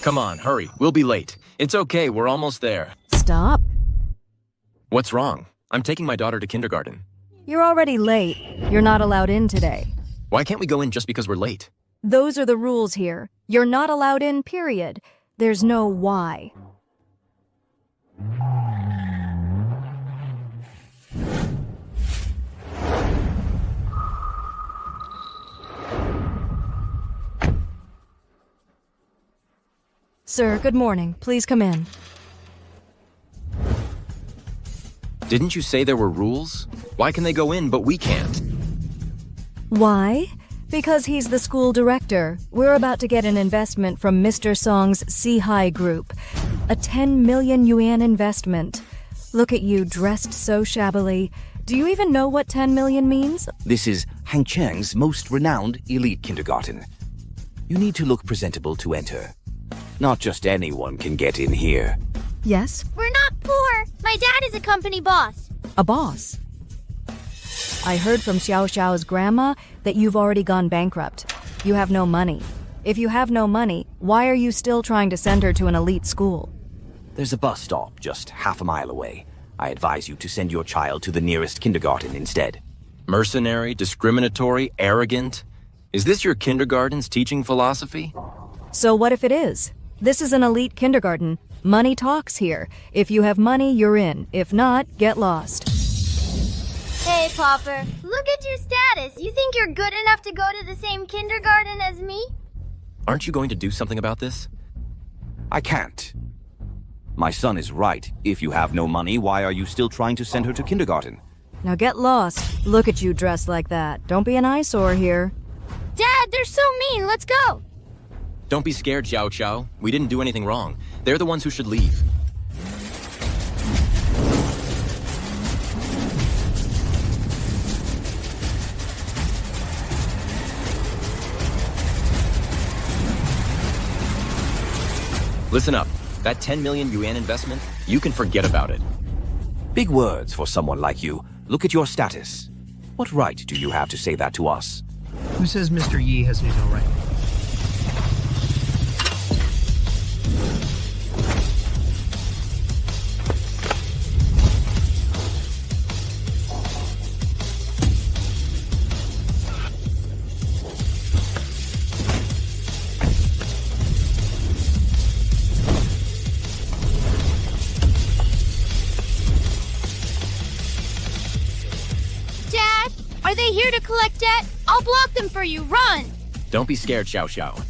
Come on, hurry. We'll be late. It's okay, we're almost there. Stop. What's wrong? I'm taking my daughter to kindergarten. You're already late. You're not allowed in today. Why can't we go in just because we're late? Those are the rules here. You're not allowed in, period. There's no why. Sir, good morning. Please come in. Didn't you say there were rules? Why can they go in, but we can't? Why? Because he's the school director. We're about to get an investment from Mr. Song's Cdrama Group. A 10 million yuan investment. Look at you, dressed so shabbily. Do you even know what 10 million means? This is Hangcheng's most renowned elite kindergarten. You need to look presentable to enter. Not just anyone can get in here. Yes? We're not poor. My dad is a company boss. A boss. I heard from Xiao Xiao's grandma that you've already gone bankrupt. You have no money. If you have no money, why are you still trying to send her to an elite school? There's a bus stop just half a mile away. I advise you to send your child to the nearest kindergarten instead. Mercenary, discriminatory, arrogant? Is this your kindergarten's teaching philosophy? So what if it is? This is an elite kindergarten. Money talks here. If you have money, you're in. If not, get lost. Hey, Popper. Look at your status. You think you're good enough to go to the same kindergarten as me? Aren't you going to do something about this? I can't. My son is right. If you have no money, why are you still trying to send her to kindergarten? Now get lost. Look at you dressed like that. Don't be an eyesore here. Dad, they're so mean. Let's go. Don't be scared, Xiao Xiao. We didn't do anything wrong. They're the ones who should leave. Listen up. That 10 million yuan investment, you can forget about it. Big words for someone like you. Look at your status. What right do you have to say that to us? Who says Mr. Yi has no right? Dad, are they here to collect debt? I'll block them for you. Run! Don't be scared, Xiao Xiao.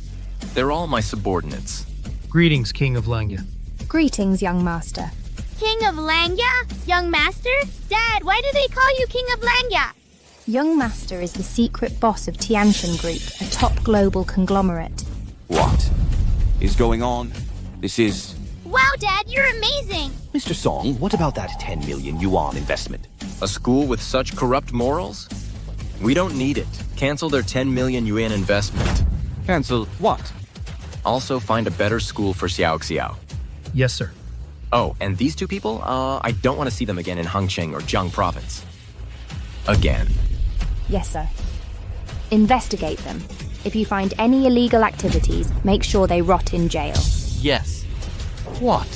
They're all my subordinates. Greetings, King of Langya. Greetings, young master. King of Langya? Young master? Dad, why do they call you King of Langya? Young master is the secret boss of Tianshan Group, a top global conglomerate. What is going on? This is... Wow, Dad, you're amazing! Mr. Song, what about that 10 million yuan investment? A school with such corrupt morals? We don't need it. Cancel their 10 million yuan investment. Cancel what? Also find a better school for Xiao Xiao. Yes, sir. Oh, and these two people? I don't want to see them again in Hangcheng or Jiang province. Again. Yes, sir. Investigate them. If you find any illegal activities, make sure they rot in jail. Yes. What?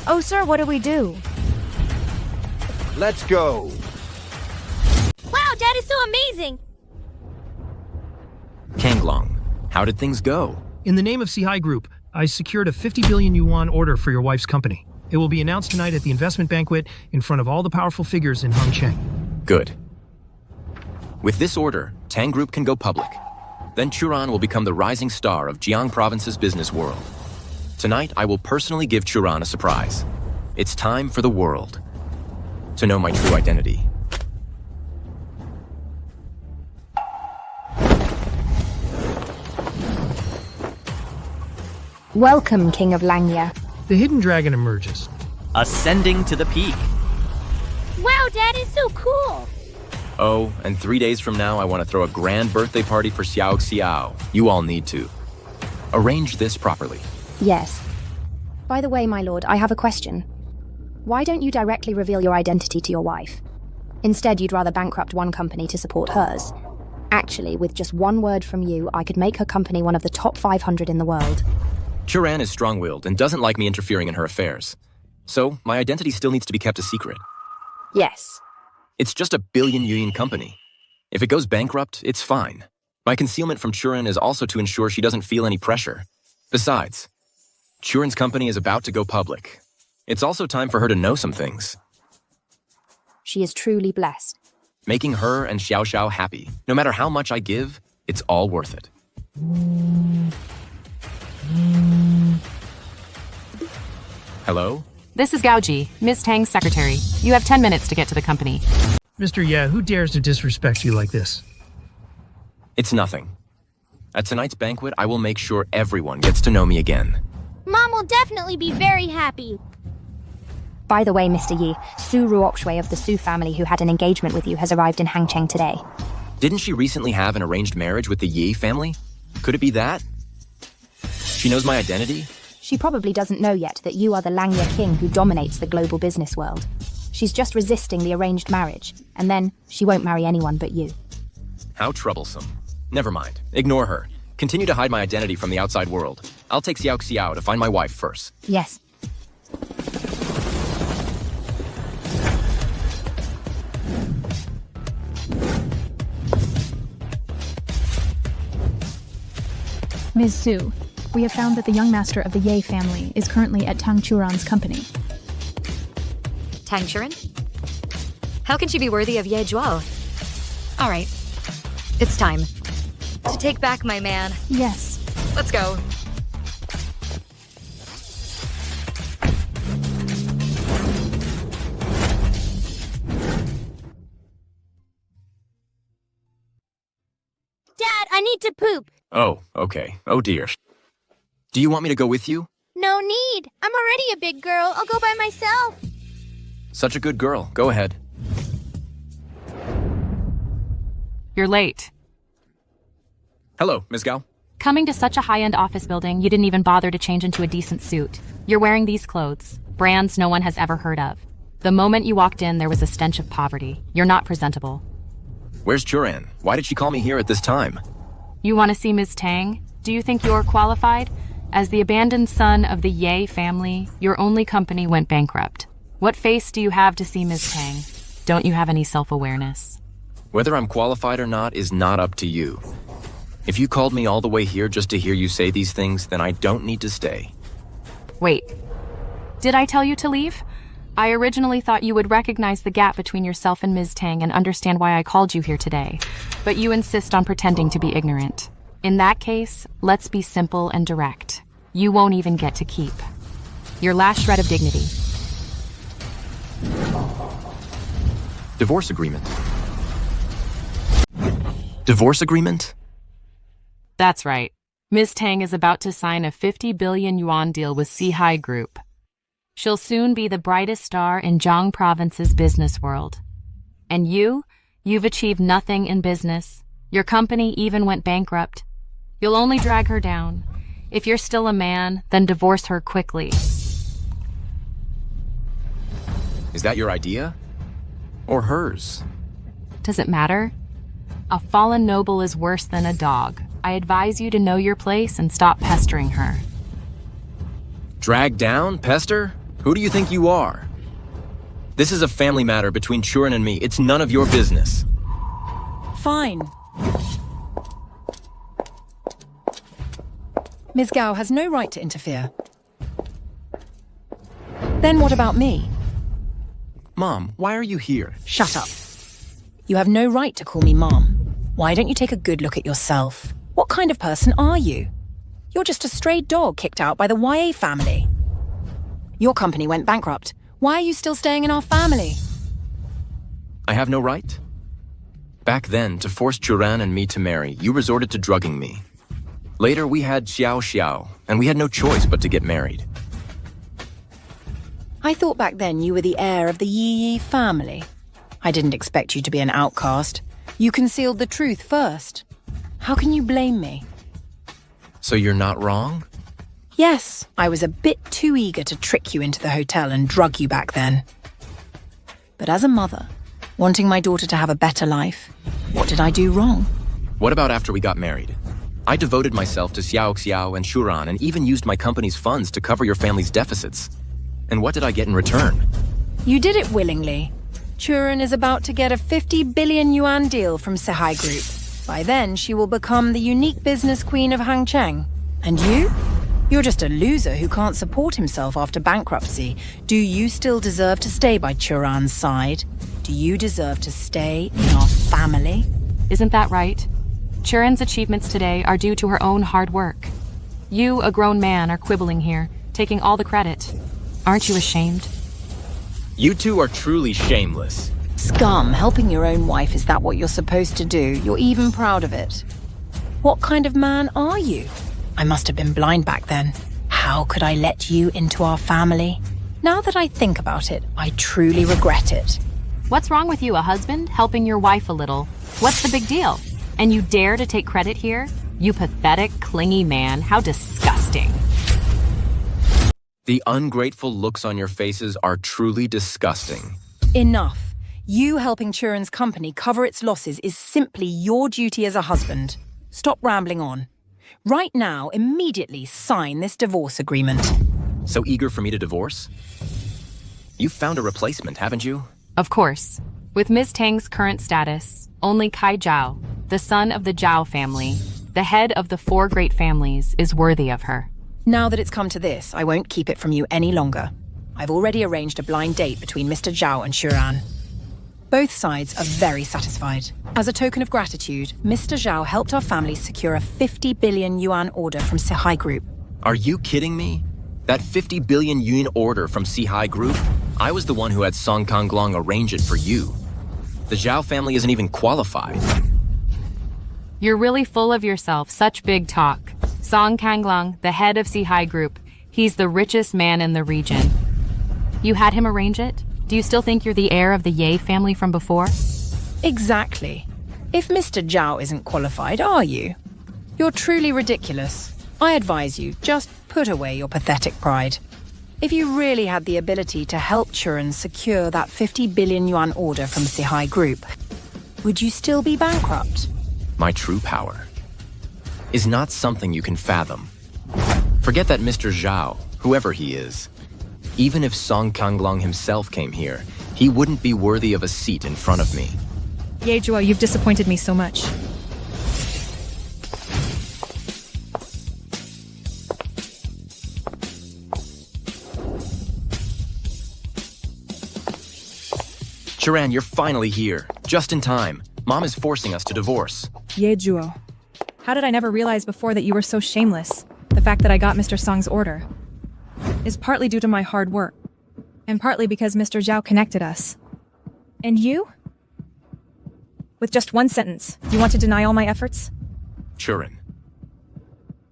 Oh, sir, what do we do? Let's go. Wow, Dad is so amazing! Kanglong, how did things go? In the name of Cdrama Group, I secured a 50 billion yuan order for your wife's company. It will be announced tonight at the investment banquet in front of all the powerful figures in Hangcheng. Good. With this order, Tang Group can go public. Then Churan will become the rising star of Jiang Province's business world. Tonight, I will personally give Churan a surprise. It's time for the world to know my true identity. Welcome, King of Langya. The hidden dragon emerges. Ascending to the peak. Wow, Dad is so cool! Oh, and 3 days from now, I want to throw a grand birthday party for Xiao Xiao. You all need to. Arrange this properly. Yes. By the way, my lord, I have a question. Why don't you directly reveal your identity to your wife? Instead, you'd rather bankrupt one company to support hers. Actually, with just one word from you, I could make her company one of the top 500 in the world. Churan is strong-willed and doesn't like me interfering in her affairs. So, my identity still needs to be kept a secret. Yes. It's just a billion-yuan company. If it goes bankrupt, it's fine. My concealment from Churan is also to ensure she doesn't feel any pressure. Besides, Churan's company is about to go public. It's also time for her to know some things. She is truly blessed. Making her and Xiao Xiao happy, no matter how much I give, it's all worth it. Hello? This is Gaoji, Ms. Tang's secretary. You have 10 minutes to get to the company. Mr. Yeah, who dares to disrespect you like this? It's nothing. At tonight's banquet, I will make sure everyone gets to know me again. Mom will definitely be very happy. By the way, Mr. Yi, Su Ruokshui of the Su family who had an engagement with you has arrived in Hangcheng today. Didn't she recently have an arranged marriage with the Yi family? Could it be that? She knows my identity? She probably doesn't know yet that you are the Langya king who dominates the global business world. She's just resisting the arranged marriage, and then she won't marry anyone but you. How troublesome. Never mind. Ignore her. Continue to hide my identity from the outside world. I'll take Xiao Xiao to find my wife first. Yes. Ms. Su, we have found that the young master of the Ye family is currently at Tang Churan's company. Tang Churan? How can she be worthy of Ye Zhuo? All right. It's time to take back my man. Yes. Let's go. Dad, I need to poop. Oh, okay. Oh dear. Do you want me to go with you? No need. I'm already a big girl. I'll go by myself. Such a good girl. Go ahead. You're late. Hello, Ms. Gao. Coming to such a high-end office building, you didn't even bother to change into a decent suit. You're wearing these clothes, brands no one has ever heard of. The moment you walked in, there was a stench of poverty. You're not presentable. Where's Churan? Why did she call me here at this time? You want to see Ms. Tang? Do you think you're qualified? As the abandoned son of the Ye family, your only company went bankrupt. What face do you have to see Ms. Tang? Don't you have any self-awareness? Whether I'm qualified or not is not up to you. If you called me all the way here just to hear you say these things, then I don't need to stay. Wait. Did I tell you to leave? I originally thought you would recognize the gap between yourself and Ms. Tang and understand why I called you here today. But you insist on pretending to be ignorant. In that case, let's be simple and direct. You won't even get to keep your last shred of dignity. Divorce agreement. Divorce agreement? That's right. Ms. Tang is about to sign a 50 billion yuan deal with Cihai Group. She'll soon be the brightest star in Jiang Province's business world. And you've achieved nothing in business. Your company even went bankrupt. You'll only drag her down. If you're still a man, then divorce her quickly. Is that your idea? Or hers? Does it matter? A fallen noble is worse than a dog. I advise you to know your place and stop pestering her. Drag down? Pester? Who do you think you are? This is a family matter between Churan and me. It's none of your business. Fine. Ms. Gao has no right to interfere. Then what about me? Mom, why are you here? Shut up. You have no right to call me Mom. Why don't you take a good look at yourself? What kind of person are you? You're just a stray dog kicked out by the YA family. Your company went bankrupt. Why are you still staying in our family? I have no right? Back then, to force Churan and me to marry, you resorted to drugging me. Later, we had Xiao Xiao, and we had no choice but to get married. I thought back then you were the heir of the Yi family. I didn't expect you to be an outcast. You concealed the truth first. How can you blame me? So you're not wrong? Yes, I was a bit too eager to trick you into the hotel and drug you back then. But as a mother, wanting my daughter to have a better life, what did I do wrong? What about after we got married? I devoted myself to Xiao and Shuran and even used my company's funds to cover your family's deficits. And what did I get in return? You did it willingly. Churan is about to get a 50 billion yuan deal from Sehai Group. By then, she will become the unique business queen of Hangcheng. And you? You're just a loser who can't support himself after bankruptcy. Do you still deserve to stay by Churan's side? Do you deserve to stay in our family? Isn't that right? Churan's achievements today are due to her own hard work. You, a grown man, are quibbling here, taking all the credit. Aren't you ashamed? You two are truly shameless. Scum, helping your own wife, is that what you're supposed to do? You're even proud of it. What kind of man are you? I must have been blind back then. How could I let you into our family? Now that I think about it, I truly regret it. What's wrong with you, a husband, helping your wife a little? What's the big deal? And you dare to take credit here? You pathetic, clingy man, how disgusting. The ungrateful looks on your faces are truly disgusting. Enough. You helping Churan's company cover its losses is simply your duty as a husband. Stop rambling on. Right now, immediately sign this divorce agreement. So eager for me to divorce? You've found a replacement, haven't you? Of course. With Ms. Tang's current status, only Kai Zhao, the son of the Zhao family, the head of the 4 great families, is worthy of her. Now that it's come to this, I won't keep it from you any longer. I've already arranged a blind date between Mr. Zhao and Shuran. Both sides are very satisfied. As a token of gratitude, Mr. Zhao helped our family secure a 50 billion yuan order from Sehai Group. Are you kidding me? That 50 billion yuan order from Sehai Group? I was the one who had Song Kanglong arrange it for you. The Zhao family isn't even qualified. You're really full of yourself, such big talk. Song Kanglong, the head of Sehai Group, he's the richest man in the region. You had him arrange it? Do you still think you're the heir of the Ye family from before? Exactly. If Mr. Zhao isn't qualified, are you? You're truly ridiculous. I advise you, just put away your pathetic pride. If you really had the ability to help Churan secure that 50 billion yuan order from Sehai Group, would you still be bankrupt? My true power is not something you can fathom. Forget that Mr. Zhao, whoever he is. Even if Song Kanglong himself came here, he wouldn't be worthy of a seat in front of me. Ye Zhuo, you've disappointed me so much. Churan, you're finally here. Just in time. Mom is forcing us to divorce. Ye Zhuo, how did I never realize before that you were so shameless? The fact that I got Mr. Song's order is partly due to my hard work, and partly because Mr. Zhao connected us. And you? With just one sentence, you want to deny all my efforts? Churan.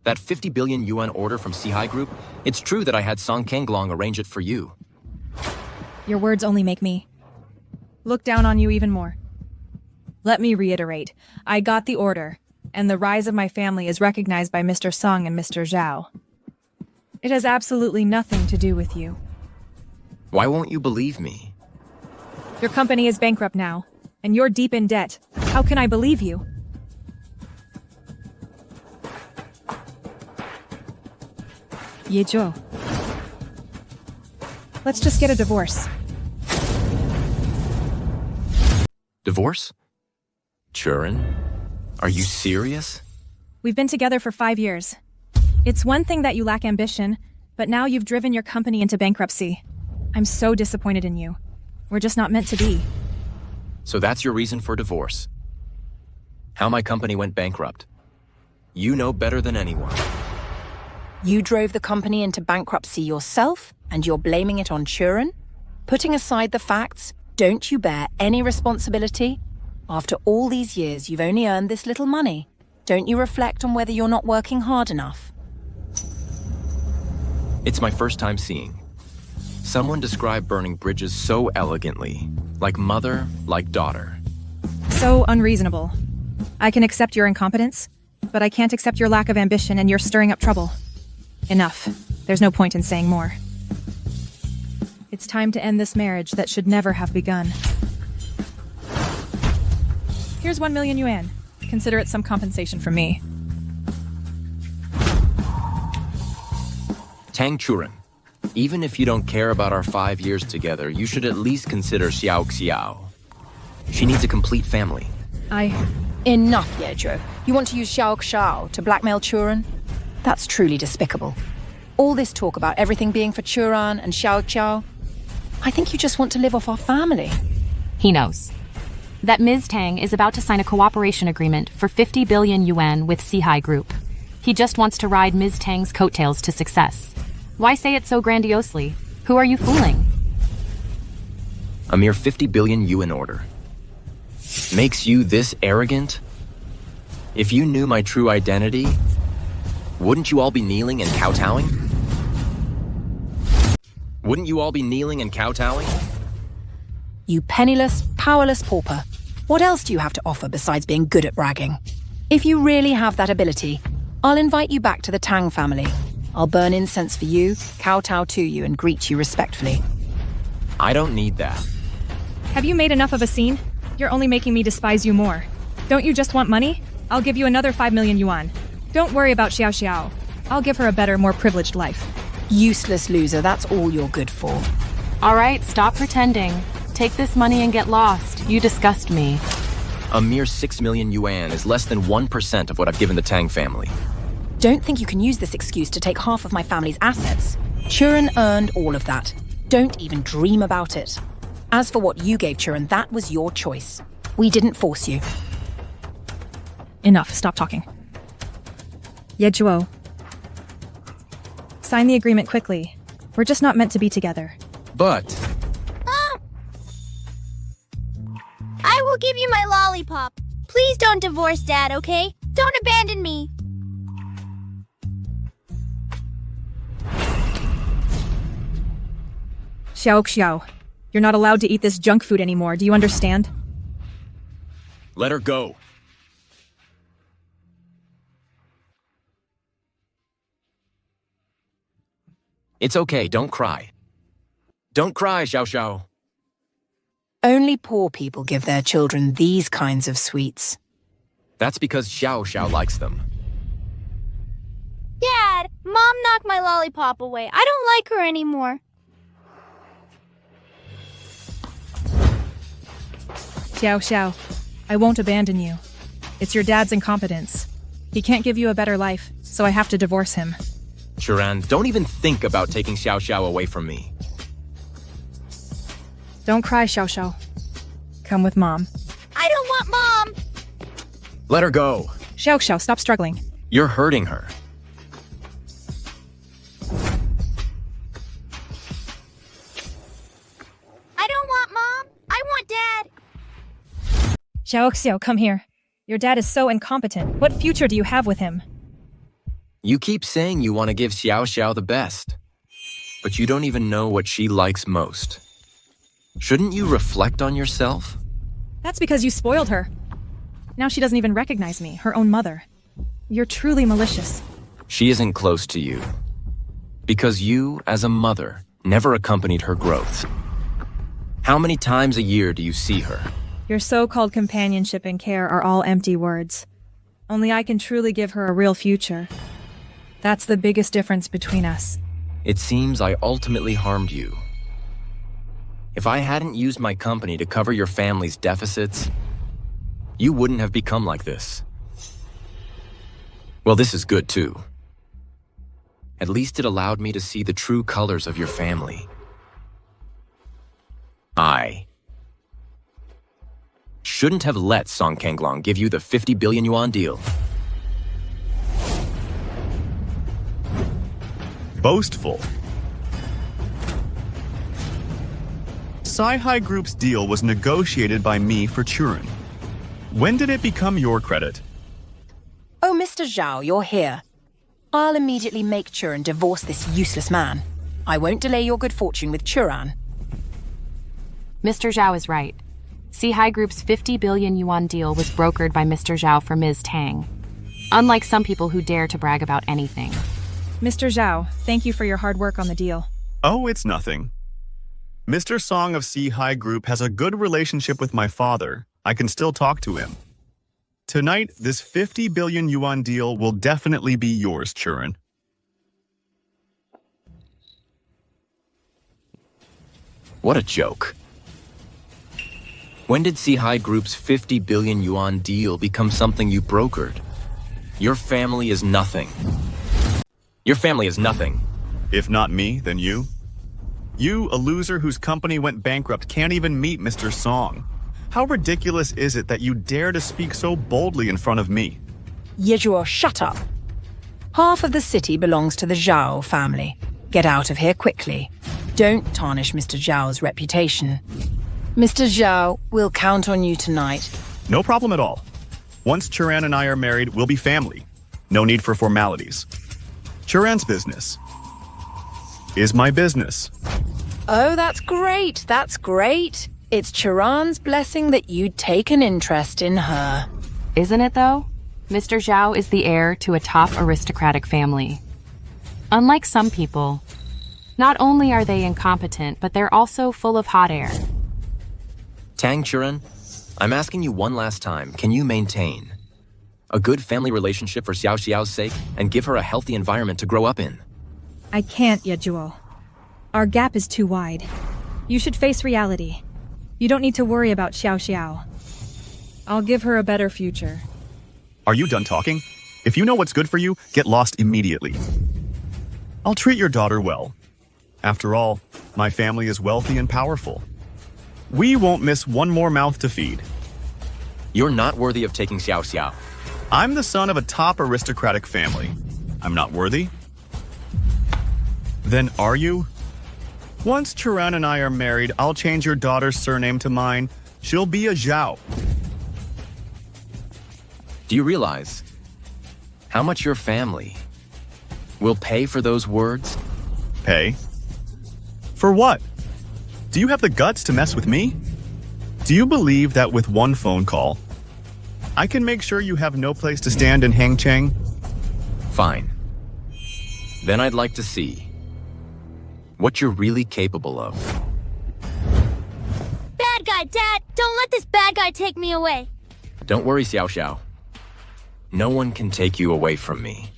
That 50 billion yuan order from Sehai Group, it's true that I had Song Kanglong arrange it for you. Your words only make me look down on you even more. Let me reiterate, I got the order, and the rise of my family is recognized by Mr. Song and Mr. Zhao. It has absolutely nothing to do with you. Why won't you believe me? Your company is bankrupt now, and you're deep in debt. How can I believe you? Ye Zhuo. Let's just get a divorce. Divorce? Churan? Are you serious? We've been together for 5 years. It's one thing that you lack ambition, but now you've driven your company into bankruptcy. I'm so disappointed in you. We're just not meant to be. So that's your reason for divorce? How my company went bankrupt? You know better than anyone. You drove the company into bankruptcy yourself, and you're blaming it on Churan? Putting aside the facts, don't you bear any responsibility? After all these years, you've only earned this little money. Don't you reflect on whether you're not working hard enough? It's my first time seeing. Someone described burning bridges so elegantly. Like mother, like daughter. So unreasonable. I can accept your incompetence, but I can't accept your lack of ambition and you're stirring up trouble. Enough. There's no point in saying more. It's time to end this marriage that should never have begun. Here's 1 million yuan. Consider it some compensation from me. Tang Churan, even if you don't care about our 5 years together, you should at least consider Xiao Xiao. She needs a complete family. Enough, Yejo. You want to use Xiao Xiao to blackmail Churan? That's truly despicable. All this talk about everything being for Churan and Xiao Xiao. I think you just want to live off our family. He knows that Ms. Tang is about to sign a cooperation agreement for 50 billion yuan with Cihai Group. He just wants to ride Ms. Tang's coattails to success. Why say it so grandiosely? Who are you fooling? A mere 50 billion yuan order. Makes you this arrogant? If you knew my true identity, wouldn't you all be kneeling and kowtowing? Wouldn't you all be kneeling and kowtowing? You penniless, powerless pauper. What else do you have to offer besides being good at bragging? If you really have that ability, I'll invite you back to the Tang family. I'll burn incense for you, kowtow to you, and greet you respectfully. I don't need that. Have you made enough of a scene? You're only making me despise you more. Don't you just want money? I'll give you another 5 million yuan. Don't worry about Xiao Xiao. I'll give her a better, more privileged life. Useless loser, that's all you're good for. All right, stop pretending. Take this money and get lost. You disgust me. A mere 6 million yuan is less than 1% of what I've given the Tang family. Don't think you can use this excuse to take half of my family's assets. Churan earned all of that. Don't even dream about it. As for what you gave Churan, that was your choice. We didn't force you. Enough, stop talking. Yejuo. Sign the agreement quickly. We're just not meant to be together. But... I will give you my lollipop. Please don't divorce Dad, okay? Don't abandon me. Xiao Xiao, you're not allowed to eat this junk food anymore. Do you understand? let her go. It's okay, don't cry. Don't cry, Xiao Xiao. Only poor people give their children these kinds of sweets. That's because Xiao Xiao likes them. Dad, Mom knocked my lollipop away. I don't like her anymore. Xiao Xiao, I won't abandon you. It's your dad's incompetence. He can't give you a better life, so I have to divorce him. Churan, don't even think about taking Xiao Xiao away from me. Don't cry, Xiao Xiao. Come with Mom. I don't want Mom! Let her go. Xiao Xiao, stop struggling. You're hurting her. I don't want Mom. I want Dad. Xiao Xiao, come here. Your dad is so incompetent. What future do you have with him? You keep saying you want to give Xiao Xiao the best, but you don't even know what she likes most. Shouldn't you reflect on yourself? That's because you spoiled her. Now she doesn't even recognize me, her own mother. You're truly malicious. She isn't close to you. Because you, as a mother, never accompanied her growth. How many times a year do you see her? Your so-called companionship and care are all empty words. Only I can truly give her a real future. That's the biggest difference between us. It seems I ultimately harmed you. If I hadn't used my company to cover your family's deficits, you wouldn't have become like this. Well, this is good too. At least it allowed me to see the true colors of your family. I shouldn't have let Song Kanglong give you the 50 billion yuan deal. Boastful. Cihai Group's deal was negotiated by me for Churan. When did it become your credit? Oh, Mr. Zhao, you're here. I'll immediately make Churan divorce this useless man. I won't delay your good fortune with Churan. Mr. Zhao is right. Cihai Group's 50 billion yuan deal was brokered by Mr. Zhao for Ms. Tang. Unlike some people who dare to brag about anything. Mr. Zhao, thank you for your hard work on the deal. Oh, it's nothing. Mr. Song of Cihai Group has a good relationship with my father. I can still talk to him. Tonight, this 50 billion yuan deal will definitely be yours, Churan. What a joke. When did Cihai Group's 50 billion yuan deal become something you brokered? Your family is nothing. Your family is nothing. If not me, then you? You, a loser whose company went bankrupt, can't even meet Mr. Song. How ridiculous is it that you dare to speak so boldly in front of me? Yejuo, shut up. Half of the city belongs to the Zhao family. Get out of here quickly. Don't tarnish Mr. Zhao's reputation. Mr. Zhao, we'll count on you tonight. No problem at all. Once Churan and I are married, we'll be family. No need for formalities. Churan's business is my business. Oh, that's great. That's great. It's Churan's blessing that you take an interest in her. Isn't it, though? Mr. Zhao is the heir to a top aristocratic family. Unlike some people, not only are they incompetent, but they're also full of hot air. Tang Churan, I'm asking you one last time, can you maintain a good family relationship for Xiao Xiao's sake and give her a healthy environment to grow up in? I can't, Yejuo. Our gap is too wide. You should face reality. You don't need to worry about Xiao Xiao. I'll give her a better future. Are you done talking? If you know what's good for you, get lost immediately. I'll treat your daughter well. After all, my family is wealthy and powerful. We won't miss one more mouth to feed. You're not worthy of taking Xiao Xiao. I'm the son of a top aristocratic family. I'm not worthy? Then are you? Once Churan and I are married, I'll change your daughter's surname to mine. She'll be a Zhao. Do you realize how much your family will pay for those words? Pay? For what? Do you have the guts to mess with me? Do you believe that with one phone call, I can make sure you have no place to stand in Hangcheng? Fine. Then I'd like to see what you're really capable of. Bad guy, Dad! Don't let this bad guy take me away! Don't worry, Xiao Xiao. No one can take you away from me.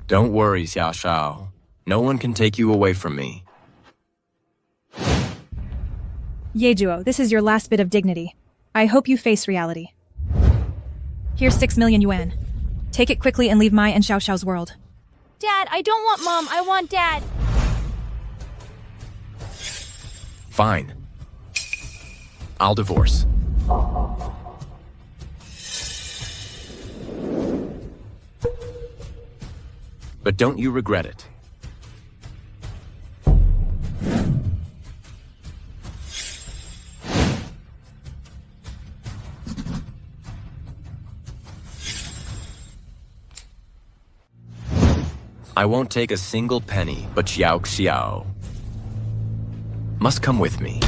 Don't worry, Xiao Xiao. No one can take you away from me. Yejuo, this is your last bit of dignity. I hope you face reality. Here's 6 million yuan. Take it quickly and leave my and Xiao Xiao's world. Dad, I don't want Mom, I want Dad! Fine. I'll divorce. But don't you regret it. I won't take a single penny, but Xiao Xiao must come with me.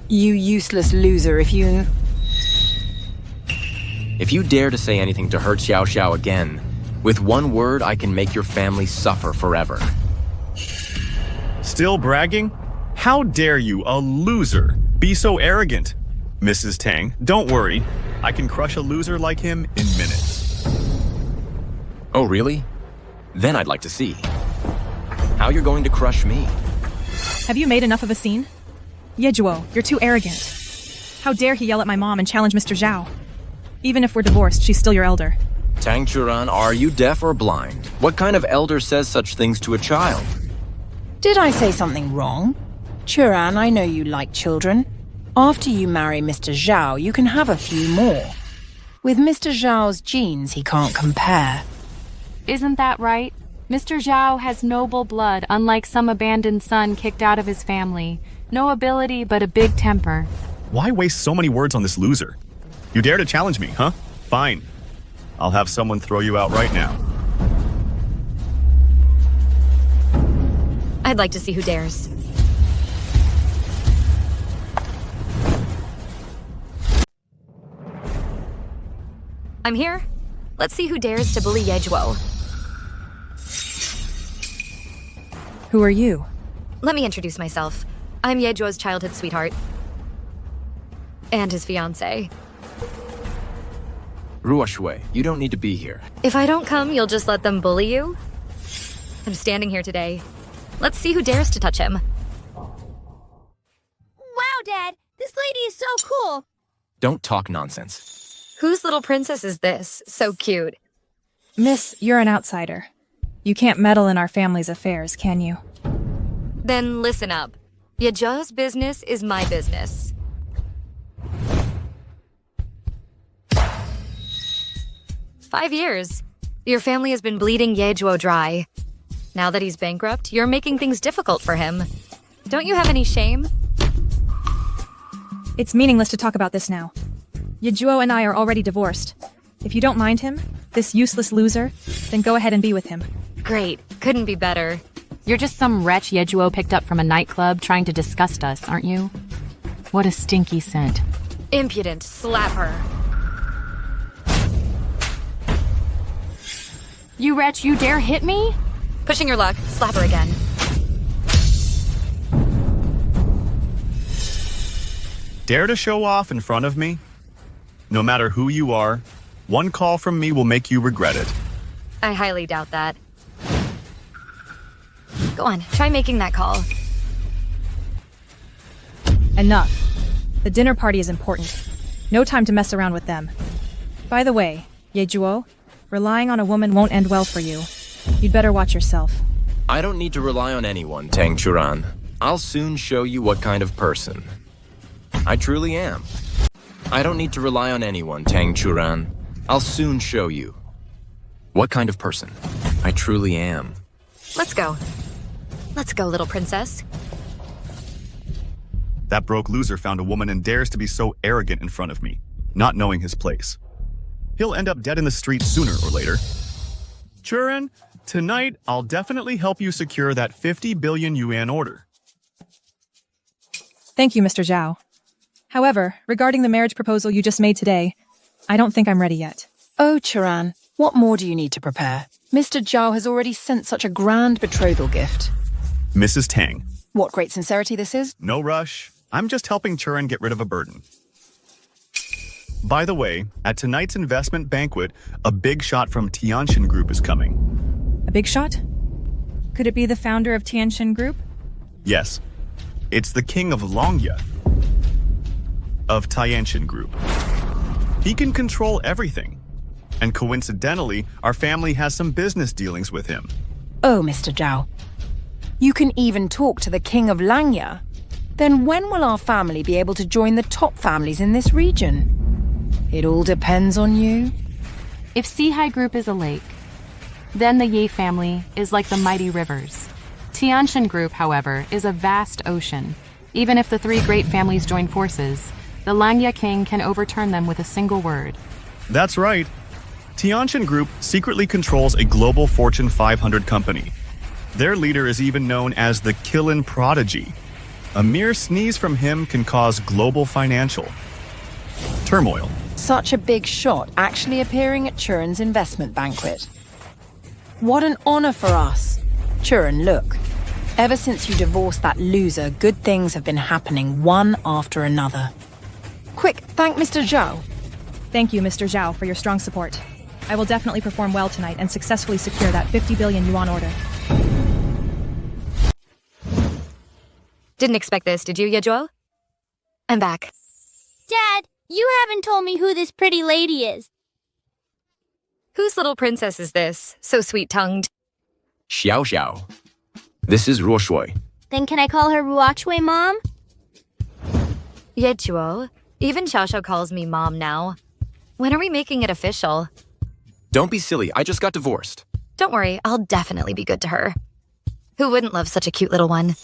You useless loser, if you dare to say anything to hurt Xiao Xiao again, with one word I can make your family suffer forever. Still bragging? How dare you, a loser, be so arrogant? Mrs. Tang, don't worry. I can crush a loser like him in minutes. Oh, really? Then I'd like to see how you're going to crush me. Have you made enough of a scene? Yejuo, you're too arrogant. How dare he yell at my mom and challenge Mr. Zhao? Even if we're divorced, she's still your elder. Tang Churan, are you deaf or blind? What kind of elder says such things to a child? Did I say something wrong? Churan, I know you like children. After you marry Mr. Zhao, you can have a few more. With Mr. Zhao's genes, he can't compare. Isn't that right? Mr. Zhao has noble blood, unlike some abandoned son kicked out of his family. No ability, but a big temper. Why waste so many words on this loser? You dare to challenge me, huh? Fine. I'll have someone throw you out right now. I'd like to see who dares. I'm here. Let's see who dares to bully Yejuo. Who are you? Let me introduce myself. I'm Yejuo's childhood sweetheart. And his fiancé. Ruo Shui, you don't need to be here. If I don't come, you'll just let them bully you? I'm standing here today. Let's see who dares to touch him. Wow, Dad, this lady is so cool. Don't talk nonsense. Whose little princess is this? So cute. Miss, you're an outsider. You can't meddle in our family's affairs, can you? Then listen up. Yejuo's business is my business. "5 years. Your family has been bleeding Yejuo dry. Now that he's bankrupt, you're making things difficult for him. Don't you have any shame?" It's meaningless to talk about this now. Yejuo and I are already divorced. If you don't mind him, this useless loser, then go ahead and be with him. Great. Couldn't be better. You're just some wretch Yejuo picked up from a nightclub trying to disgust us, aren't you? What a stinky scent. Impudent. Slap her. You wretch, you dare hit me? Pushing your luck. Slap her again. Dare to show off in front of me? No matter who you are, one call from me will make you regret it. I highly doubt that. Go on, try making that call. Enough. The dinner party is important. No time to mess around with them. By the way, Yejuo, relying on a woman won't end well for you. You'd better watch yourself. I don't need to rely on anyone, Tang Churan. I'll soon show you what kind of person I truly am. I don't need to rely on anyone, Tang Churan. I'll soon show you what kind of person I truly am. Let's go. Let's go, little princess. That broke loser found a woman and dares to be so arrogant in front of me, not knowing his place. He'll end up dead in the street sooner or later. Churan, tonight I'll definitely help you secure that 50 billion yuan order. Thank you, Mr. Zhao. However, regarding the marriage proposal you just made today, I don't think I'm ready yet. Oh, Churan, what more do you need to prepare? Mr. Zhao has already sent such a grand betrothal gift. Mrs. Tang. What great sincerity this is. No rush. I'm just helping Churan get rid of a burden. By the way, at tonight's investment banquet, a big shot from Tianxin Group is coming. A big shot? Could it be the founder of Tianxin Group? Yes. It's the king of Longya of Tianxin Group. He can control everything. And coincidentally, our family has some business dealings with him. Oh, Mr. Zhao. You can even talk to the king of Langya. Then when will our family be able to join the top families in this region? It all depends on you. If Sihai Group is a lake, then the Ye family is like the mighty rivers. Tianxin Group, however, is a vast ocean. Even if the three great families join forces, the Langya king can overturn them with a single word. That's right. Tianxin Group secretly controls a global Fortune 500 company. Their leader is even known as the Killing Prodigy. A mere sneeze from him can cause global financial turmoil. Such a big shot actually appearing at Churan's investment banquet. What an honor for us. Churan, look. Ever since you divorced that loser, good things have been happening one after another. Quick, thank Mr. Zhao. Thank you, Mr. Zhao, for your strong support. I will definitely perform well tonight and successfully secure that 50 billion yuan order. Didn't expect this, did you, Yejuo? I'm back. Dad, you haven't told me who this pretty lady is. Whose little princess is this? So sweet-tongued. Xiao Xiao. This is Ruoshui. Then can I call her Ruoxue, Mom? Yejuo, even Xiaoxiao calls me Mom now. When are we making it official? Don't be silly, I just got divorced. Don't worry, I'll definitely be good to her. Who wouldn't love such a cute little one?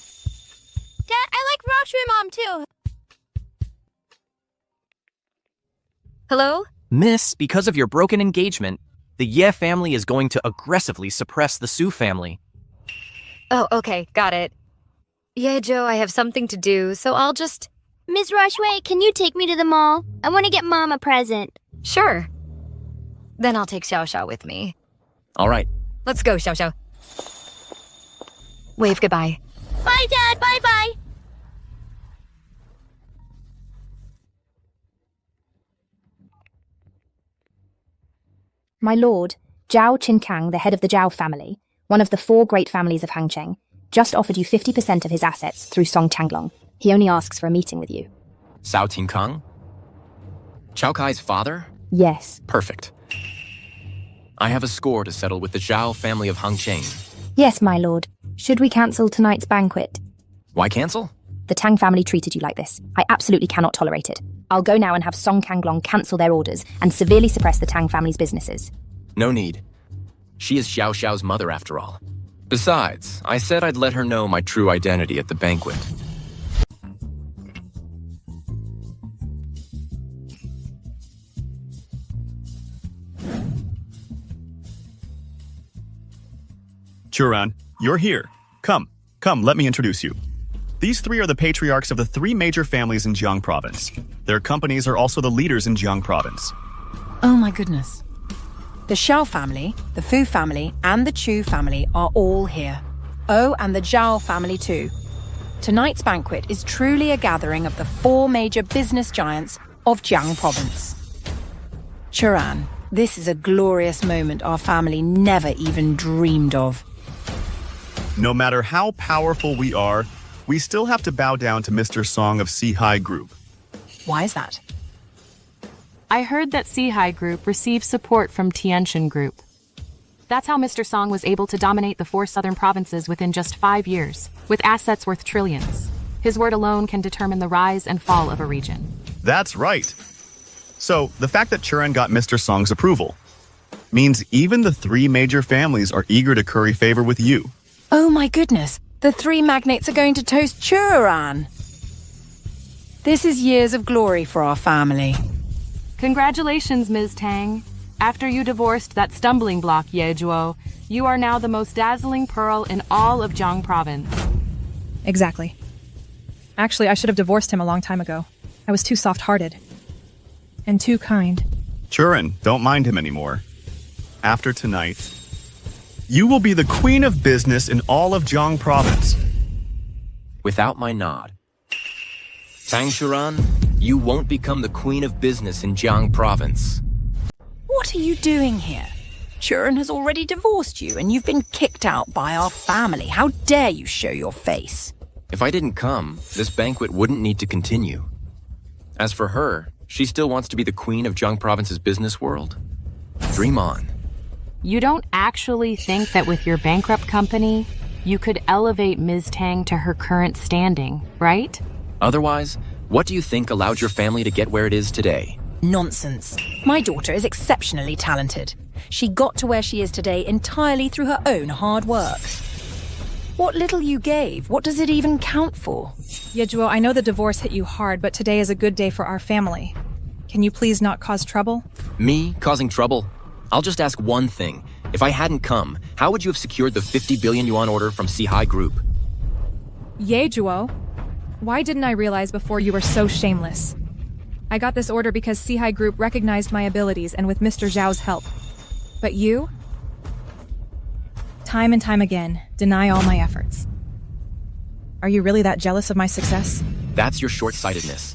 Dad, I like Ruoxue, Mom, too. Hello? Miss, because of your broken engagement, the Ye family is going to aggressively suppress the Su family. Oh, okay, got it. Yejuo, I have something to do, so I'll just... Ms. Ruoxue, can you take me to the mall? I want to get Mom a present. Sure. Then I'll take Xiaoxiao with me. All right. Let's go, Xiaoxiao. Wave goodbye. Bye, Dad. Bye-bye. My lord, Zhao Qinkang, the head of the Zhao family, one of the 4 great families of Hangcheng, just offered you 50% of his assets through Song Changlong. He only asks for a meeting with you. Cao Tinkang? Chao Kai's father? Yes. Perfect. I have a score to settle with the Zhao family of Hangcheng. Yes, my lord. Should we cancel tonight's banquet? Why cancel? The Tang family treated you like this. I absolutely cannot tolerate it. I'll go now and have Song Changlong cancel their orders and severely suppress the Tang family's businesses. No need. She is Xiao Xiao's mother, after all. Besides, I said I'd let her know my true identity at the banquet. Churan, you're here. Come, let me introduce you. These 3 are the patriarchs of the 3 major families in Jiang Province. Their companies are also the leaders in Jiang Province. Oh my goodness. The Xiao family, the Fu family, and the Chu family are all here. Oh, and the Zhao family too. Tonight's banquet is truly a gathering of the 4 major business giants of Jiang Province. Churan, this is a glorious moment our family never even dreamed of. No matter how powerful we are, we still have to bow down to Mr. Song of Sihai Group. Why is that? I heard that Sihai Group received support from Tianshan Group. That's how Mr. Song was able to dominate the 4 southern provinces within just 5 years, with assets worth trillions. His word alone can determine the rise and fall of a region. That's right. So, the fact that Churan got Mr. Song's approval means even the 3 major families are eager to curry favor with you. Oh my goodness, the 3 magnates are going to toast Churan. This is years of glory for our family. Congratulations, Ms. Tang. After you divorced that stumbling block, Ye Zhuo, you are now the most dazzling pearl in all of Jiang Province. Exactly. Actually, I should have divorced him a long time ago. I was too soft-hearted. And too kind. Churan, don't mind him anymore. After tonight, you will be the queen of business in all of Jiang Province. Without my nod. Tang Churan, you won't become the queen of business in Jiang Province. What are you doing here? Churan has already divorced you and you've been kicked out by our family. How dare you show your face? If I didn't come, this banquet wouldn't need to continue. As for her, she still wants to be the queen of Jiang Province's business world. Dream on. You don't actually think that with your bankrupt company, you could elevate Ms. Tang to her current standing, right? Otherwise, what do you think allowed your family to get where it is today? Nonsense. My daughter is exceptionally talented. She got to where she is today entirely through her own hard work. What little you gave, what does it even count for? Ye Zhuo, I know the divorce hit you hard, but today is a good day for our family. Can you please not cause trouble? Me causing trouble? I'll just ask one thing. If I hadn't come, how would you have secured the 50 billion yuan order from Sihai Group? Ye Zhuo, why didn't I realize before you were so shameless? I got this order because Sihai Group recognized my abilities and with Mr. Zhao's help. But you? Time and time again, deny all my efforts. Are you really that jealous of my success? That's your short-sightedness.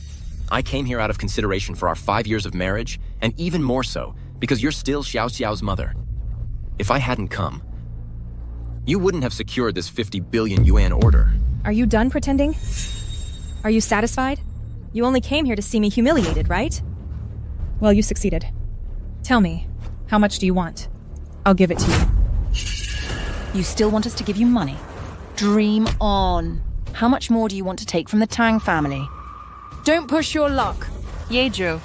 I came here out of consideration for our 5 years of marriage, and even more so, because you're still Xiao Xiao's mother. If I hadn't come, you wouldn't have secured this 50 billion yuan order. Are you done pretending? Are you satisfied? You only came here to see me humiliated, right? Well, you succeeded. Tell me, how much do you want? I'll give it to you. You still want us to give you money? Dream on. How much more do you want to take from the Tang family? Don't push your luck. Ye Zhu,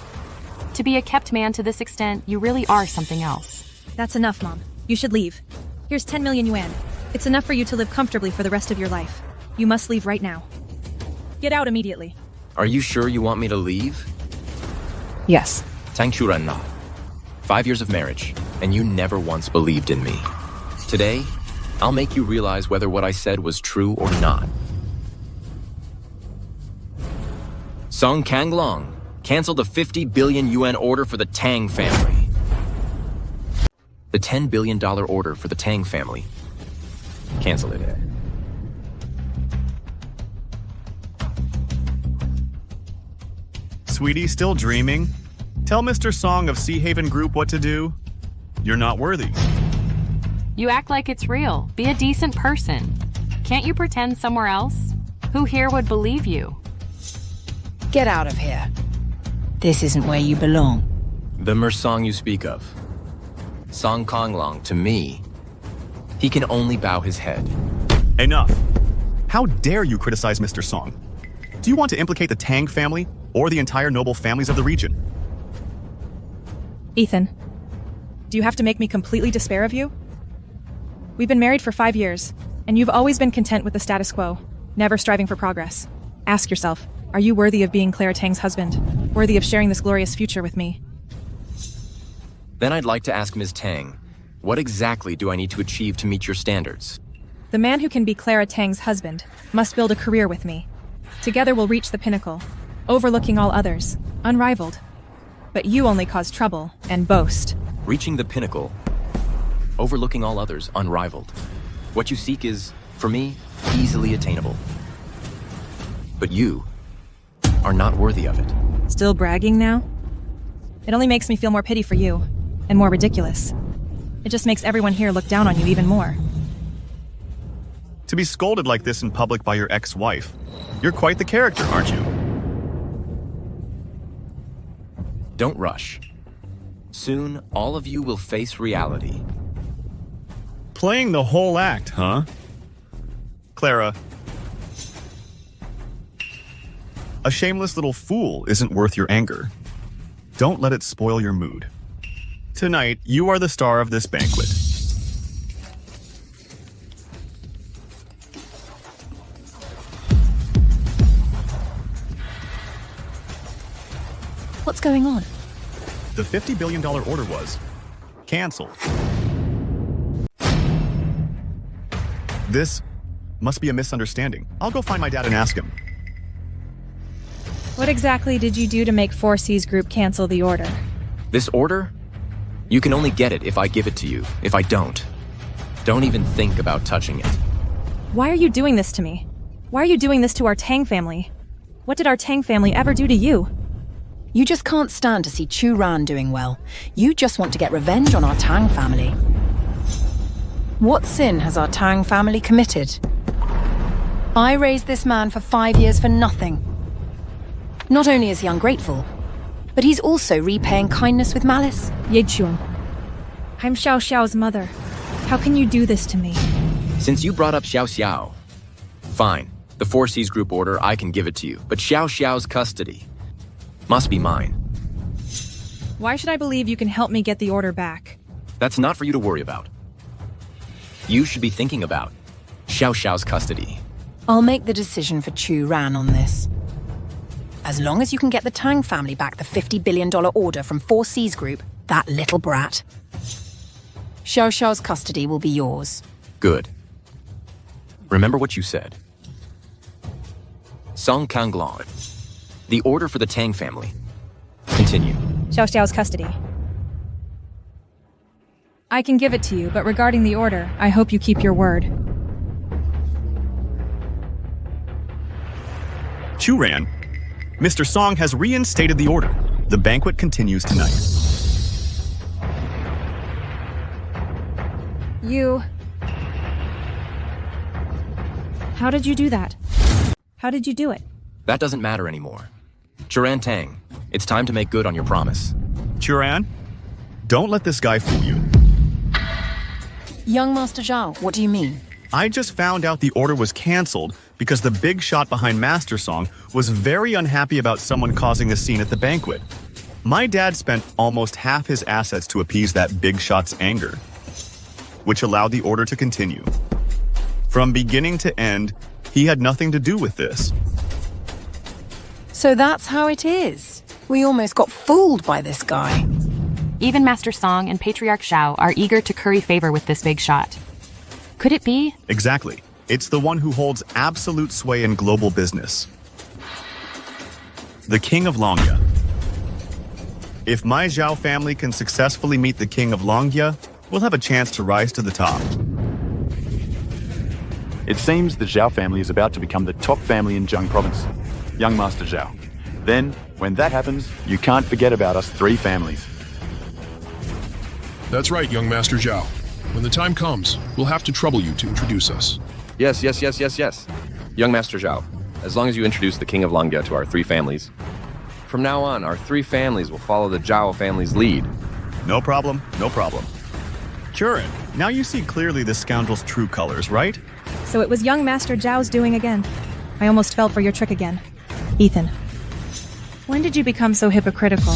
to be a kept man to this extent, you really are something else. That's enough, Mom. You should leave. Here's 10 million yuan. It's enough for you to live comfortably for the rest of your life. You must leave right now. Get out immediately. Are you sure you want me to leave? Yes. Tang Churan na. 5 years of marriage, and you never once believed in me. Today, I'll make you realize whether what I said was true or not. Song Changlong canceled a 50 billion yuan order for the Tang family. The $10 billion order for the Tang family. Cancel it. Sweetie, still dreaming? Tell Mr. Song of Sea Haven Group what to do. You're not worthy. You act like it's real. Be a decent person. Can't you pretend somewhere else? Who here would believe you? Get out of here. This isn't where you belong. The Mersong you speak of. Song Konglong, to me, he can only bow his head. Enough. How dare you criticize Mr. Song? Do you want to implicate the Tang family or the entire noble families of the region? Ethan, do you have to make me completely despair of you? We've been married for 5 years, and you've always been content with the status quo, never striving for progress. Ask yourself, are you worthy of being Clara Tang's husband? Worthy of sharing this glorious future with me? Then I'd like to ask Ms. Tang, what exactly do I need to achieve to meet your standards? The man who can be Clara Tang's husband must build a career with me. Together we'll reach the pinnacle, overlooking all others, unrivaled. But you only cause trouble and boast. Reaching the pinnacle, overlooking all others, unrivaled. What you seek is, for me, easily attainable. But you are not worthy of it. Still bragging now? It only makes me feel more pity for you, and more ridiculous. It just makes everyone here look down on you even more. To be scolded like this in public by your ex-wife, you're quite the character, aren't you? Don't rush. Soon, all of you will face reality. Playing the whole act, huh? Clara, a shameless little fool isn't worth your anger. Don't let it spoil your mood. Tonight, you are the star of this banquet. What's going on? The $50 billion order was canceled. This must be a misunderstanding. I'll go find my dad and ask him. What exactly did you do to make 4C's group cancel the order? This order? You can only get it if I give it to you. If I don't even think about touching it. Why are you doing this to me? Why are you doing this to our Tang family? What did our Tang family ever do to you? You just can't stand to see Chu Ran doing well. You just want to get revenge on our Tang family. What sin has our Tang family committed? I raised this man for 5 years for nothing. Not only is he ungrateful, but he's also repaying kindness with malice. Ye Chuan, I'm Xiao Xiao's mother. How can you do this to me? Since you brought up Xiao Xiao, fine. The 4C's group order, I can give it to you. But Xiao Xiao's custody must be mine. Why should I believe you can help me get the order back? That's not for you to worry about. You should be thinking about Xiao Xiao's custody. I'll make the decision for Chu Ran on this. As long as you can get the Tang family back the $50 billion order from 4C's group, that little brat, Xiao Xiao's custody will be yours. Good. Remember what you said. Song Konglong. The order for the Tang family. Continue. Xiao Xiao's custody. I can give it to you, but regarding the order, I hope you keep your word. Chu Ran, Mr. Song has reinstated the order. The banquet continues tonight. You... How did you do that? How did you do it? That doesn't matter anymore. Churan Tang, it's time to make good on your promise. Chu Ran, don't let this guy fool you. Young Master Zhao, what do you mean? I just found out the order was canceled because the big shot behind Master Song was very unhappy about someone causing a scene at the banquet. My dad spent almost half his assets to appease that big shot's anger, which allowed the order to continue. From beginning to end, he had nothing to do with this. So that's how it is. We almost got fooled by this guy. Even Master Song and Patriarch Zhao are eager to curry favor with this big shot. Could it be? Exactly. It's the one who holds absolute sway in global business. The King of Longya. If my Zhao family can successfully meet the King of Longya, we'll have a chance to rise to the top. It seems the Zhao family is about to become the top family in Zhang province. Young Master Zhao. Then, when that happens, you can't forget about us 3 families. That's right, young Master Zhao. When the time comes, we'll have to trouble you to introduce us. Yes. Young Master Zhao, as long as you introduce the King of Langya to our three families. From now on, our three families will follow the Zhao family's lead. No problem. Turin, now you see clearly this scoundrel's true colors, right? So it was young Master Zhao's doing again. I almost fell for your trick again. Ethan, when did you become so hypocritical?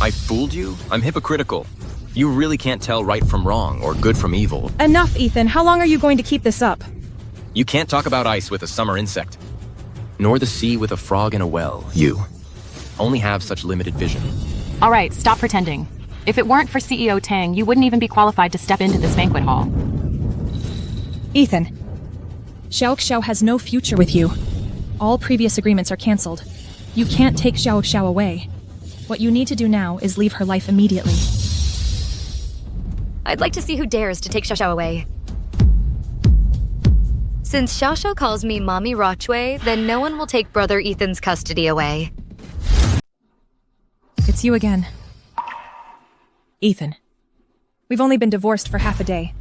I fooled you? I'm hypocritical. You really can't tell right from wrong or good from evil. Enough, Ethan. How long are you going to keep this up? You can't talk about ice with a summer insect. Nor the sea with a frog in a well, you. Only have such limited vision. All right, stop pretending. If it weren't for CEO Tang, you wouldn't even be qualified to step into this banquet hall. Ethan, Xiao has no future with you. All previous agreements are cancelled. You can't take Xiao away. What you need to do now is leave her life immediately. I'd like to see who dares to take Xiao away. Since Xiao calls me Mommy Rochway, then no one will take Brother Ethan's custody away. It's you again. Ethan, we've only been divorced for half a day.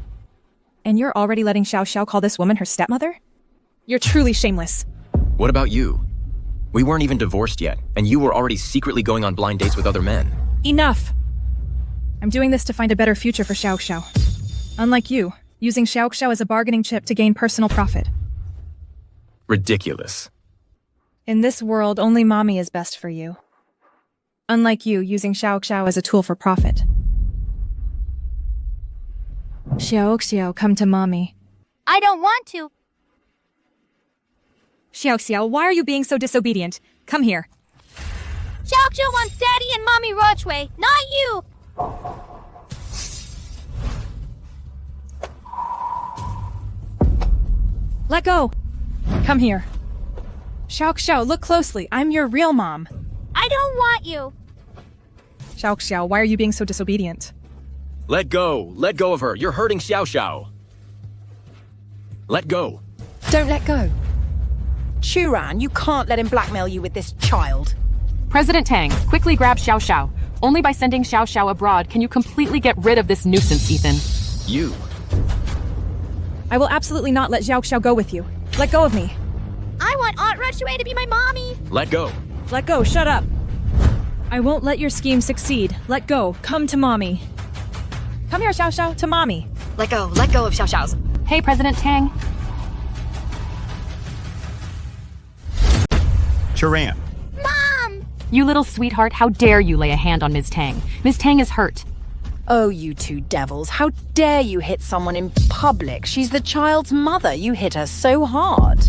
And you're already letting Xiao call this woman her stepmother? You're truly shameless. What about you? We weren't even divorced yet, and you were already secretly going on blind dates with other men. Enough! I'm doing this to find a better future for Xiao. Unlike you, using Xiao as a bargaining chip to gain personal profit. Ridiculous. In this world, only mommy is best for you. Unlike you, using Xiao as a tool for profit. Xiao, come to mommy. I don't want to. Xiao, why are you being so disobedient? Come here. Xiao wants Daddy and Mommy Rochway, not you! Let go! Come here. Xiao, look closely. I'm your real mom. I don't want you! Xiao, why are you being so disobedient? Let go of her. You're hurting Xiao. Let go. Don't let go. Churan, you can't let him blackmail you with this child. President Tang, quickly grab Xiao. Only by sending Xiao abroad can you completely get rid of this nuisance, Ethan. You. I will absolutely not let Xiao go with you. Let go of me. I want Aunt Rochway to be my mommy! Let go. Let go, shut up. I won't let your scheme succeed. Let go, come to mommy. Come here, Xiao, to mommy. Let go of Xiao's. Hey, President Tang. Turan. Mom! You little sweetheart, how dare you lay a hand on Ms. Tang? Ms. Tang is hurt. Oh, you two devils, how dare you hit someone in public? She's the child's mother. You hit her so hard.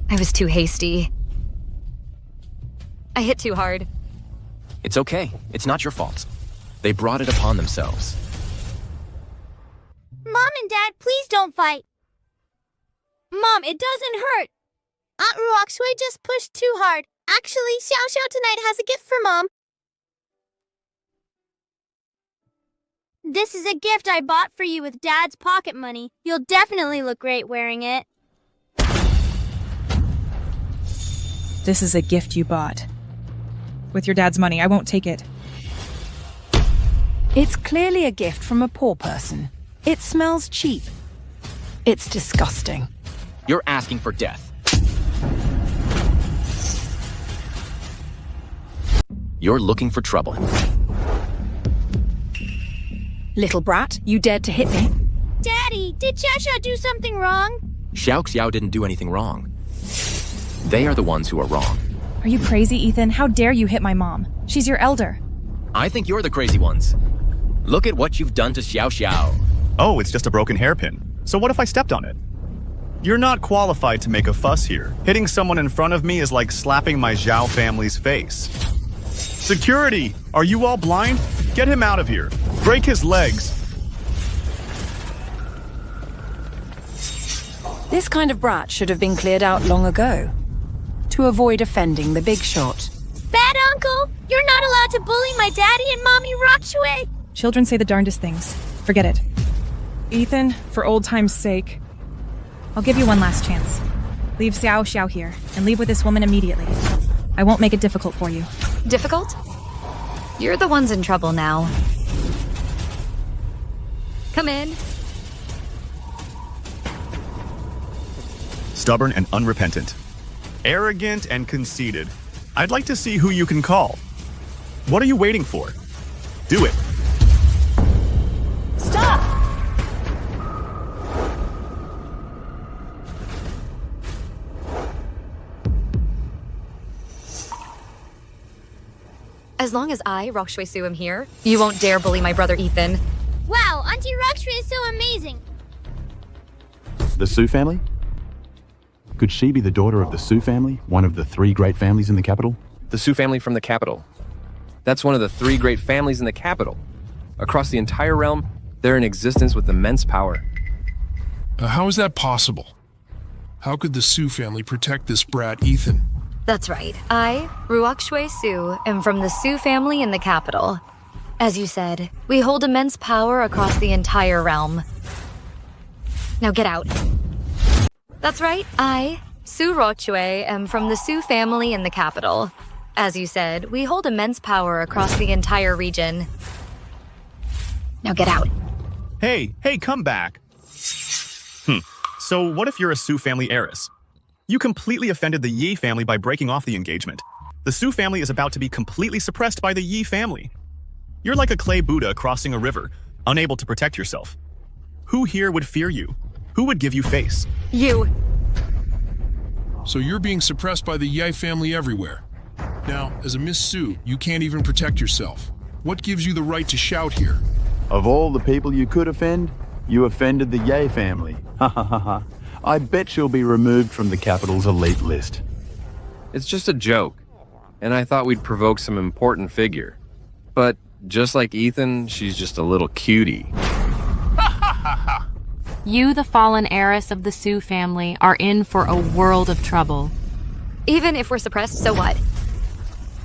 I was too hasty. I hit too hard. It's okay. It's not your fault. They brought it upon themselves. Mom and Dad, please don't fight. Mom, it doesn't hurt. Aunt Rochway just pushed too hard. Actually, Xiao tonight has a gift for Mom. This is a gift I bought for you with Dad's pocket money. You'll definitely look great wearing it. This is a gift you bought. With your dad's money, I won't take it. It's clearly a gift from a poor person. It smells cheap. It's disgusting. You're asking for death. You're looking for trouble. Little brat, you dared to hit me. Daddy, did Xiao do something wrong? Xiao didn't do anything wrong. They are the ones who are wrong. Are you crazy, Ethan? How dare you hit my mom? She's your elder. I think you're the crazy ones. Look at what you've done to Xiao. Oh, it's just a broken hairpin. So what if I stepped on it? You're not qualified to make a fuss here. Hitting someone in front of me is like slapping my Zhao family's face. Security! Are you all blind? Get him out of here. Break his legs. This kind of brat should have been cleared out long ago. To avoid offending the big shot. Bad uncle! You're not allowed to bully my daddy and Mommy Rochway! Children say the darndest things. Forget it. Ethan, for old time's sake, I'll give you one last chance. Leave Xiao here, and leave with this woman immediately. I won't make it difficult for you. Difficult? You're the ones in trouble now. Come in. Stubborn and unrepentant. Arrogant and conceited. I'd like to see who you can call. What are you waiting for? Do it. Stop! As long as I, Rockshui Su, am here, you won't dare bully my brother Ethan. Wow, Auntie Rockshui is so amazing. The Su family? Could she be the daughter of the Su family, one of the 3 great families in the capital? The Su family from the capital. That's one of the 3 great families in the capital. Across the entire realm, they're in existence with immense power. How is that possible? How could the Su family protect this brat, Ethan? That's right. I, Rockshui Su, am from the Su family in the capital. As you said, we hold immense power across the entire realm. Now get out. That's right. I, Su Rockshui, am from the Su family in the capital. As you said, we hold immense power across the entire region. Now get out. Hey, come back. So what if you're a Su family heiress? You completely offended the Yi family by breaking off the engagement. The Su family is about to be completely suppressed by the Yi family. You're like a clay Buddha crossing a river, unable to protect yourself. Who here would fear you? Who would give you face? You. So you're being suppressed by the Yi family everywhere. Now, as a Miss Su, you can't even protect yourself. What gives you the right to shout here? Of all the people you could offend, you offended the Ye family. Ha ha ha ha. I bet she'll be removed from the capital's elite list. It's just a joke, and I thought we'd provoke some important figure. But just like Ethan, she's just a little cutie. You, the fallen heiress of the Su family, are in for a world of trouble. Even if we're suppressed, so what?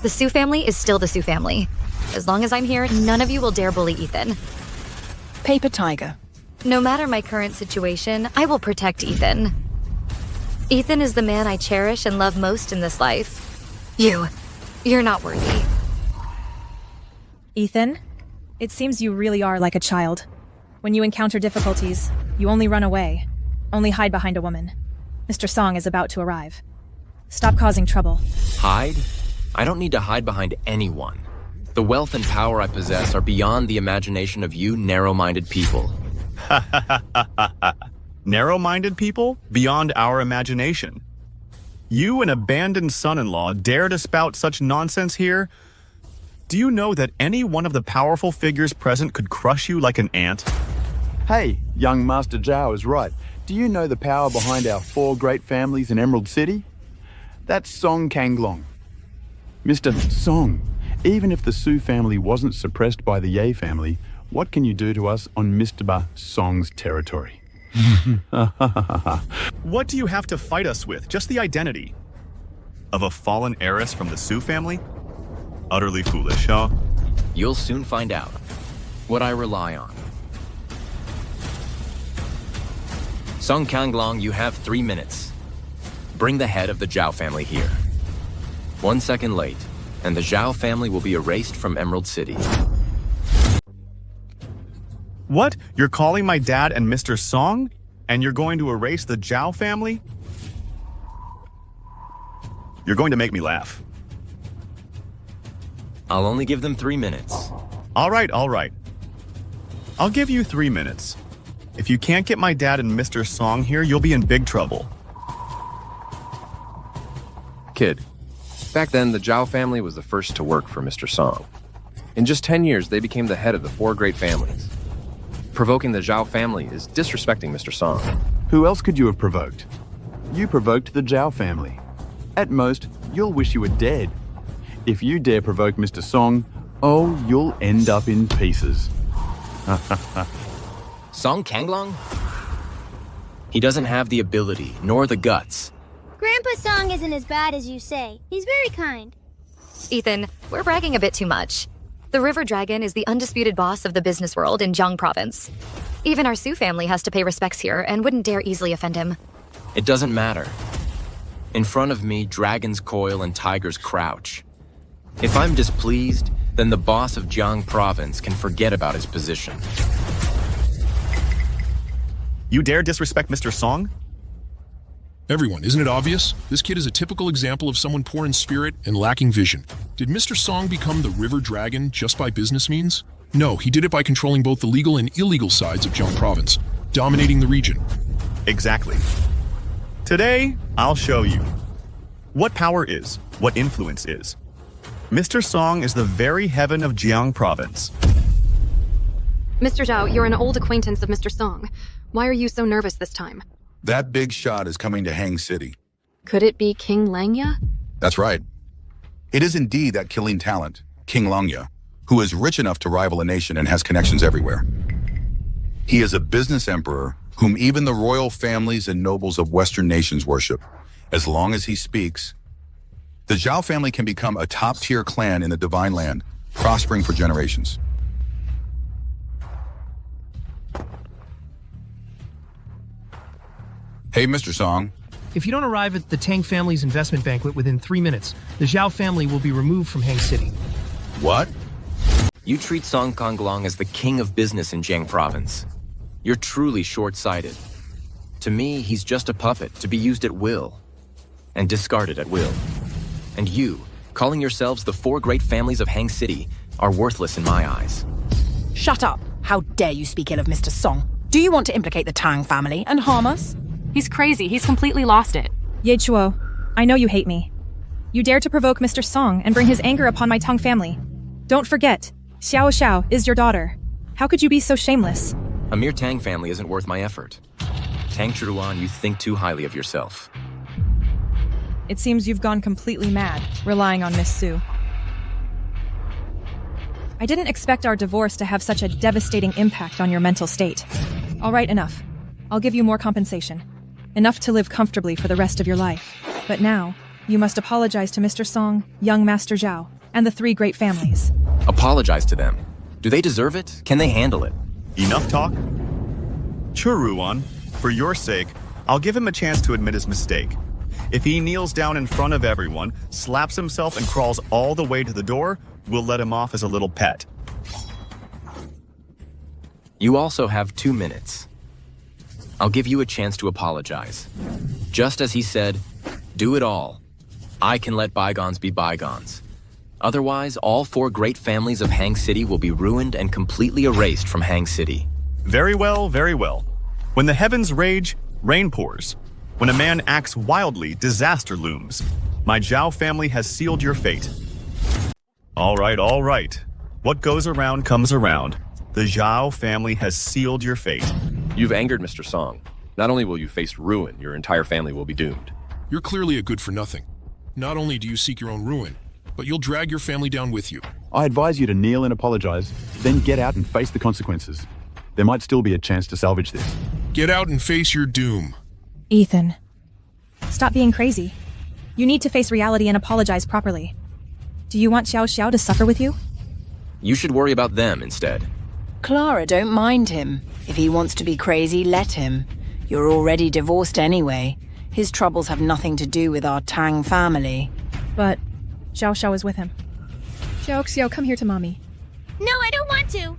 The Su family is still the Su family. As long as I'm here, none of you will dare bully Ethan. Paper tiger. No matter my current situation, I will protect Ethan. Ethan is the man I cherish and love most in this life. You're not worthy. Ethan, it seems you really are like a child. When you encounter difficulties, you only run away, only hide behind a woman. Mr. Song is about to arrive. Stop causing trouble. Hide? I don't need to hide behind anyone. The wealth and power I possess are beyond the imagination of you narrow-minded people. Narrow-minded people? Beyond our imagination. You, an abandoned son-in-law, dare to spout such nonsense here? Do you know that any one of the powerful figures present could crush you like an ant? Hey, young Master Zhao is right. Do you know the power behind our 4 great families in Emerald City? That's Song Kanglong. Mr. Song, even if the Su family wasn't suppressed by the Ye family, what can you do to us on Mr. Song's territory? What do you have to fight us with? Just the identity of a fallen heiress from the Su family? Utterly foolish, huh? You'll soon find out what I rely on. Song Kanglong, you have 3 minutes. Bring the head of the Zhao family here. 1 second late, and the Zhao family will be erased from Emerald City. What? You're calling my dad and Mr. Song? And you're going to erase the Zhao family? You're going to make me laugh. I'll only give them 3 minutes. All right. I'll give you 3 minutes. If you can't get my dad and Mr. Song here, you'll be in big trouble. Kid, back then the Zhao family was the first to work for Mr. Song. In just 10 years, they became the head of the 4 great families. Provoking the Zhao family is disrespecting Mr. Song. Who else could you have provoked? You provoked the Zhao family. At most, you'll wish you were dead. If you dare provoke Mr. Song, oh, you'll end up in pieces. Song Kanglong? He doesn't have the ability, nor the guts. Grandpa Song isn't as bad as you say. He's very kind. Ethan, we're bragging a bit too much. The River Dragon is the undisputed boss of the business world in Jiang Province. Even our Su family has to pay respects here and wouldn't dare easily offend him. It doesn't matter. In front of me, dragons coil and tigers crouch. If I'm displeased, then the boss of Jiang Province can forget about his position. You dare disrespect Mr. Song? Everyone, isn't it obvious? This kid is a typical example of someone poor in spirit and lacking vision. Did Mr. Song become the river dragon just by business means? No, he did it by controlling both the legal and illegal sides of Jiang Province, dominating the region. Exactly. Today, I'll show you what power is, what influence is. Mr. Song is the very heaven of Jiang Province. Mr. Zhao, you're an old acquaintance of Mr. Song. Why are you so nervous this time? That big shot is coming to Hang City. Could it be King Langya? That's right. It is indeed that killing talent, King Langya, who is rich enough to rival a nation and has connections everywhere. He is a business emperor whom even the royal families and nobles of Western nations worship. As long as he speaks, the Zhao family can become a top-tier clan in the Divine Land, prospering for generations. Hey, Mr. Song. If you don't arrive at the Tang family's investment banquet within 3 minutes, the Zhao family will be removed from Hang City. What? You treat Song Konglong as the king of business in Jiang Province. You're truly short-sighted. To me, he's just a puppet to be used at will and discarded at will. And you, calling yourselves the 4 great families of Hang City, are worthless in my eyes. Shut up! How dare you speak ill of Mr. Song? Do you want to implicate the Tang family and harm us? He's crazy. He's completely lost it. Ye Chuo, I know you hate me. You dare to provoke Mr. Song and bring his anger upon my Tang family. Don't forget, Xiao Xiao is your daughter. How could you be so shameless? A mere Tang family isn't worth my effort. Tang Zhiruan, you think too highly of yourself. It seems you've gone completely mad, relying on Miss Su. I didn't expect our divorce to have such a devastating impact on your mental state. All right, enough. I'll give you more compensation. Enough to live comfortably for the rest of your life. But now, you must apologize to Mr. Song, young Master Zhao, and the 3 great families. Apologize to them. Do they deserve it? Can they handle it? Enough talk? Churuan, for your sake, I'll give him a chance to admit his mistake. If he kneels down in front of everyone, slaps himself and crawls all the way to the door, we'll let him off as a little pet. You also have 2 minutes. I'll give you a chance to apologize. Just as he said, do it all. I can let bygones be bygones. Otherwise, all 4 great families of Hang City will be ruined and completely erased from Hang City. Very well, very well. When the heavens rage, rain pours. When a man acts wildly, disaster looms. My Zhao family has sealed your fate. All right. What goes around comes around. The Zhao family has sealed your fate. You've angered Mr. Song. Not only will you face ruin, your entire family will be doomed. You're clearly a good-for-nothing. Not only do you seek your own ruin, but you'll drag your family down with you. I advise you to kneel and apologize, then get out and face the consequences. There might still be a chance to salvage this. Get out and face your doom. Ethan, stop being crazy. You need to face reality and apologize properly. Do you want Xiao Xiao to suffer with you? You should worry about them instead. Clara, don't mind him. If he wants to be crazy, let him. You're already divorced anyway. His troubles have nothing to do with our Tang family. But Xiao Xiao is with him. Xiao Xiao, come here to mommy. No, I don't want to.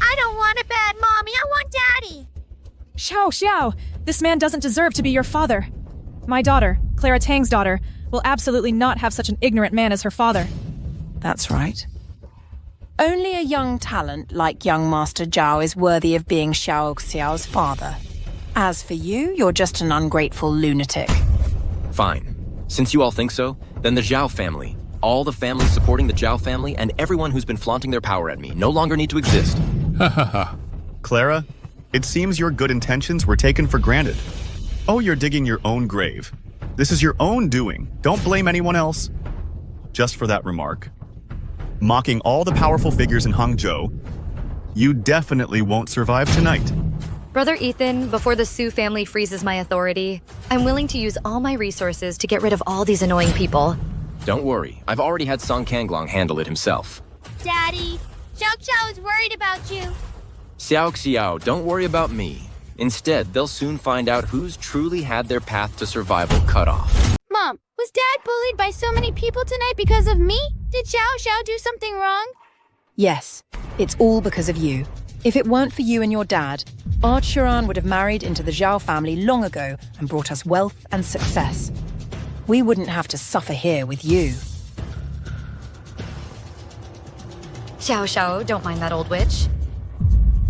I don't want a bad mommy. I want daddy. Xiao Xiao, this man doesn't deserve to be your father. My daughter, Clara Tang's daughter, will absolutely not have such an ignorant man as her father. That's right. Only a young talent like young Master Zhao is worthy of being Xiao Xiao's father. As for you, you're just an ungrateful lunatic. Fine. Since you all think so, then the Zhao family, all the families supporting the Zhao family, and everyone who's been flaunting their power at me no longer need to exist. Ha ha ha. Clara, it seems your good intentions were taken for granted. Oh, you're digging your own grave. This is your own doing. Don't blame anyone else. Just for that remark. Mocking all the powerful figures in Hangzhou, you definitely won't survive tonight. Brother Ethan, before the Su family freezes my authority, I'm willing to use all my resources to get rid of all these annoying people. Don't worry, I've already had Song Kanglong handle it himself. Daddy, Xiao Xiao is worried about you. Xiao Xiao, don't worry about me. Instead, they'll soon find out who's truly had their path to survival cut off. Mom, was Dad bullied by so many people tonight because of me? Did Xiao Xiao do something wrong? Yes, it's all because of you. If it weren't for you and your dad, our Churan would have married into the Zhao family long ago and brought us wealth and success. We wouldn't have to suffer here with you. Xiao Xiao, don't mind that old witch.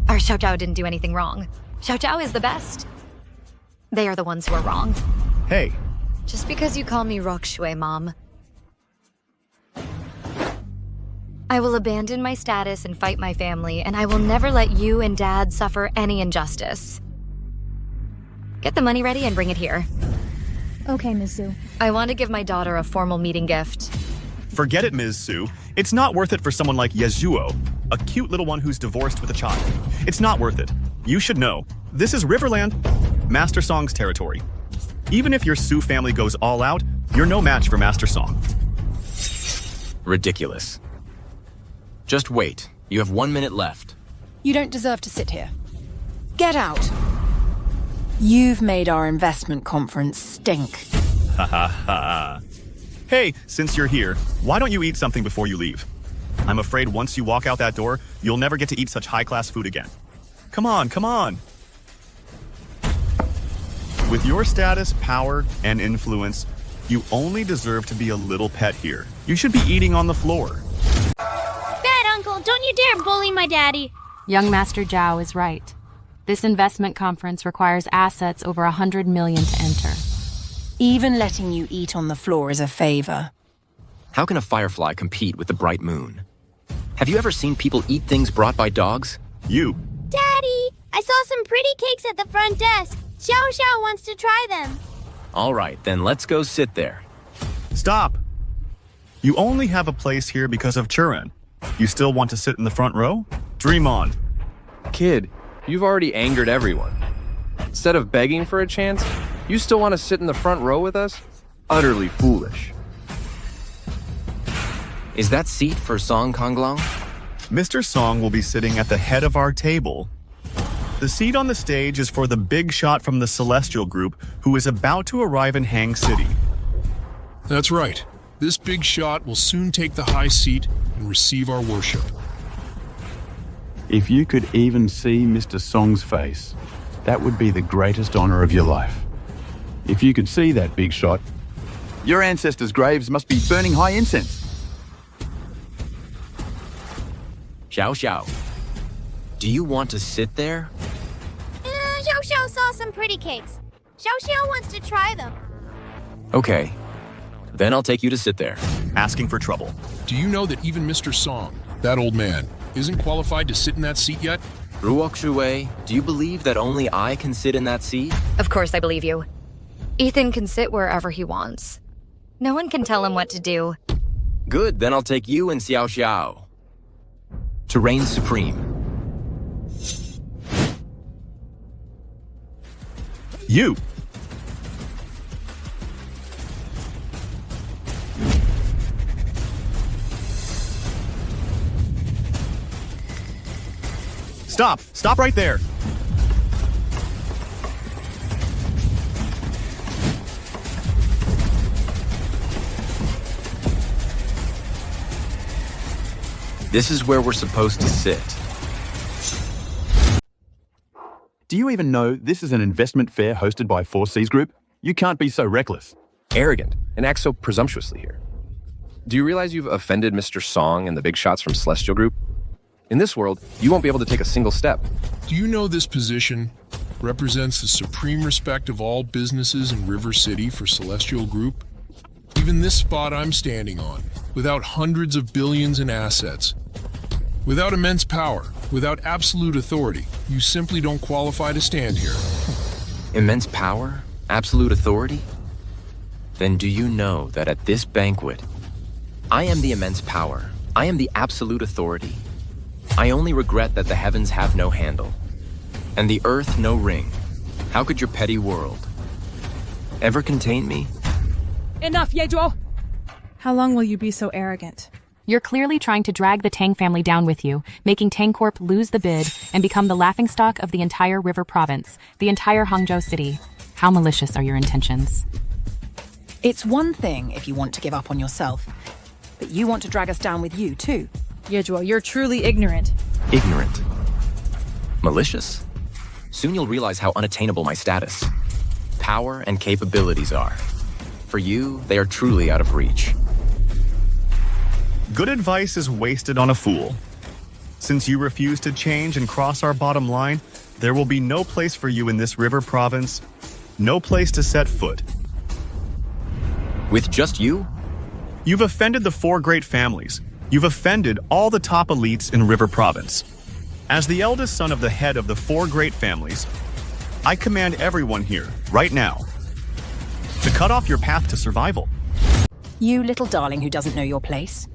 Our Xiao Zhao didn't do anything wrong. Xiao Zhao is the best. They are the ones who are wrong. Hey. Just because you call me Rokshui, Mom. I will abandon my status and fight my family, and I will never let you and Dad suffer any injustice. Get the money ready and bring it here. Okay, Ms. Zhu. I want to give my daughter a formal meeting gift. Forget it, Ms. Su. It's not worth it for someone like Yezuo, a cute little one who's divorced with a child. It's not worth it. You should know. This is Riverland, Master Song's territory. Even if your Su family goes all out, you're no match for Master Song. Ridiculous. Just wait. You have 1 minute left. You don't deserve to sit here. Get out. You've made our investment conference stink. Ha ha ha. Hey, since you're here, why don't you eat something before you leave? I'm afraid once you walk out that door, you'll never get to eat such high-class food again. Come on, come on. With your status, power, and influence, you only deserve to be a little pet here. You should be eating on the floor. Bad uncle, don't you dare bully my daddy. Young Master Zhao is right. This investment conference requires assets over 100 million to enter. Even letting you eat on the floor is a favor. How can a firefly compete with the bright moon? Have you ever seen people eat things brought by dogs? You. Daddy, I saw some pretty cakes at the front desk. Xiao Xiao wants to try them. All right, then let's go sit there. Stop. You only have a place here because of Churan. You still want to sit in the front row? Dream on. Kid, you've already angered everyone. Instead of begging for a chance, you still want to sit in the front row with us? Utterly foolish. Is that seat for Song Konglong? Mr. Song will be sitting at the head of our table. The seat on the stage is for the big shot from the Celestial Group who is about to arrive in Hang City. That's right. This big shot will soon take the high seat and receive our worship. If you could even see Mr. Song's face, that would be the greatest honor of your life. If you could see that big shot, your ancestors' graves must be burning high incense. Xiao Xiao, do you want to sit there? Xiao Xiao saw some pretty cakes. Xiao Xiao wants to try them. Okay, then I'll take you to sit there. Asking for trouble. Do you know that even Mr. Song, that old man, isn't qualified to sit in that seat yet? Ruok Shui, do you believe that only I can sit in that seat? Of course I believe you. Ethan can sit wherever he wants. No one can tell him what to do. Good, then I'll take you and Xiao Xiao to reign supreme. You! Stop! Stop right there! This is where we're supposed to sit. Do you even know this is an investment fair hosted by 4Cs Group? You can't be so reckless. Arrogant, and act so presumptuously here. Do you realize you've offended Mr. Song and the big shots from Celestial Group? In this world, you won't be able to take a single step. Do you know this position represents the supreme respect of all businesses in River City for Celestial Group? Even this spot I'm standing on, without hundreds of billions in assets, without immense power, without absolute authority, you simply don't qualify to stand here. Immense power? Absolute authority? Then do you know that at this banquet, I am the immense power. I am the absolute authority. I only regret that the heavens have no handle, and the earth no ring. How could your petty world ever contain me? Enough, Yezuo! How long will you be so arrogant? You're clearly trying to drag the Tang family down with you, making Tang Corp lose the bid and become the laughingstock of the entire River Province, the entire Hangzhou City. How malicious are your intentions? It's one thing if you want to give up on yourself, but you want to drag us down with you, too. Yezuo, you're truly ignorant. Ignorant? Malicious? Soon you'll realize how unattainable my status, power, and capabilities are. For you, they are truly out of reach. Good advice is wasted on a fool. Since you refuse to change and cross our bottom line, there will be no place for you in this river province, no place to set foot. With just you? You've offended the 4 great families. You've offended all the top elites in River Province. As the eldest son of the head of the 4 great families, I command everyone here, right now, to cut off your path to survival. You little darling who doesn't know your place.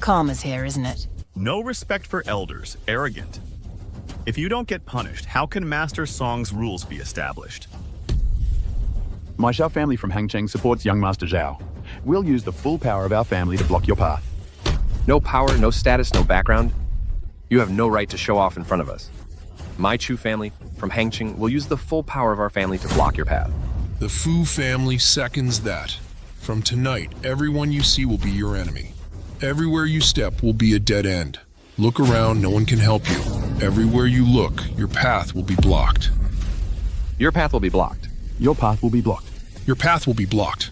Karma's here, isn't it? No respect for elders, arrogant. If you don't get punished, how can Master Song's rules be established? My Xiao family from Hangcheng supports young Master Zhao. We'll use the full power of our family to block your path. No power, no status, no background. You have no right to show off in front of us. My Chu family from Hangcheng will use the full power of our family to block your path. The Fu family seconds that. From tonight, everyone you see will be your enemy. Everywhere you step will be a dead end. Look around, no one can help you. Everywhere you look, your path will be blocked. Your path will be blocked. Your path will be blocked. Your path will be blocked.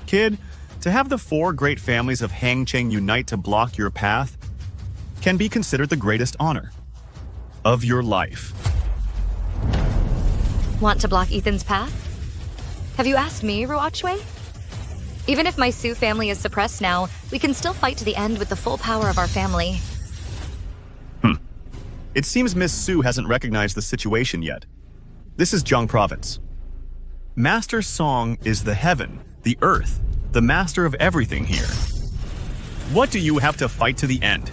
Kid, to have the 4 great families of Hangcheng unite to block your path can be considered the greatest honor of your life. Want to block Ethan's path? Have you asked me, Ruok Shui? Even if my Su family is suppressed now, we can still fight to the end with the full power of our family. It seems Miss Su hasn't recognized the situation yet. This is Jiang Province. Master Song is the heaven, the earth, the master of everything here. What do you have to fight to the end?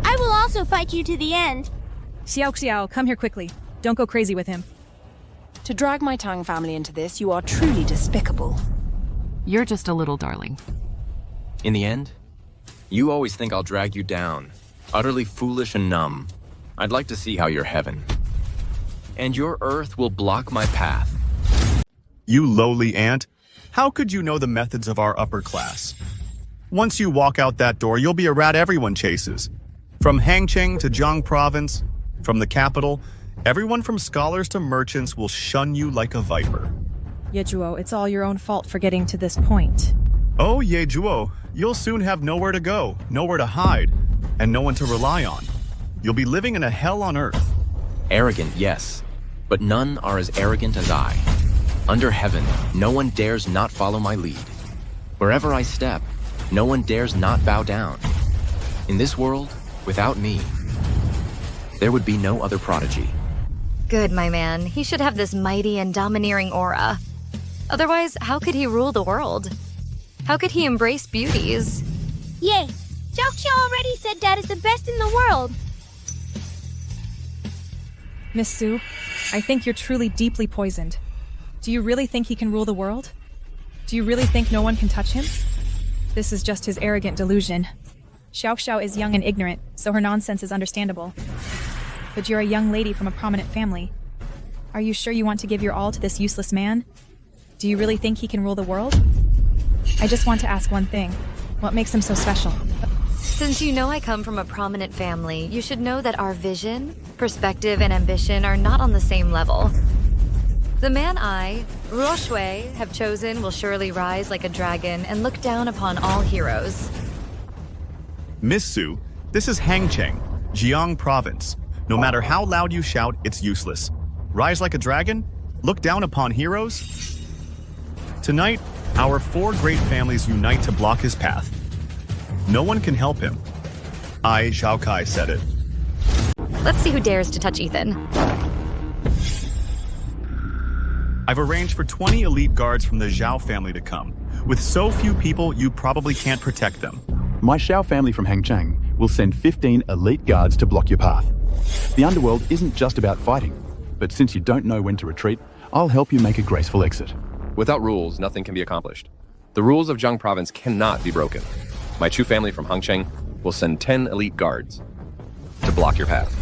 I will also fight you to the end. Xiao, come here quickly. Don't go crazy with him. To drag my Tang family into this, you are truly despicable. You're just a little darling. In the end, you always think I'll drag you down, utterly foolish and numb. I'd like to see how you're heaven. And your earth will block my path. You lowly ant, how could you know the methods of our upper class? Once you walk out that door, you'll be a rat everyone chases. From Hangcheng to Jiang Province, from the capital, everyone from scholars to merchants will shun you like a viper. Yejuo, it's all your own fault for getting to this point. Oh, Yejuo, you'll soon have nowhere to go, nowhere to hide, and no one to rely on. You'll be living in a hell on earth. Arrogant, yes, but none are as arrogant as I. Under heaven, no one dares not follow my lead. Wherever I step, no one dares not bow down. In this world, without me, there would be no other prodigy. Good, my man. He should have this mighty and domineering aura. Otherwise, how could he rule the world? How could he embrace beauties? Yay! Zhao already said Dad is the best in the world. Miss Su, I think you're truly deeply poisoned. Do you really think he can rule the world? Do you really think no one can touch him? This is just his arrogant delusion. Xiao is young and ignorant, so her nonsense is understandable. But you're a young lady from a prominent family. Are you sure you want to give your all to this useless man? Do you really think he can rule the world? I just want to ask one thing. What makes him so special? Since you know I come from a prominent family, you should know that our vision, perspective, and ambition are not on the same level. The man I, Ruo Shui, have chosen will surely rise like a dragon and look down upon all heroes. Miss Su, this is Hangcheng, Jiang Province. No matter how loud you shout, it's useless. Rise like a dragon? Look down upon heroes? Tonight, our 4 great families unite to block his path. No one can help him. I, Zhao Kai, said it. Let's see who dares to touch Ethan. I've arranged for 20 elite guards from the Zhao family to come. With so few people, you probably can't protect them. My Xiao family from Hangcheng will send 15 elite guards to block your path. The underworld isn't just about fighting, but since you don't know when to retreat, I'll help you make a graceful exit. Without rules, nothing can be accomplished. The rules of Jiang Province cannot be broken. My Chu family from Hangcheng will send 10 elite guards to block your path.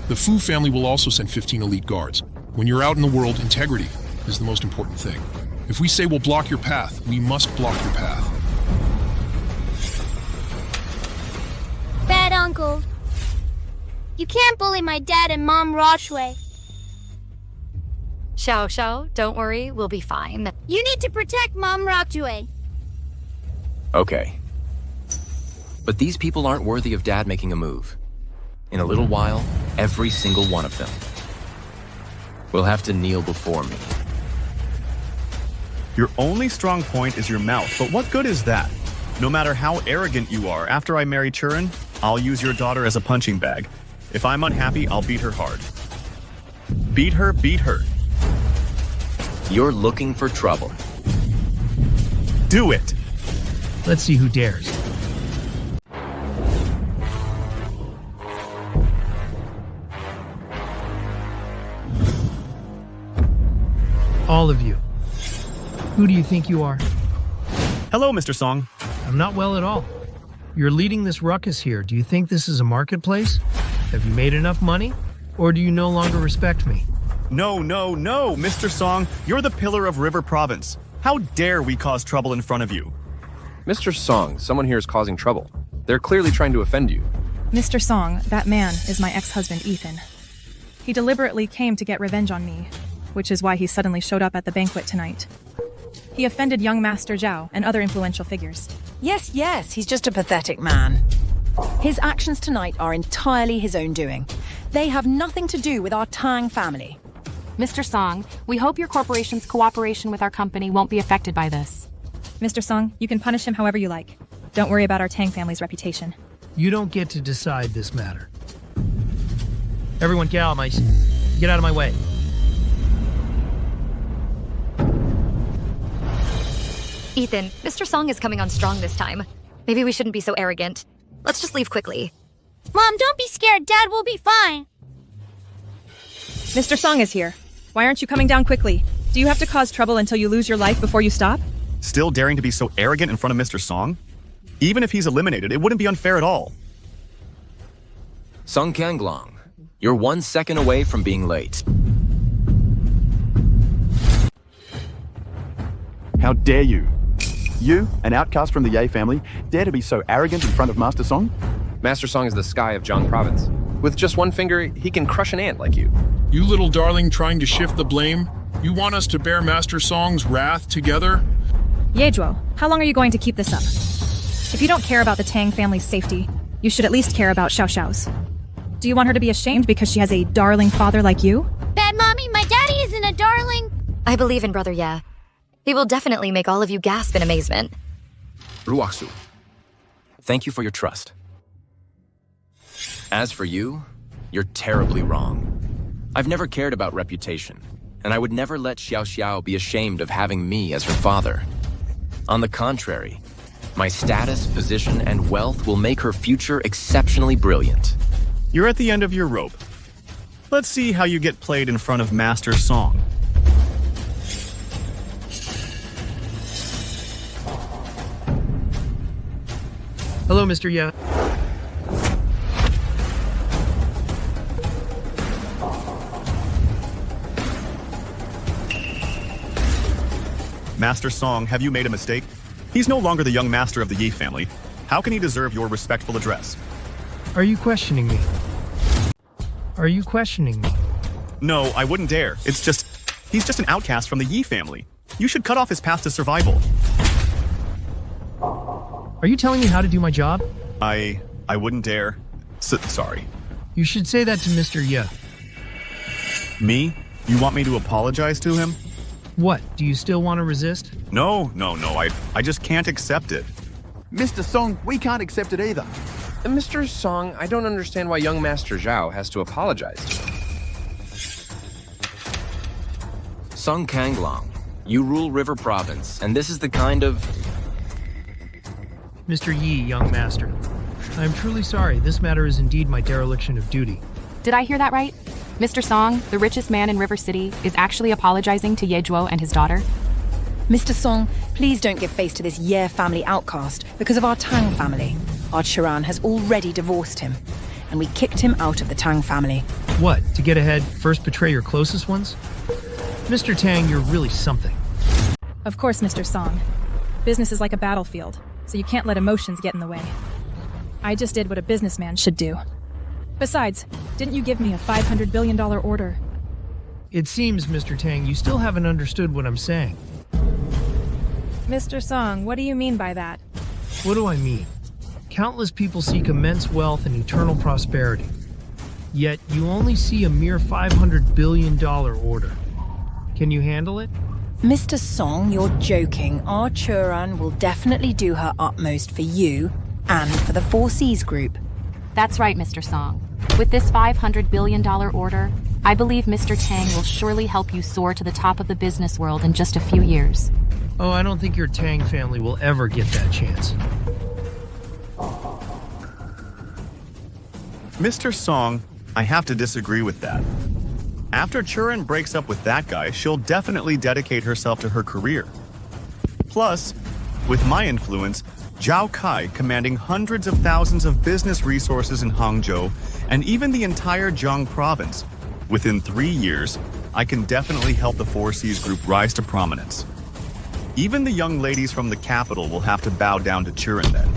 The Fu family will also send 15 elite guards. When you're out in the world, integrity is the most important thing. If we say we'll block your path, we must block your path. uncle. You can't bully my dad and mom Roshway. Xiao Xiao, don't worry, we'll be fine. You need to protect Mom Rockjway. Okay. But these people aren't worthy of Dad making a move. In a little while, every single one of them will have to kneel before me. Your only strong point is your mouth, but what good is that? No matter how arrogant you are, after I marry Churan, I'll use your daughter as a punching bag. If I'm unhappy, I'll beat her hard. Beat her, beat her. You're looking for trouble. Do it! Let's see who dares. All of you. Who do you think you are? Hello, Mr. Song. I'm not well at all. You're leading this ruckus here. Do you think this is a marketplace? Have you made enough money? Or do you no longer respect me? No, no, no, Mr. Song. You're the pillar of River Province. How dare we cause trouble in front of you? Mr. Song, someone here is causing trouble. They're clearly trying to offend you. Mr. Song, that man is my ex-husband, Ethan. He deliberately came to get revenge on me, which is why he suddenly showed up at the banquet tonight. He offended young Master Zhao and other influential figures. Yes, yes, he's just a pathetic man. His actions tonight are entirely his own doing. They have nothing to do with our Tang family. Mr. Song, we hope your corporation's cooperation with our company won't be affected by this. Mr. Song, you can punish him however you like. Don't worry about our Tang family's reputation. You don't get to decide this matter. Everyone get out of my way. Ethan, Mr. Song is coming on strong this time. Maybe we shouldn't be so arrogant. Let's just leave quickly. Mom, don't be scared. Dad will be fine. Mr. Song is here. Why aren't you coming down quickly? Do you have to cause trouble until you lose your life before you stop? Still daring to be so arrogant in front of Mr. Song? Even if he's eliminated, it wouldn't be unfair at all. Sung Kanglong, you're 1 second away from being late. How dare you? You, an outcast from the Ye family, dare to be so arrogant in front of Master Song? Master Song is the sky of Jiang Province. With just one finger, he can crush an ant like you. You little darling trying to shift the blame? You want us to bear Master Song's wrath together? Yejuo, how long are you going to keep this up? If you don't care about the Tang family's safety, you should at least care about Xiao Xiao's. Do you want her to be ashamed because she has a darling father like you? Bad mommy, my daddy isn't a darling. I believe in Brother Ye. He will definitely make all of you gasp in amazement. Ruaksu, thank you for your trust. As for you, you're terribly wrong. I've never cared about reputation, and I would never let Xiao Xiao be ashamed of having me as her father. On the contrary, my status, position, and wealth will make her future exceptionally brilliant. You're at the end of your rope. Let's see how you get played in front of Master Song. Hello, Mr. Ye. Master Song, have you made a mistake? He's no longer the young master of the Yi family. How can he deserve your respectful address? Are you questioning me? Are you questioning me? No, I wouldn't dare. He's just an outcast from the Yi family. You should cut off his path to survival. Are you telling me how to do my job? I wouldn't dare. Sorry. You should say that to Mr. Ye. Me? You want me to apologize to him? What, do you still want to resist? No, I just can't accept it. Mr. Song, we can't accept it either. Mr. Song, I don't understand why young Master Zhao has to apologize to you. Sung Kanglong, you rule River Province, and this is the kind of... Mr. Yi, young master. I am truly sorry. This matter is indeed my dereliction of duty. Did I hear that right? Mr. Song, the richest man in River City, is actually apologizing to Yejuo and his daughter? Mr. Song, please don't give face to this Ye family outcast because of our Tang family. Our Churan has already divorced him, and we kicked him out of the Tang family. What, to get ahead, first betray your closest ones? Mr. Tang, you're really something. Of course, Mr. Song. Business is like a battlefield, so you can't let emotions get in the way. I just did what a businessman should do. Besides, didn't you give me a $500 billion order? It seems, Mr. Tang, you still haven't understood what I'm saying. Mr. Song, what do you mean by that? What do I mean? Countless people seek immense wealth and eternal prosperity. Yet you only see a mere $500 billion order. Can you handle it? Mr. Song, you're joking. Our Churan will definitely do her utmost for you and for the Four Seas Group. That's right, Mr. Song. With this $500 billion order, I believe Mr. Tang will surely help you soar to the top of the business world in just a few years. Oh, I don't think your Tang family will ever get that chance. Mr. Song, I have to disagree with that. After Churan breaks up with that guy, she'll definitely dedicate herself to her career. Plus, with my influence, Zhao Kai commanding hundreds of thousands of business resources in Hangzhou and even the entire Jiang province, within 3 years, I can definitely help the Four Seas Group rise to prominence. Even the young ladies from the capital will have to bow down to Churan then.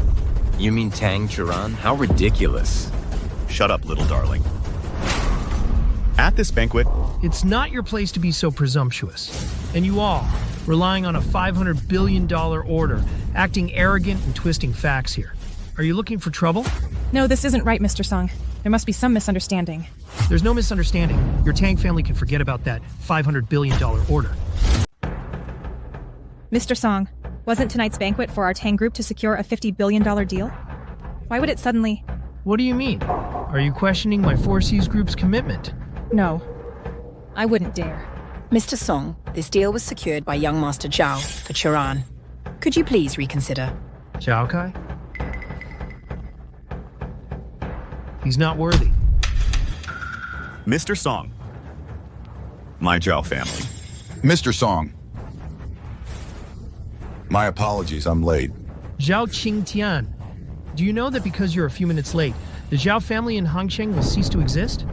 You mean Tang Churan? How ridiculous. Shut up, little darling. At this banquet, it's not your place to be so presumptuous. And you all, relying on a $500 billion order, acting arrogant and twisting facts here. Are you looking for trouble? No, this isn't right, Mr. Song. There must be some misunderstanding. There's no misunderstanding. Your Tang family can forget about that $500 billion order. Mr. Song, wasn't tonight's banquet for our Tang group to secure a $50 billion deal? Why would it suddenly... What do you mean? Are you questioning my Four Seas Group's commitment? No. I wouldn't dare. Mr. Song, this deal was secured by young Master Zhao for Churan. Could you please reconsider? Zhao Kai? He's not worthy. Mr. Song, my Zhao family. Mr. Song. My apologies, I'm late. Zhao Qingtian. Do you know that because you're a few minutes late, the Zhao family in Hangcheng will cease to exist?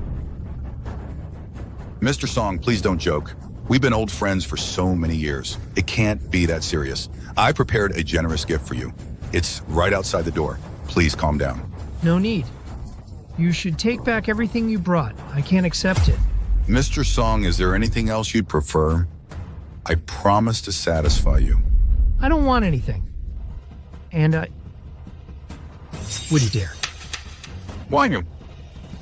Mr. Song, please don't joke. We've been old friends for so many years. It can't be that serious. I prepared a generous gift for you. It's right outside the door. Please calm down. No need. You should take back everything you brought. I can't accept it. Mr. Song, is there anything else you'd prefer? I promise to satisfy you. I don't want anything. And I... Would you dare? Why you?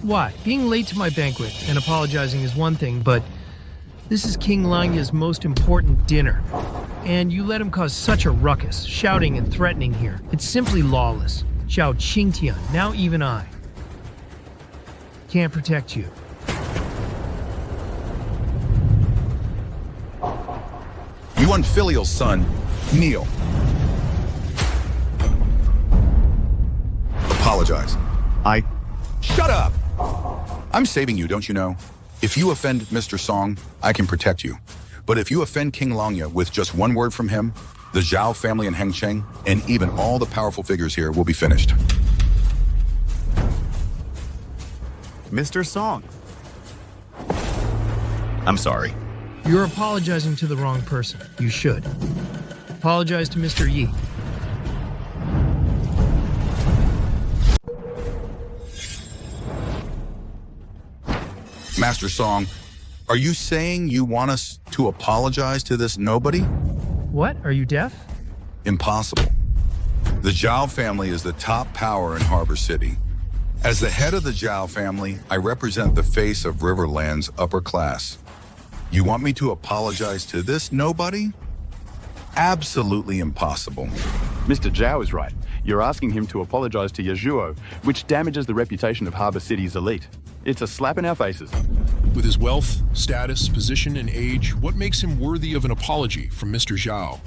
Why? Being late to my banquet and apologizing is one thing, but this is King Langya's most important dinner. And you let him cause such a ruckus, shouting and threatening here. It's simply lawless. Zhao Qingtian, now even I can't protect you. You unfilial son, kneel. Apologize. Shut up! I'm saving you, don't you know? If you offend Mr. Song, I can protect you. But if you offend King Langya with just one word from him, the Zhao family in Hengcheng, and even all the powerful figures here will be finished. Mr. Song. I'm sorry. You're apologizing to the wrong person. You should. Apologize to Mr. Yi. Master Song, are you saying you want us to apologize to this nobody? What? Are you deaf? Impossible. The Zhao family is the top power in Harbor City. As the head of the Zhao family, I represent the face of Riverland's upper class. You want me to apologize to this nobody? Absolutely impossible. Mr. Zhao is right. You're asking him to apologize to Yezhuo, which damages the reputation of Harbor City's elite. It's a slap in our faces. With his wealth, status, position, and age, what makes him worthy of an apology from Mr. Zhao?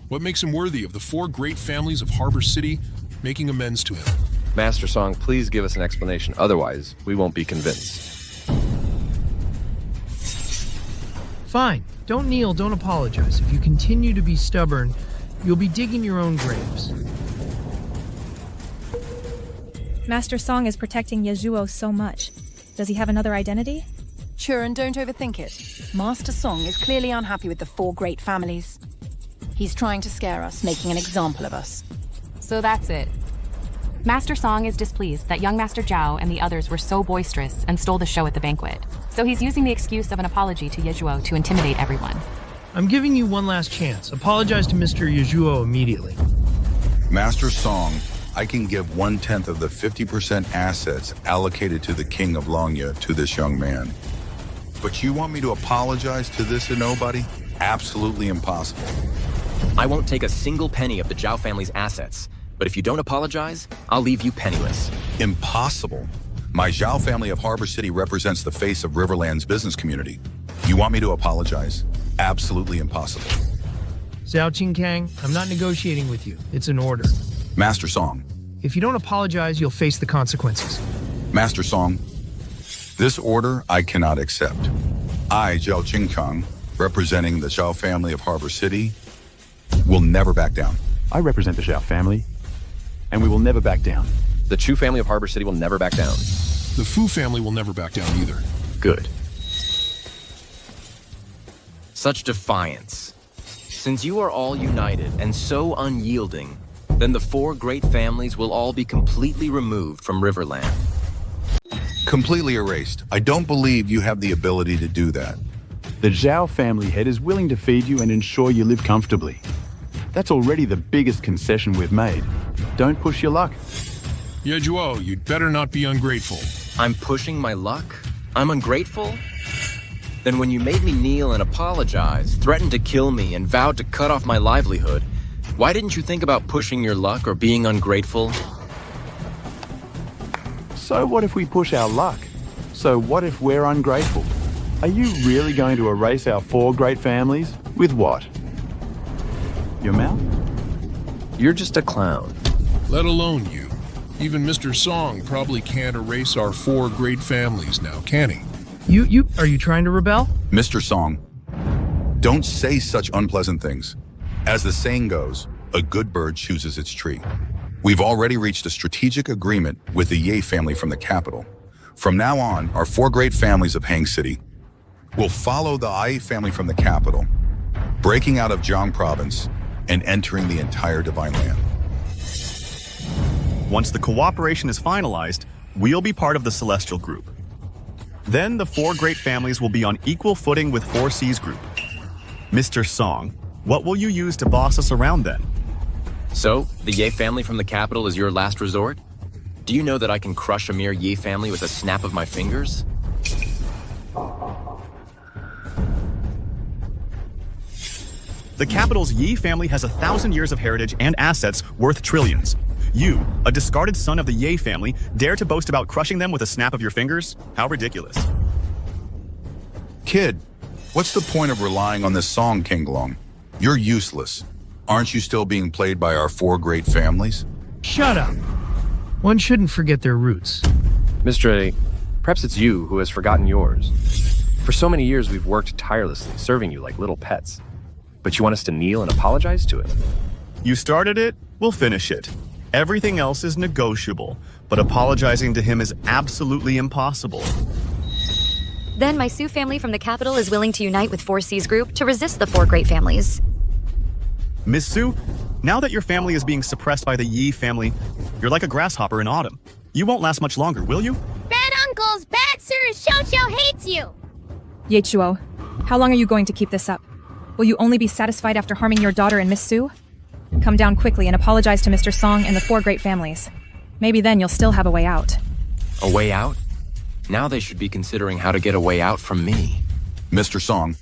What makes him worthy of the four great families of Harbor City making amends to him? Master Song, please give us an explanation. Otherwise, we won't be convinced. Fine. Don't kneel, don't apologize. If you continue to be stubborn, you'll be digging your own graves. Master Song is protecting Yezhuo so much. Does he have another identity? Churan, don't overthink it. Master Song is clearly unhappy with the four great families. He's trying to scare us, making an example of us. So that's it. Master Song is displeased that young Master Zhao and the others were so boisterous and stole the show at the banquet. So he's using the excuse of an apology to Yezhuo to intimidate everyone. I'm giving you one last chance. Apologize to Mr. Yezhuo immediately. Master Song, I can give 1/10 of the 50% assets allocated to the King of Longya to this young man. But you want me to apologize to this and nobody? Absolutely impossible. I won't take a single penny of the Zhao family's assets, but if you don't apologize, I'll leave you penniless. Impossible. My Zhao family of Harbor City represents the face of Riverland's business community. You want me to apologize? Absolutely impossible. Zhao Qingkang, I'm not negotiating with you. It's an order. Master Song. If you don't apologize, you'll face the consequences. Master Song, this order I cannot accept. I, Zhao Qingkang, representing the Zhao family of Harbor City, will never back down. I represent the Zhao family, and we will never back down. The Chu family of Harbor City will never back down. The Fu family will never back down either. Good. Such defiance. Since you are all united and so unyielding, then the 4 great families will all be completely removed from Riverland. Completely erased. I don't believe you have the ability to do that. The Zhao family head is willing to feed you and ensure you live comfortably. That's already the biggest concession we've made. Don't push your luck. Yezhuo, you'd better not be ungrateful. I'm pushing my luck? I'm ungrateful? Then when you made me kneel and apologize, threatened to kill me, and vowed to cut off my livelihood, why didn't you think about pushing your luck or being ungrateful? So what if we push our luck? So what if we're ungrateful? Are you really going to erase our 4 great families? With what? Your mouth? You're just a clown. Let alone you. Even Mr. Song probably can't erase our 4 great families now, can he? Are you trying to rebel? Mr. Song, don't say such unpleasant things. As the saying goes, a good bird chooses its tree. We've already reached a strategic agreement with the Ye family from the capital. From now on, our 4 great families of Hang City will follow the Ai family from the capital, breaking out of Jiang province and entering the entire Divine Land. Once the cooperation is finalized, we'll be part of the Celestial Group. Then the 4 great families will be on equal footing with 4C's group. Mr. Song, what will you use to boss us around then? So, the Ye family from the capital is your last resort? Do you know that I can crush a mere Ye family with a snap of my fingers? The capital's Yi family has 1,000 years of heritage and assets worth trillions. You, a discarded son of the Ye family, dare to boast about crushing them with a snap of your fingers? How ridiculous. Kid, what's the point of relying on this song, King Long? You're useless. Aren't you still being played by our 4 great families? Shut up. One shouldn't forget their roots. Mr. A, perhaps it's you who has forgotten yours. For so many years we've worked tirelessly, serving you like little pets. But you want us to kneel and apologize to him? You started it, we'll finish it. Everything else is negotiable, but apologizing to him is absolutely impossible. Then my Su family from the capital is willing to unite with 4C's group to resist the 4 great families. Miss Su, now that your family is being suppressed by the Yi family, you're like a grasshopper in autumn. You won't last much longer, will you? Bad uncles, bad Sir Xiao Xiao hates you! Yezhuo, how long are you going to keep this up? Will you only be satisfied after harming your daughter and Miss Su? Come down quickly and apologize to Mr. Song and the 4 great families. Maybe then you'll still have a way out. A way out? Now they should be considering how to get a way out from me. Mr. Song,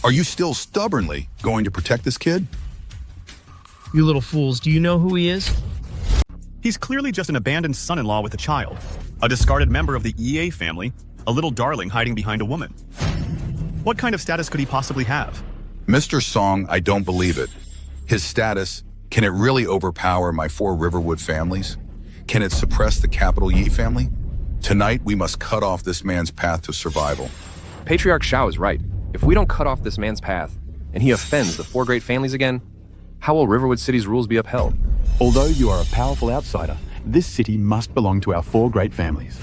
are you still stubbornly going to protect this kid? You little fools, do you know who he is? He's clearly just an abandoned son-in-law with a child, a discarded member of the EA family, a little darling hiding behind a woman. What kind of status could he possibly have? Mr. Song, I don't believe it. His status, can it really overpower my 4 Riverwood families? Can it suppress the capital Yi family? Tonight, we must cut off this man's path to survival. Patriarch Xiao is right. If we don't cut off this man's path, and he offends the 4 great families again, how will Riverwood City's rules be upheld? Although you are a powerful outsider, this city must belong to our 4 great families.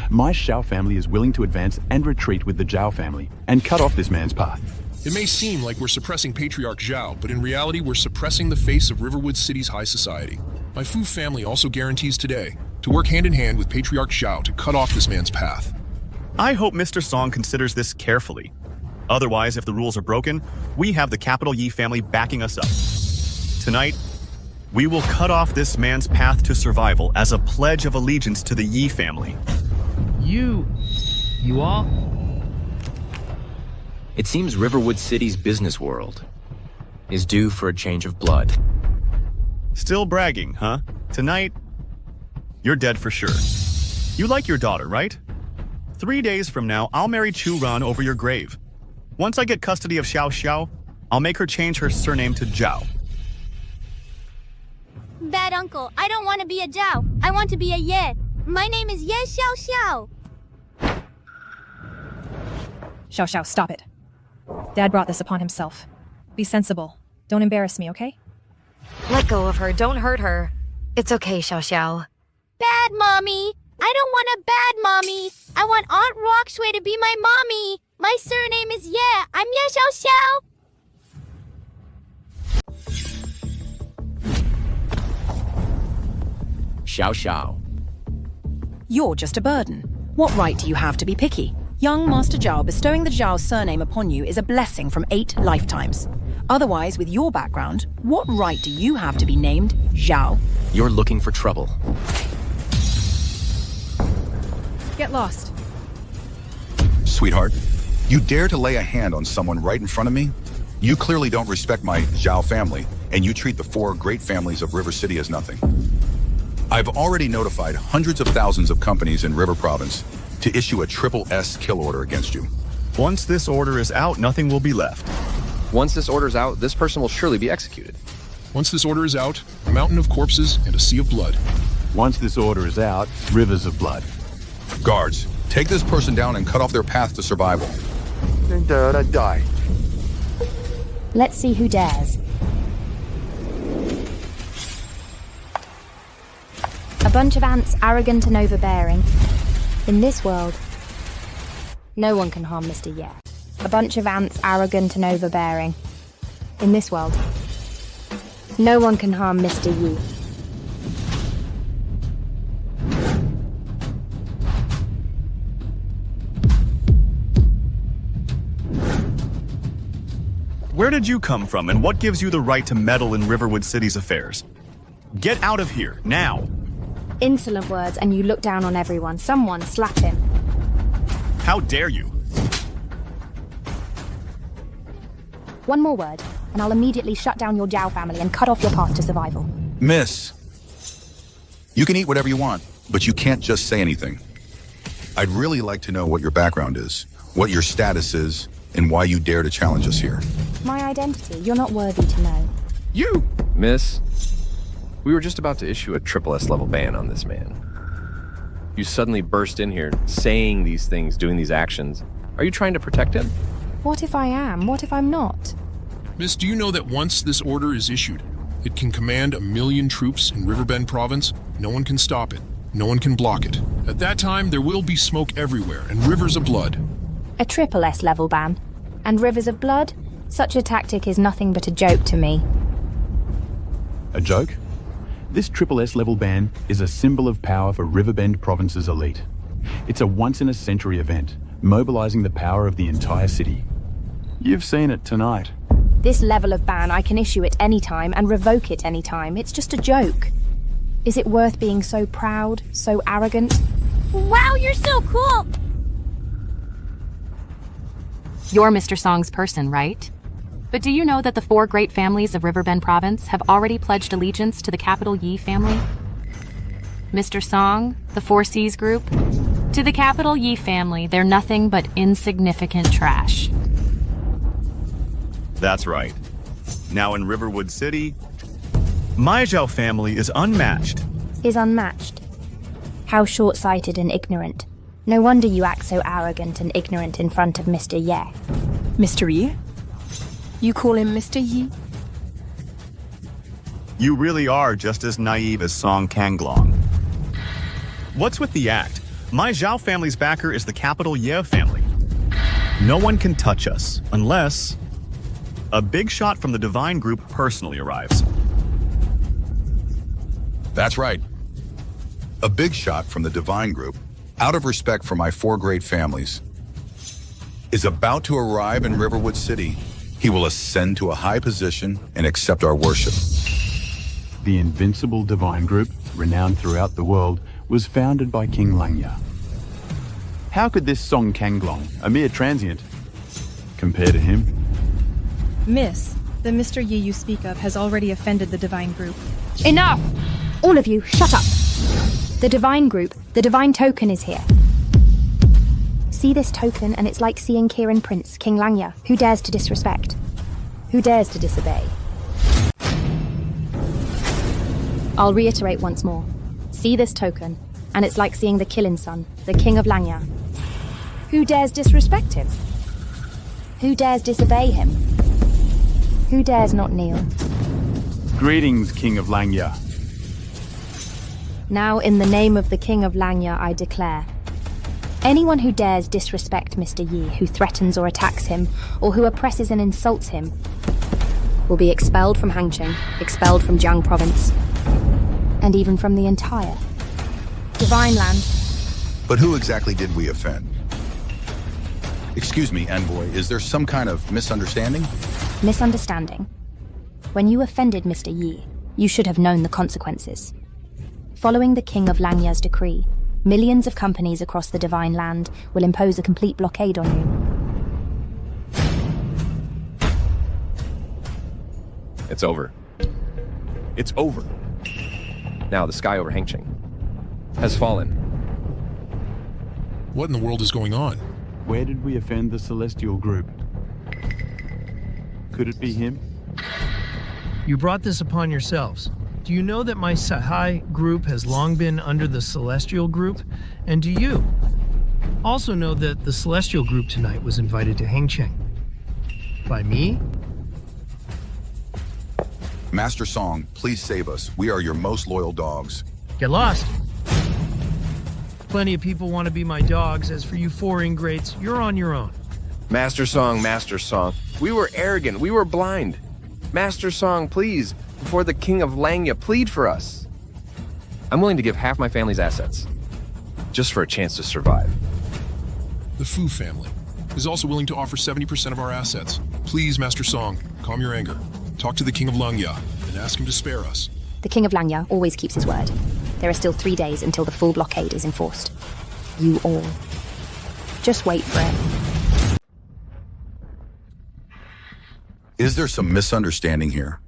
My Xiao family is willing to advance and retreat with the Zhao family and cut off this man's path. It may seem like we're suppressing Patriarch Zhao, but in reality we're suppressing the face of Riverwood City's high society. My Fu family also guarantees today to work hand in hand with Patriarch Zhao to cut off this man's path. I hope Mr. Song considers this carefully. Otherwise, if the rules are broken, we have the capital Yi family backing us up. Tonight, we will cut off this man's path to survival as a pledge of allegiance to the Yi family. You all? It seems Riverwood City's business world is due for a change of blood. Still bragging, huh? Tonight, you're dead for sure. You like your daughter, right? 3 days from now, I'll marry Churan over your grave. Once I get custody of Xiao Xiao, I'll make her change her surname to Zhao. Bad uncle, I don't want to be a Zhao. I want to be a Ye. My name is Ye Xiao Xiao. Xiao Xiao, stop it. Dad brought this upon himself. Be sensible. Don't embarrass me, okay? Let go of her. Don't hurt her. It's okay, Xiao Xiao. Bad mommy. I don't want a bad mommy. I want Aunt Rockshui to be my mommy. My surname is Ye. I'm Ye Xiao Xiao. Xiao Xiao. You're just a burden. What right do you have to be picky? Young Master Zhao bestowing the Zhao surname upon you is a blessing from 8 lifetimes. Otherwise, with your background, what right do you have to be named Zhao? You're looking for trouble. Get lost. Sweetheart, you dare to lay a hand on someone right in front of me? You clearly don't respect my Zhao family, and you treat the 4 great families of River City as nothing. I've already notified hundreds of thousands of companies in River Province to issue a SSS kill order against you. Once this order is out, nothing will be left. Once this order's out, this person will surely be executed. Once this order is out, a mountain of corpses and a sea of blood. Once this order is out, rivers of blood. Guards, take this person down and cut off their path to survival. Then die. Let's see who dares. A bunch of ants arrogant and overbearing. In this world, no one can harm Mr. Ye. A bunch of ants arrogant and overbearing. In this world, no one can harm Mr. Yi. Where did you come from, and what gives you the right to meddle in Riverwood City's affairs? Get out of here, now! Insolent words, and you look down on everyone. Someone slap him. How dare you? One more word, and I'll immediately shut down your Zhao family and cut off your path to survival. Miss, you can eat whatever you want, but you can't just say anything. I'd really like to know what your background is, what your status is, and why you dare to challenge us here. My identity, you're not worthy to know. You! Miss, we were just about to issue a SSS level ban on this man. You suddenly burst in here saying these things, doing these actions. Are you trying to protect him? What if I am? What if I'm not? Miss, do you know that once this order is issued, it can command 1 million troops in Riverbend Province? No one can stop it. No one can block it. At that time, there will be smoke everywhere and rivers of blood. A SSS level ban. And rivers of blood? Such a tactic is nothing but a joke to me. A joke? This SSS level ban is a symbol of power for Riverbend Province's elite. It's a once-in-a-century event, mobilizing the power of the entire city. You've seen it tonight. This level of ban, I can issue it any time and revoke it any time. It's just a joke. Is it worth being so proud, so arrogant? Wow, you're so cool! You're Mr. Song's person, right? But do you know that the 4 great families of Riverbend Province have already pledged allegiance to the capital Yi family? Mr. Song, the 4 Seas group? To the capital Yi family, they're nothing but insignificant trash. That's right. Now in Riverwood City, my Zhao family is unmatched. Is unmatched. How short-sighted and ignorant. No wonder you act so arrogant and ignorant in front of Mr. Ye. Mr. Yi? You call him Mr. Yi? You really are just as naive as Song Kanglong. What's with the act? My Zhao family's backer is the capital Ye family. No one can touch us, unless a big shot from the Divine Group personally arrives. That's right. A big shot from the Divine Group, out of respect for my 4 great families, is about to arrive in Riverwood City. He will ascend to a high position and accept our worship. The invincible Divine Group, renowned throughout the world, was founded by King Langya. How could this Song Kanglong, a mere transient, compare to him? Miss, the Mr. Yi you speak of has already offended the Divine Group. Enough! All of you, shut up! The Divine Group, the Divine Token is here. See this token and it's like seeing Kirin Prince, King Langya. Who dares to disrespect? Who dares to disobey? I'll reiterate once more. See this token, and it's like seeing the Killin Son, the King of Langya. Who dares disrespect him? Who dares disobey him? Who dares not kneel? Greetings, King of Langya. Now, in the name of the King of Langya, I declare, anyone who dares disrespect Mr. Yi, who threatens or attacks him, or who oppresses and insults him, will be expelled from Hangcheng, expelled from Jiang Province, and even from the entire Divine Land. But who exactly did we offend? Excuse me, Envoy, is there some kind of misunderstanding? Misunderstanding. When you offended Mr. Yi, you should have known the consequences. Following the King of Langya's decree, millions of companies across the Divine Land will impose a complete blockade on you. It's over. It's over. Now the sky over Hangcheng has fallen. What in the world is going on? Where did we offend the Celestial Group? Could it be him? You brought this upon yourselves. Do you know that my Sahai group has long been under the Celestial Group? And do you also know that the Celestial Group tonight was invited to Hangcheng? By me? Master Song, please save us. We are your most loyal dogs. Get lost. Plenty of people want to be my dogs. As for you 4 ingrates, you're on your own. Master Song, we were arrogant, we were blind. Master Song, please, before the King of Langya, plead for us. I'm willing to give half my family's assets, just for a chance to survive. The Fu family is also willing to offer 70% of our assets. Please, Master Song, calm your anger. Talk to the King of Langya and ask him to spare us. The King of Langya always keeps his word. There are still 3 days until the full blockade is enforced. You all. Just wait for it. Is there some misunderstanding here?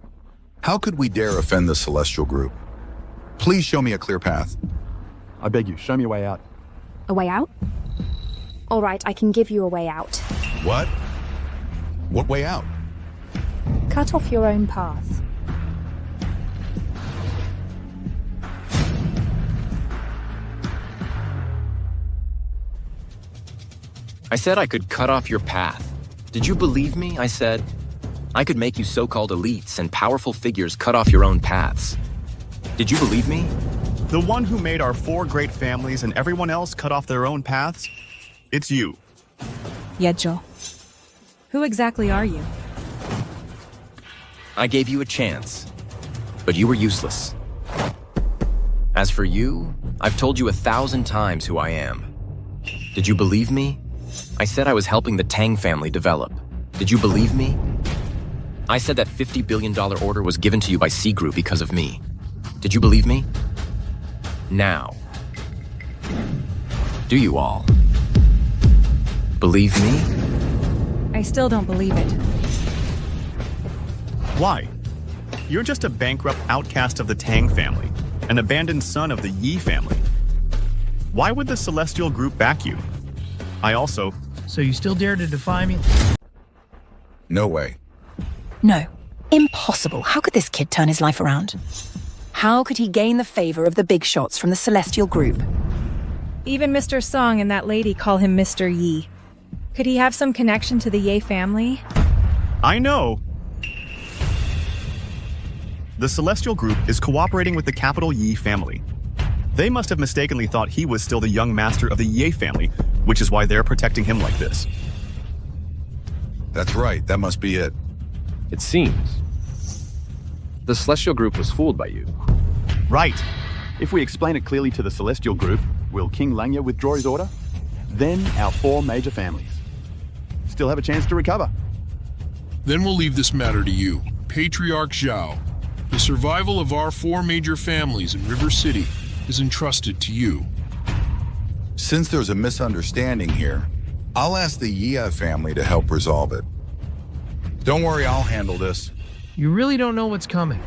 How could we dare offend the Celestial Group? Please show me a clear path. I beg you, show me a way out. A way out? All right, I can give you a way out. What? What way out? Cut off your own path. I said I could cut off your path. Did you believe me? I said I could make you so-called elites and powerful figures cut off your own paths. Did you believe me? The one who made our 4 great families and everyone else cut off their own paths? It's you. Yejo. Who exactly are you? I gave you a chance, but you were useless. As for you, I've told you 1,000 times who I am. Did you believe me? I said I was helping the Tang family develop. Did you believe me? I said that $50 billion order was given to you by C Group because of me. Did you believe me? Now, do you all believe me? I still don't believe it. Why? You're just a bankrupt outcast of the Tang family, an abandoned son of the Yi family. Why would the Celestial Group back you? I also... So you still dare to defy me? No way. No. Impossible. How could this kid turn his life around? How could he gain the favor of the big shots from the Celestial Group? Even Mr. Song and that lady call him Mr. Yi. Could he have some connection to the Ye family? I know. The Celestial Group is cooperating with the capital Yi family. They must have mistakenly thought he was still the young master of the Ye family, which is why they're protecting him like this. That's right, that must be it. It seems. The Celestial Group was fooled by you. Right. If we explain it clearly to the Celestial Group, will King Langya withdraw his order? Then our 4 major families still have a chance to recover. Then we'll leave this matter to you, Patriarch Zhao. The survival of our 4 major families in River City is entrusted to you. Since there's a misunderstanding here, I'll ask the Ye family to help resolve it. Don't worry, I'll handle this. You really don't know what's coming.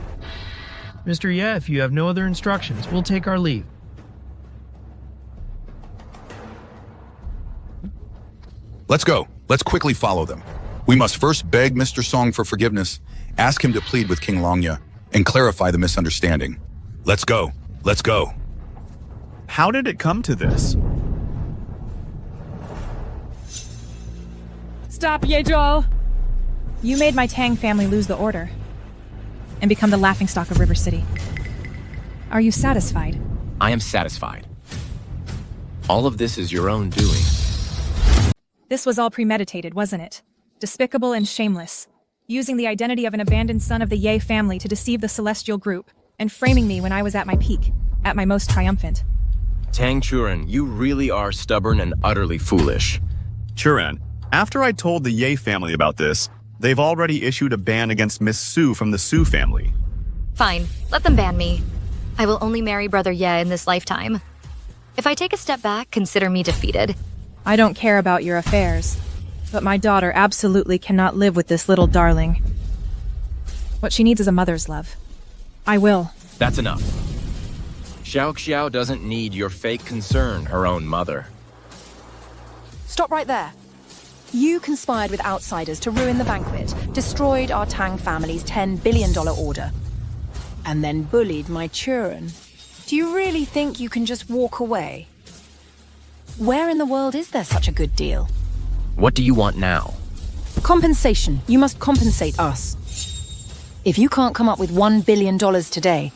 Mr. Ye, if you have no other instructions, we'll take our leave. Let's go. Let's quickly follow them. We must first beg Mr. Song for forgiveness, ask him to plead with King Langya, and clarify the misunderstanding. Let's go. Let's go. How did it come to this? Stop, Yejol! You made my Tang family lose the order and become the laughingstock of River City. Are you satisfied? I am satisfied. All of this is your own doing. This was all premeditated, wasn't it? Despicable and shameless. Using the identity of an abandoned son of the Ye family to deceive the Celestial Group, and framing me when I was at my peak, at my most triumphant. Tang Churan, you really are stubborn and utterly foolish. Churan, after I told the Ye family about this, they've already issued a ban against Miss Su from the Su family. Fine, let them ban me. I will only marry Brother Ye in this lifetime. If I take a step back, consider me defeated. I don't care about your affairs, but my daughter absolutely cannot live with this little darling. What she needs is a mother's love. I will. That's enough. Xiao Xiao doesn't need your fake concern, her own mother. Stop right there. You conspired with outsiders to ruin the banquet, destroyed our Tang family's $10 billion order, and then bullied my Churan. Do you really think you can just walk away? Where in the world is there such a good deal? What do you want now? Compensation. You must compensate us. If you can't come up with $1 billion today,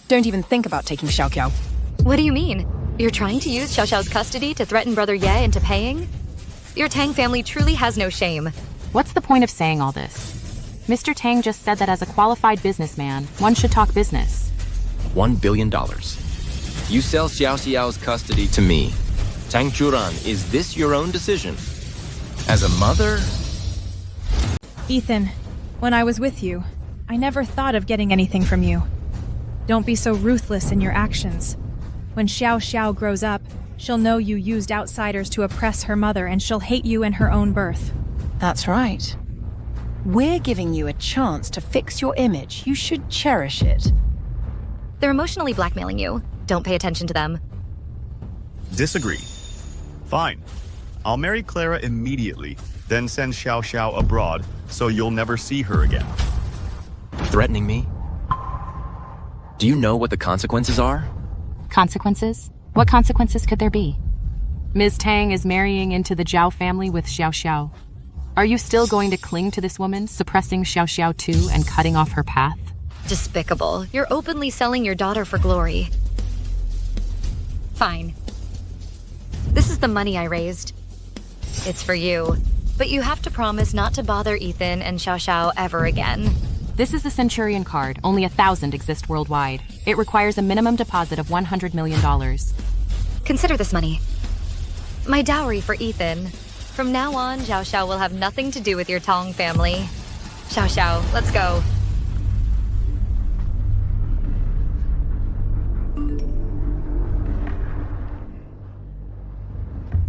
don't even think about taking Xiao Qiao. What do you mean? You're trying to use Xiao Xiao's custody to threaten Brother Ye into paying? Your Tang family truly has no shame. What's the point of saying all this? Mr. Tang just said that as a qualified businessman, one should talk business. $1 billion. You sell Xiao Xiao's custody to me. Tang Churan, is this your own decision? As a mother? Ethan, when I was with you, I never thought of getting anything from you. Don't be so ruthless in your actions. When Xiao Xiao grows up, she'll know you used outsiders to oppress her mother, and she'll hate you in her own birth. That's right. We're giving you a chance to fix your image. You should cherish it. They're emotionally blackmailing you. Don't pay attention to them. Disagree. Fine. I'll marry Clara immediately, then send Xiao Xiao abroad so you'll never see her again. Threatening me? Do you know what the consequences are? Consequences? What consequences could there be? Ms. Tang is marrying into the Zhao family with Xiao Xiao. Are you still going to cling to this woman, suppressing Xiao Xiao too and cutting off her path? Despicable. You're openly selling your daughter for glory. Fine. This is the money I raised. It's for you. But you have to promise not to bother Ethan and Xiao Xiao ever again. This is a Centurion card. Only 1,000 exist worldwide. It requires a minimum deposit of $100 million. Consider this money. My dowry for Ethan. From now on, Xiao Xiao will have nothing to do with your Tong family. Xiao Xiao, let's go.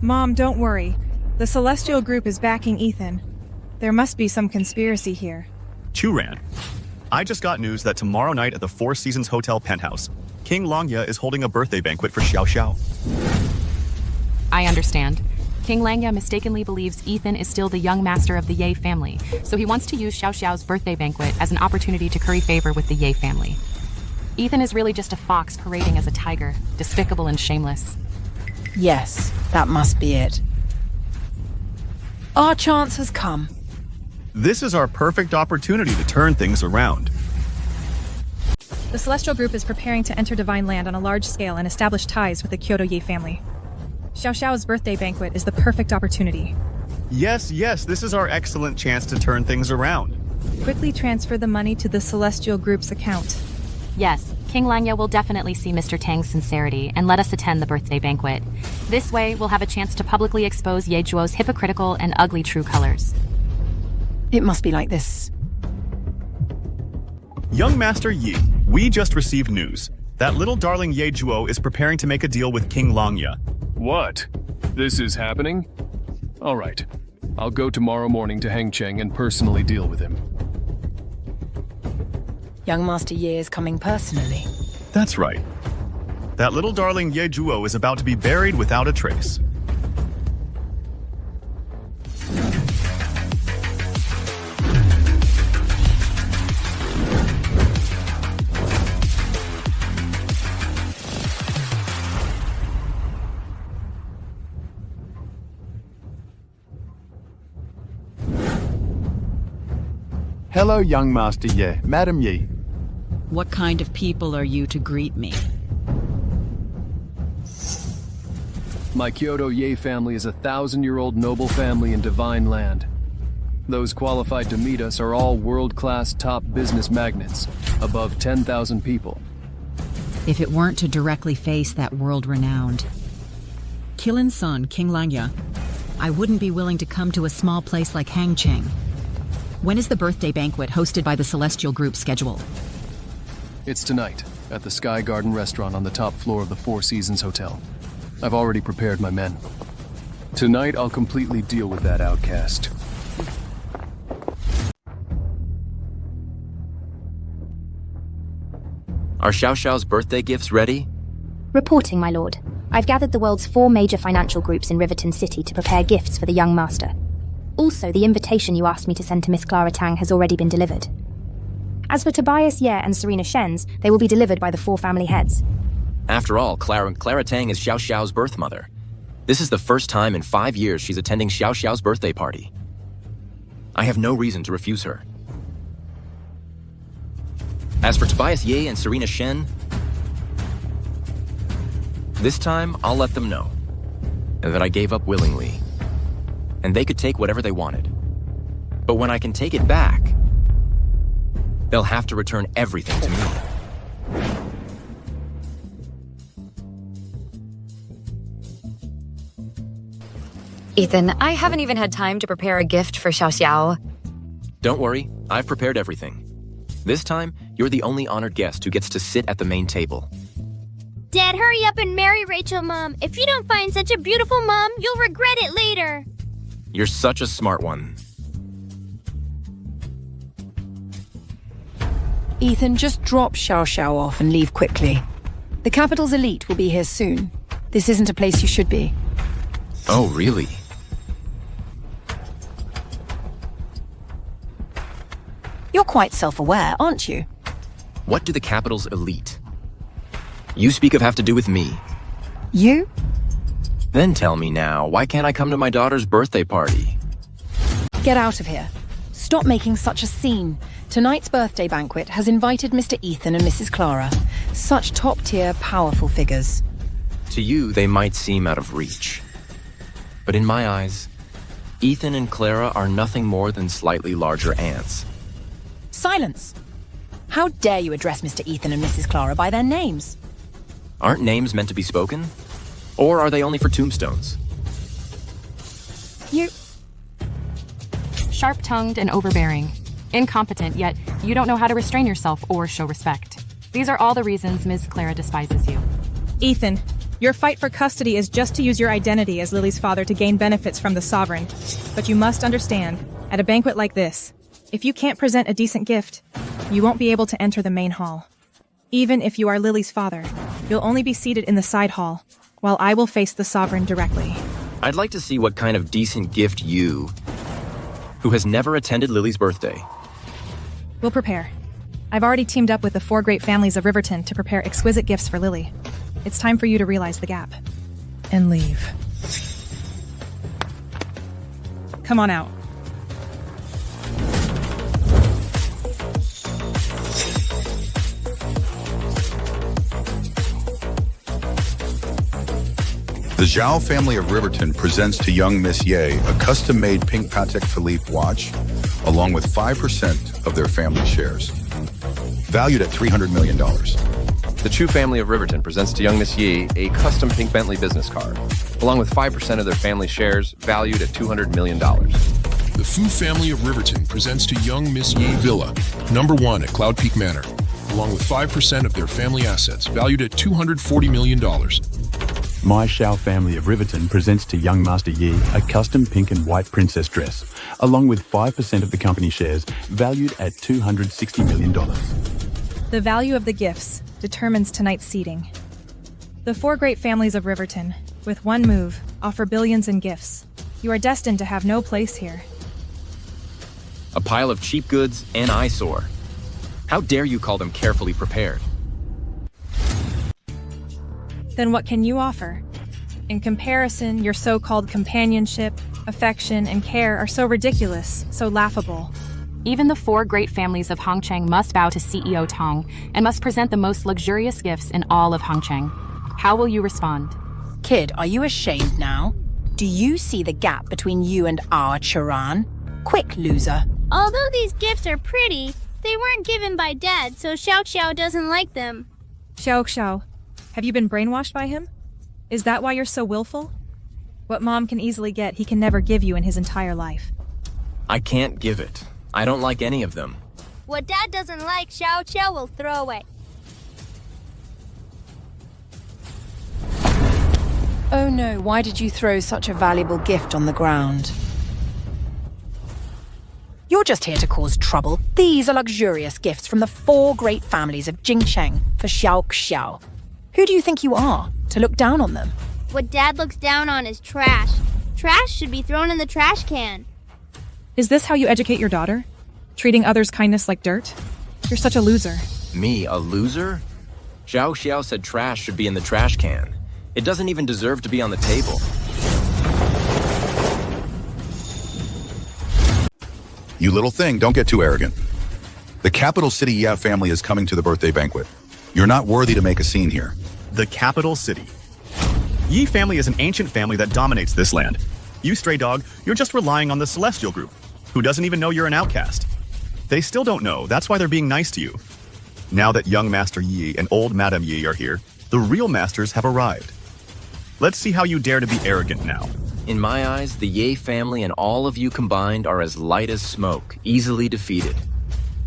Mom, don't worry. The Celestial Group is backing Ethan. There must be some conspiracy here. Churan, I just got news that tomorrow night at the Four Seasons Hotel Penthouse, King Langya is holding a birthday banquet for Xiao Xiao. I understand. King Langya mistakenly believes Ethan is still the young master of the Ye family, so he wants to use Xiao Xiao's birthday banquet as an opportunity to curry favor with the Ye family. Ethan is really just a fox parading as a tiger, despicable and shameless. Yes, that must be it. Our chance has come. This is our perfect opportunity to turn things around. The Celestial Group is preparing to enter Divine Land on a large scale and establish ties with the Kyoto Ye family. Xiao Xiao's birthday banquet is the perfect opportunity. Yes, this is our excellent chance to turn things around. Quickly transfer the money to the Celestial Group's account. Yes, King Langya will definitely see Mr. Tang's sincerity and let us attend the birthday banquet. This way, we'll have a chance to publicly expose Ye Zhuo's hypocritical and ugly true colors. It must be like this. Young Master Yi, we just received news. That little darling Ye Zhuo is preparing to make a deal with King Langya. What? This is happening? All right. I'll go tomorrow morning to Hangcheng and personally deal with him. Young Master Ye is coming personally. That's right. That little darling Ye Zhuo is about to be buried without a trace. Hello, young Master Ye, Madam Yi. What kind of people are you to greet me? My Kyoto Ye family is a 1,000-year-old noble family in divine land. Those qualified to meet us are all world-class top business magnates, above 10,000 people. If it weren't to directly face that world-renowned Kilin's son, King Langya, I wouldn't be willing to come to a small place like Hangcheng. When is the birthday banquet hosted by the Celestial Group scheduled? It's tonight, at the Sky Garden restaurant on the top floor of the Four Seasons Hotel. I've already prepared my men. Tonight, I'll completely deal with that outcast. Are Xiao Xiao's birthday gifts ready? Reporting, my lord. I've gathered the world's 4 major financial groups in Riverton City to prepare gifts for the young master. Also, the invitation you asked me to send to Miss Clara Tang has already been delivered. As for Tobias Ye and Serena Shen's, they will be delivered by the 4 family heads. After all, Clara Tang is Xiao Xiao's birth mother. This is the first time in 5 years she's attending Xiao Xiao's birthday party. I have no reason to refuse her. As for Tobias Ye and Serena Shen, this time I'll let them know that I gave up willingly, and they could take whatever they wanted. But when I can take it back, they'll have to return everything to me. Ethan, I haven't even had time to prepare a gift for Xiao Xiao. Don't worry, I've prepared everything. This time, you're the only honored guest who gets to sit at the main table. Dad, hurry up and marry Rachel, Mom. If you don't find such a beautiful mom, you'll regret it later. You're such a smart one. Ethan, just drop Xiao Xiao off and leave quickly. The capital's elite will be here soon. This isn't a place you should be. Oh, really? You're quite self-aware, aren't you? What do the capital's elite you speak of have to do with me? You? Then tell me now, why can't I come to my daughter's birthday party? Get out of here. Stop making such a scene. Tonight's birthday banquet has invited Mr. Ethan and Mrs. Clara. Such top-tier, powerful figures. To you, they might seem out of reach. But in my eyes, Ethan and Clara are nothing more than slightly larger ants. Silence! How dare you address Mr. Ethan and Mrs. Clara by their names? Aren't names meant to be spoken? Or are they only for tombstones? You... Sharp-tongued and overbearing. Incompetent, yet you don't know how to restrain yourself or show respect. These are all the reasons Ms. Clara despises you. Ethan, your fight for custody is just to use your identity as Lily's father to gain benefits from the sovereign. But you must understand, at a banquet like this, if you can't present a decent gift, you won't be able to enter the main hall. Even if you are Lily's father, you'll only be seated in the side hall, while I will face the sovereign directly. I'd like to see what kind of decent gift you, who has never attended Lily's birthday. We'll prepare. I've already teamed up with the 4 great families of Riverton to prepare exquisite gifts for Lily. It's time for you to realize the gap. And leave. Come on out. The Zhao family of Riverton presents to young Miss Ye a custom-made pink Patek Philippe watch, along with 5% of their family shares. valued at $300 million. The Chu family of Riverton presents to young Miss Yi a custom pink Bentley business car, along with 5% of their family shares valued at $200 million. The Fu family of Riverton presents to young Miss Yi Villa, #1 at Cloud Peak Manor, along with 5% of their family assets valued at $240 million. My Xiao family of Riverton presents to young Master Yi a custom pink and white princess dress, along with 5% of the company shares valued at $260 million. The value of the gifts determines tonight's seating. The 4 great families of Riverton, with one move, offer billions in gifts. You are destined to have no place here. A pile of cheap goods and eyesore. How dare you call them carefully prepared? Then what can you offer? In comparison, your so-called companionship, affection, and care are so ridiculous, so laughable. Even the 4 great families of Hongcheng must bow to CEO Tong and must present the most luxurious gifts in all of Hongcheng. How will you respond? Kid, are you ashamed now? Do you see the gap between you and our Charan? Quick, loser. Although these gifts are pretty, they weren't given by Dad, so Xiao Xiao doesn't like them. Xiao Xiao, have you been brainwashed by him? Is that why you're so willful? What Mom can easily get, he can never give you in his entire life. I can't give it. I don't like any of them. What Dad doesn't like, Xiao Xiao will throw away. Oh no, why did you throw such a valuable gift on the ground? You're just here to cause trouble. These are luxurious gifts from the 4 great families of Jingcheng for Xiao Xiao. Who do you think you are, to look down on them? What Dad looks down on is trash. Trash should be thrown in the trash can. Is this how you educate your daughter? Treating others' kindness like dirt? You're such a loser. Me, a loser? Xiao Xiao said trash should be in the trash can. It doesn't even deserve to be on the table. You little thing, don't get too arrogant. The capital city Ye family is coming to the birthday banquet. You're not worthy to make a scene here. The capital city. Yi family is an ancient family that dominates this land. You stray dog, you're just relying on the Celestial Group, who doesn't even know you're an outcast. They still don't know, that's why they're being nice to you. Now that young Master Yi and old Madam Yi are here, the real masters have arrived. Let's see how you dare to be arrogant now. In my eyes, the Ye family and all of you combined are as light as smoke, easily defeated.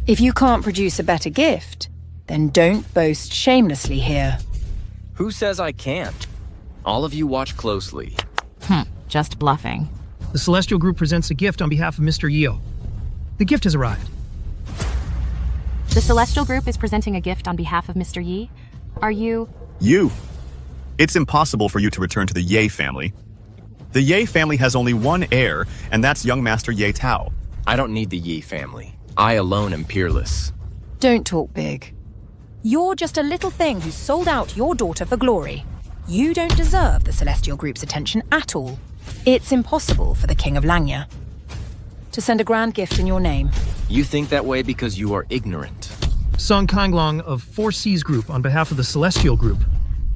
If you can't produce a better gift, then don't boast shamelessly here. Who says I can't? All of you watch closely. Just bluffing. The Celestial Group presents a gift on behalf of Mr. Yeo. The gift has arrived. The Celestial Group is presenting a gift on behalf of Mr. Yi. Are you... You. It's impossible for you to return to the Ye family. The Ye family has only one heir, and that's young Master Ye Tao. I don't need the Yi family. I alone am peerless. Don't talk big. You're just a little thing who sold out your daughter for glory. You don't deserve the Celestial Group's attention at all. It's impossible for the King of Langya to send a grand gift in your name. You think that way because you are ignorant. Song Kanglong of 4 Seas Group on behalf of the Celestial Group.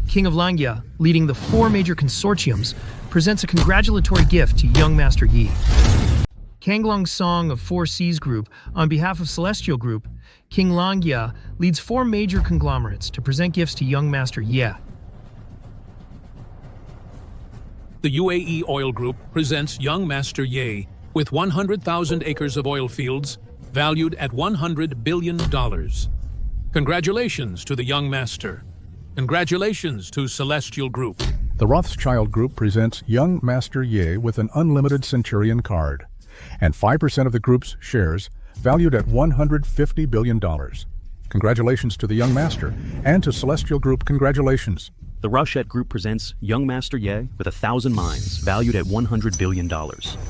King of Langya, leading the 4 major consortiums, presents a congratulatory gift to young Master Yi. Kanglong Song of 4 Seas Group on behalf of Celestial Group. King Langya leads 4 major conglomerates to present gifts to young Master Ye. The UAE Oil Group presents young Master Ye with 100,000 acres of oil fields valued at $100 billion. Congratulations to the young master. Congratulations to Celestial Group. The Rothschild Group presents young Master Ye with an unlimited Centurion card and 5% of the group's shares valued at $150 billion. Congratulations to the young master, and to Celestial Group, congratulations. The Rochette Group presents young Master Ye with 1,000 mines valued at $100 billion.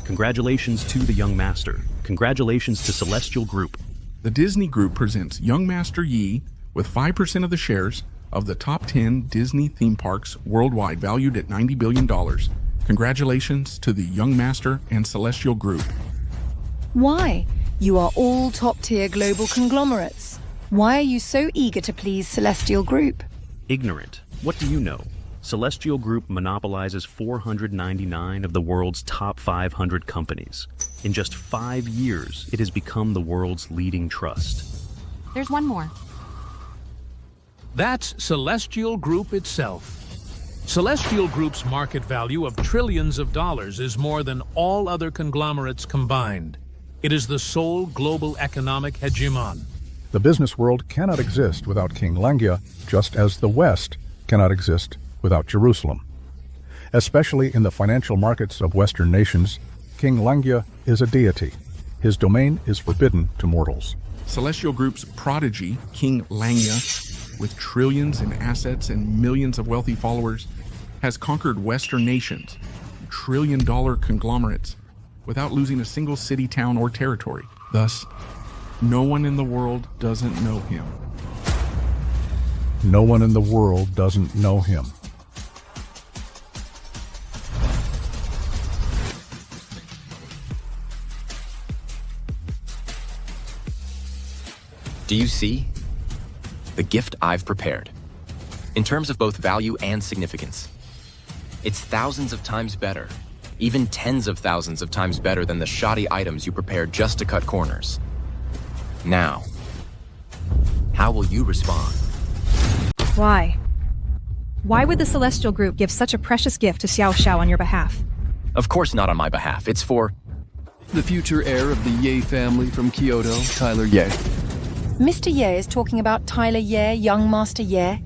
Congratulations to the young master. Congratulations to Celestial Group. The Disney Group presents young Master Yi with 5% of the shares of the top 10 Disney theme parks worldwide valued at $90 billion. Congratulations to the young master and Celestial Group. Why? You are all top-tier global conglomerates. Why are you so eager to please Celestial Group? Ignorant. What do you know? Celestial Group monopolizes 499 of the world's top 500 companies. In just 5 years, it has become the world's leading trust. There's one more. That's Celestial Group itself. Celestial Group's market value of trillions of dollars is more than all other conglomerates combined. It is the sole global economic hegemon. The business world cannot exist without King Langya, just as the West cannot exist without Jerusalem. Especially in the financial markets of Western nations, King Langya is a deity. His domain is forbidden to mortals. Celestial Group's prodigy, King Langya, with trillions in assets and millions of wealthy followers, has conquered Western nations, trillion-dollar conglomerates, without losing a single city, town, or territory. Thus, no one in the world doesn't know him. No one in the world doesn't know him. Do you see? The gift I've prepared. In terms of both value and significance. It's thousands of times better, even tens of thousands of times better than the shoddy items you prepared just to cut corners. Now, how will you respond? Why? Why would the Celestial Group give such a precious gift to Xiao Xiao on your behalf? Of course not on my behalf. It's for the future heir of the Ye family from Kyoto, Tyler Ye. Mr. Ye is talking about Tyler Ye, young Master Ye.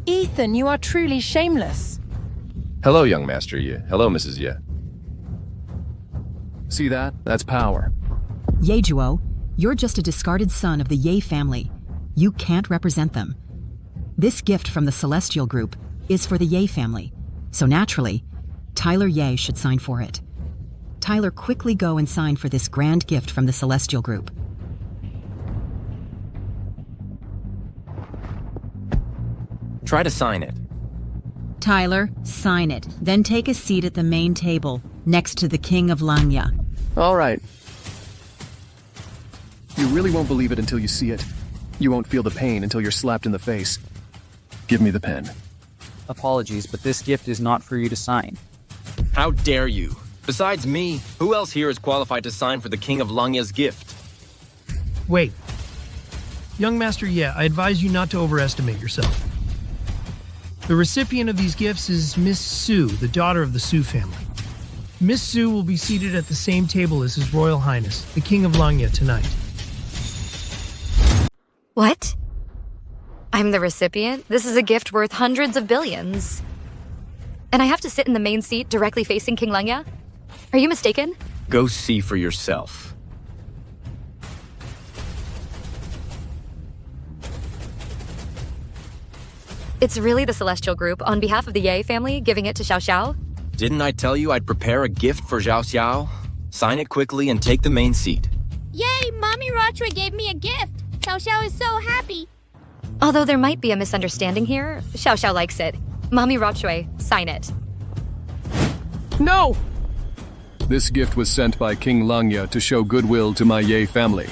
Ethan, you are truly shameless. Hello, young Master Ye. Hello, Mrs. Ye. See that? That's power. Ye Juo, you're just a discarded son of the Ye family. You can't represent them. This gift from the Celestial Group is for the Ye family, so naturally, Tyler Ye should sign for it. Tyler, quickly go and sign for this grand gift from the Celestial Group. Try to sign it. Tyler, sign it, then take a seat at the main table, next to the King of Langya. All right. You really won't believe it until you see it. You won't feel the pain until you're slapped in the face. Give me the pen. Apologies, but this gift is not for you to sign. How dare you? Besides me, who else here is qualified to sign for the King of Langya's gift? Wait. Young Master Ye, I advise you not to overestimate yourself. The recipient of these gifts is Miss Su, the daughter of the Su family. Miss Su will be seated at the same table as His Royal Highness, the King of Langya, tonight. What? I'm the recipient? This is a gift worth hundreds of billions. And I have to sit in the main seat directly facing King Langya? Are you mistaken? Go see for yourself. It's really the Celestial Group, on behalf of the Ye family, giving it to Xiao Xiao? Didn't I tell you I'd prepare a gift for Xiao Xiao? Sign it quickly and take the main seat. Yay! Mommy Rochway gave me a gift! Xiao Xiao is so happy! Although there might be a misunderstanding here, Xiao Xiao likes it. Mommy Rochway, sign it. No! This gift was sent by King Langya to show goodwill to my Ye family.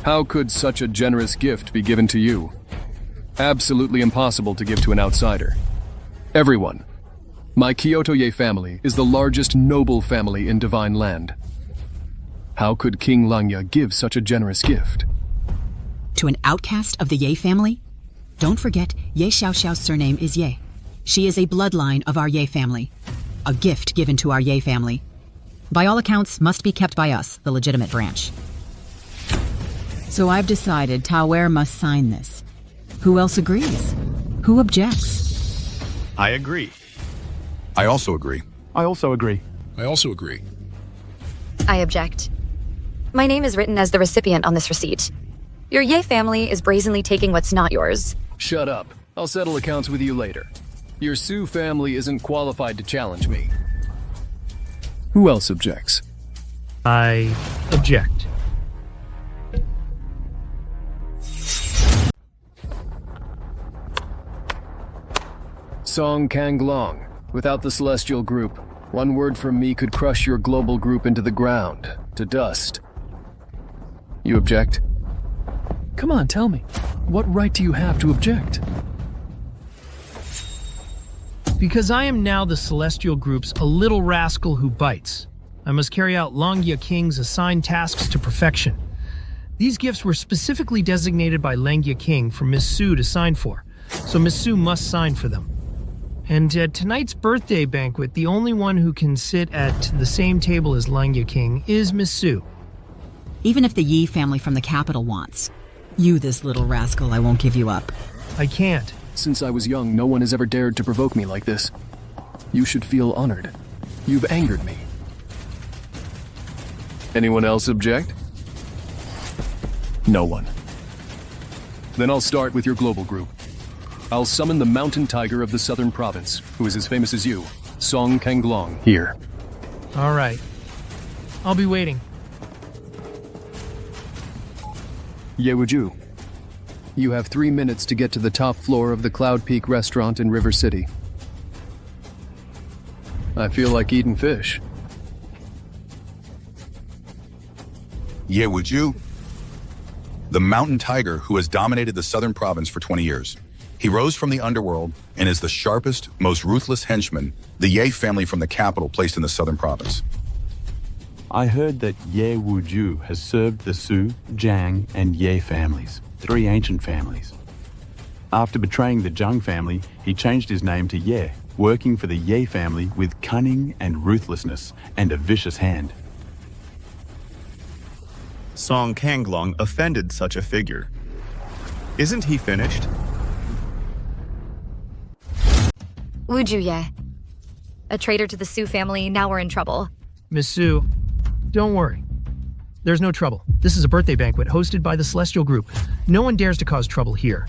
How could such a generous gift be given to you? Absolutely impossible to give to an outsider. Everyone, my Kyoto Ye family is the largest noble family in Divine Land. How could King Langya give such a generous gift? To an outcast of the Ye family? Don't forget, Ye Xiao Xiao's surname is Ye. She is a bloodline of our Ye family. A gift given to our Ye family. By all accounts, must be kept by us, the legitimate branch. So I've decided Taoer must sign this. Who else agrees? Who objects? I agree. I also agree. I also agree. I also agree. I object. My name is written as the recipient on this receipt. Your Ye family is brazenly taking what's not yours. Shut up. I'll settle accounts with you later. Your Su family isn't qualified to challenge me. Who else objects? I object. Song Kanglong. Without the Celestial Group, one word from me could crush your global group into the ground, to dust. You object? Come on, tell me. What right do you have to object? Because I am now the Celestial Group's a little rascal who bites. I must carry out Langya King's assigned tasks to perfection. These gifts were specifically designated by Langya King for Miss Su to sign for. so Miss Sue must sign for them. And at tonight's birthday banquet, the only one who can sit at the same table as Langya King is Miss Sue. Even if the Yi family from the capital wants. You, this little rascal, I won't give you up. I can't. Since I was young, no one has ever dared to provoke me like this. You should feel honored. You've angered me. Anyone else object? No one. Then I'll start with your global group. I'll summon the mountain tiger of the southern province, who is as famous as you, Song Kanglong, here. All right. I'll be waiting. Ye Wuju, you have 3 minutes to get to the top floor of the Cloud Peak restaurant in River City. I feel like eating fish. Ye Wuju, the mountain tiger who has dominated the southern province for 20 years. He rose from the underworld and is the sharpest, most ruthless henchman the Ye family from the capital placed in the southern province. I heard that Ye Wuju has served the Su, Jiang, and Ye families, 3 ancient families. After betraying the Zhang family, he changed his name to Ye, working for the Ye family with cunning and ruthlessness and a vicious hand. Song Kanglong offended such a figure. Isn't he finished? Wuju Ye. A traitor to the Su family, now we're in trouble. Miss Sue, don't worry. There's no trouble. This is a birthday banquet hosted by the Celestial Group. No one dares to cause trouble here.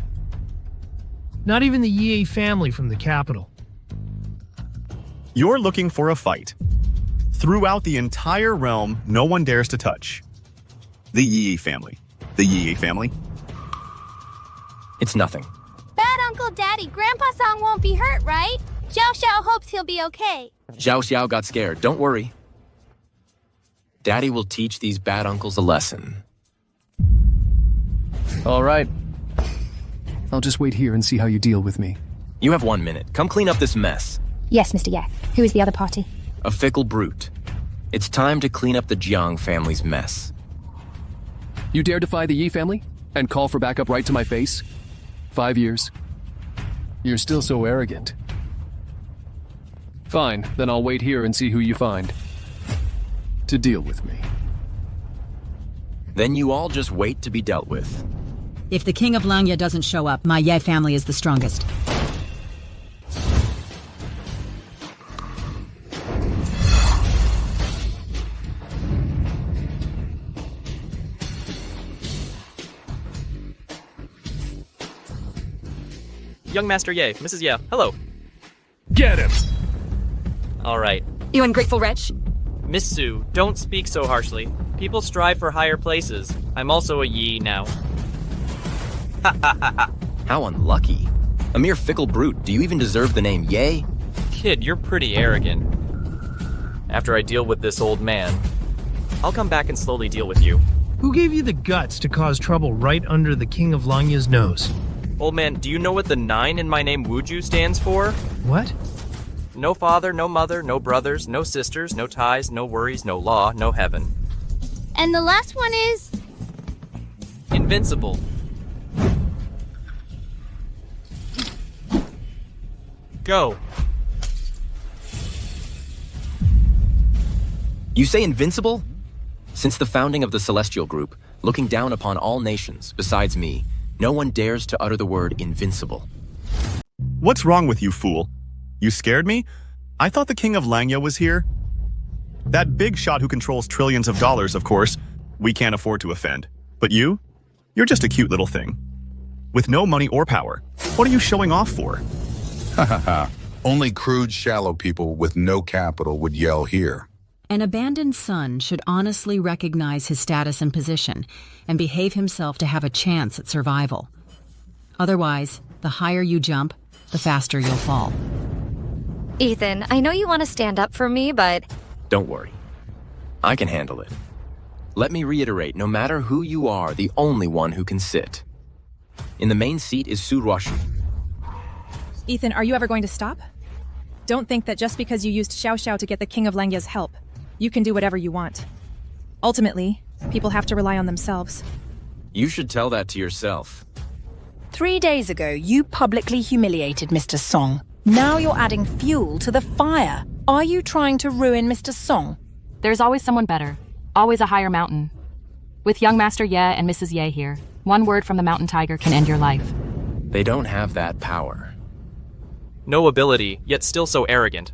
Not even the Yi family from the capital. You're looking for a fight. Throughout the entire realm, no one dares to touch. The Yi family. The Yi family. It's nothing. Bad Uncle Daddy, Grandpa Song won't be hurt, right? Xiao Xiao hopes he'll be okay. Xiao Xiao got scared. Don't worry. Daddy will teach these bad uncles a lesson. All right. I'll just wait here and see how you deal with me. You have 1 minute. Come clean up this mess. Yes, Mr. Ye. Who is the other party? A fickle brute. It's time to clean up the Jiang family's mess. You dare defy the Yi family? And call for backup right to my face? 5 years. You're still so arrogant. Fine, then I'll wait here and see who you find to deal with me. Then you all just wait to be dealt with. If the King of Langya doesn't show up, my Ye family is the strongest. Young Master Ye, Mrs. Ye, hello. Get him! All right. You ungrateful wretch. Miss Sue, don't speak so harshly. People strive for higher places. I'm also a Yi now. How unlucky. A mere fickle brute. Do you even deserve the name Ye? Kid, you're pretty arrogant. After I deal with this old man, I'll come back and slowly deal with you. Who gave you the guts to cause trouble right under the King of Langya's nose? Old man, do you know what the 9 in my name Wuju stands for? What? No father, no mother, no brothers, no sisters, no ties, no worries, no law, no heaven. And the last one is... Invincible. Go. You say invincible? Since the founding of the Celestial Group, looking down upon all nations, besides me, no one dares to utter the word invincible. What's wrong with you, fool? You scared me? I thought the King of Langya was here. That big shot who controls trillions of dollars, of course, we can't afford to offend. But you? You're just a cute little thing. With no money or power. What are you showing off for? Ha ha ha. Only crude, shallow people with no capital would yell here. An abandoned son should honestly recognize his status and position and behave himself to have a chance at survival. Otherwise, the higher you jump, the faster you'll fall. Ethan, I know you want to stand up for me, but... Don't worry. I can handle it. Let me reiterate, no matter who you are, the only one who can sit. In the main seat is Su Ruoshi. Ethan, are you ever going to stop? Don't think that just because you used Xiao Xiao to get the King of Langya's help, you can do whatever you want. Ultimately, people have to rely on themselves. You should tell that to yourself. 3 days ago, you publicly humiliated Mr. Song. Now you're adding fuel to the fire. Are you trying to ruin Mr. Song? There's always someone better. Always a higher mountain. With young Master Ye and Mrs. Ye here, one word from the Mountain Tiger can end your life. They don't have that power. No ability, yet still so arrogant.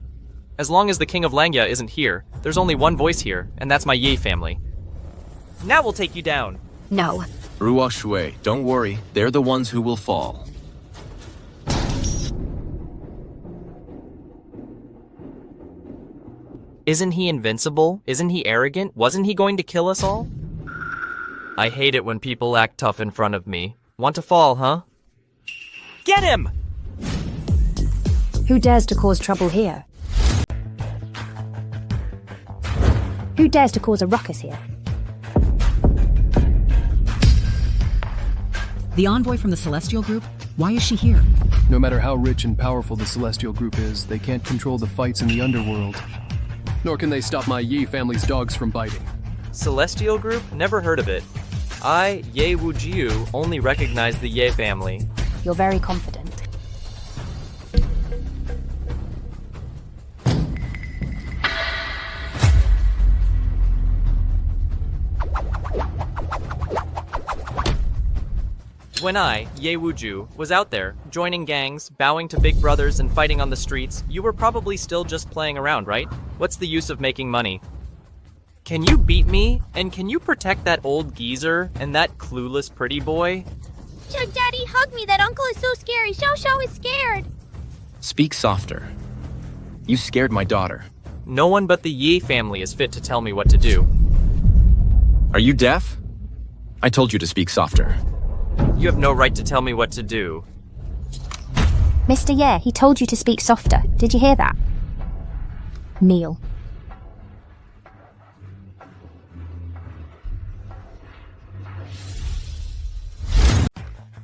As long as the King of Langya isn't here, there's only one voice here, and that's my Ye family. Now we'll take you down. No. Ruo Shui, don't worry. They're the ones who will fall. Isn't he invincible? Isn't he arrogant? Wasn't he going to kill us all? I hate it when people act tough in front of me. Want to fall, huh? Get him! Who dares to cause trouble here? Who dares to cause a ruckus here? The envoy from the Celestial Group? Why is she here? No matter how rich and powerful the Celestial Group is, they can't control the fights in the underworld. Nor can they stop my Yi family's dogs from biting. Celestial Group? Never heard of it. I, Ye Wujiu, only recognize the Ye family. You're very confident. When I, Ye Wuju, was out there, joining gangs, bowing to big brothers and fighting on the streets, you were probably still just playing around, right? What's the use of making money? Can you beat me? And can you protect that old geezer and that clueless pretty boy? Daddy, hug me. That uncle is so scary. Xiao Xiao is scared. Speak softer. You scared my daughter. No one but the Yi family is fit to tell me what to do. Are you deaf? I told you to speak softer. You have no right to tell me what to do. Mr. Ye, he told you to speak softer. Did you hear that? Kneel.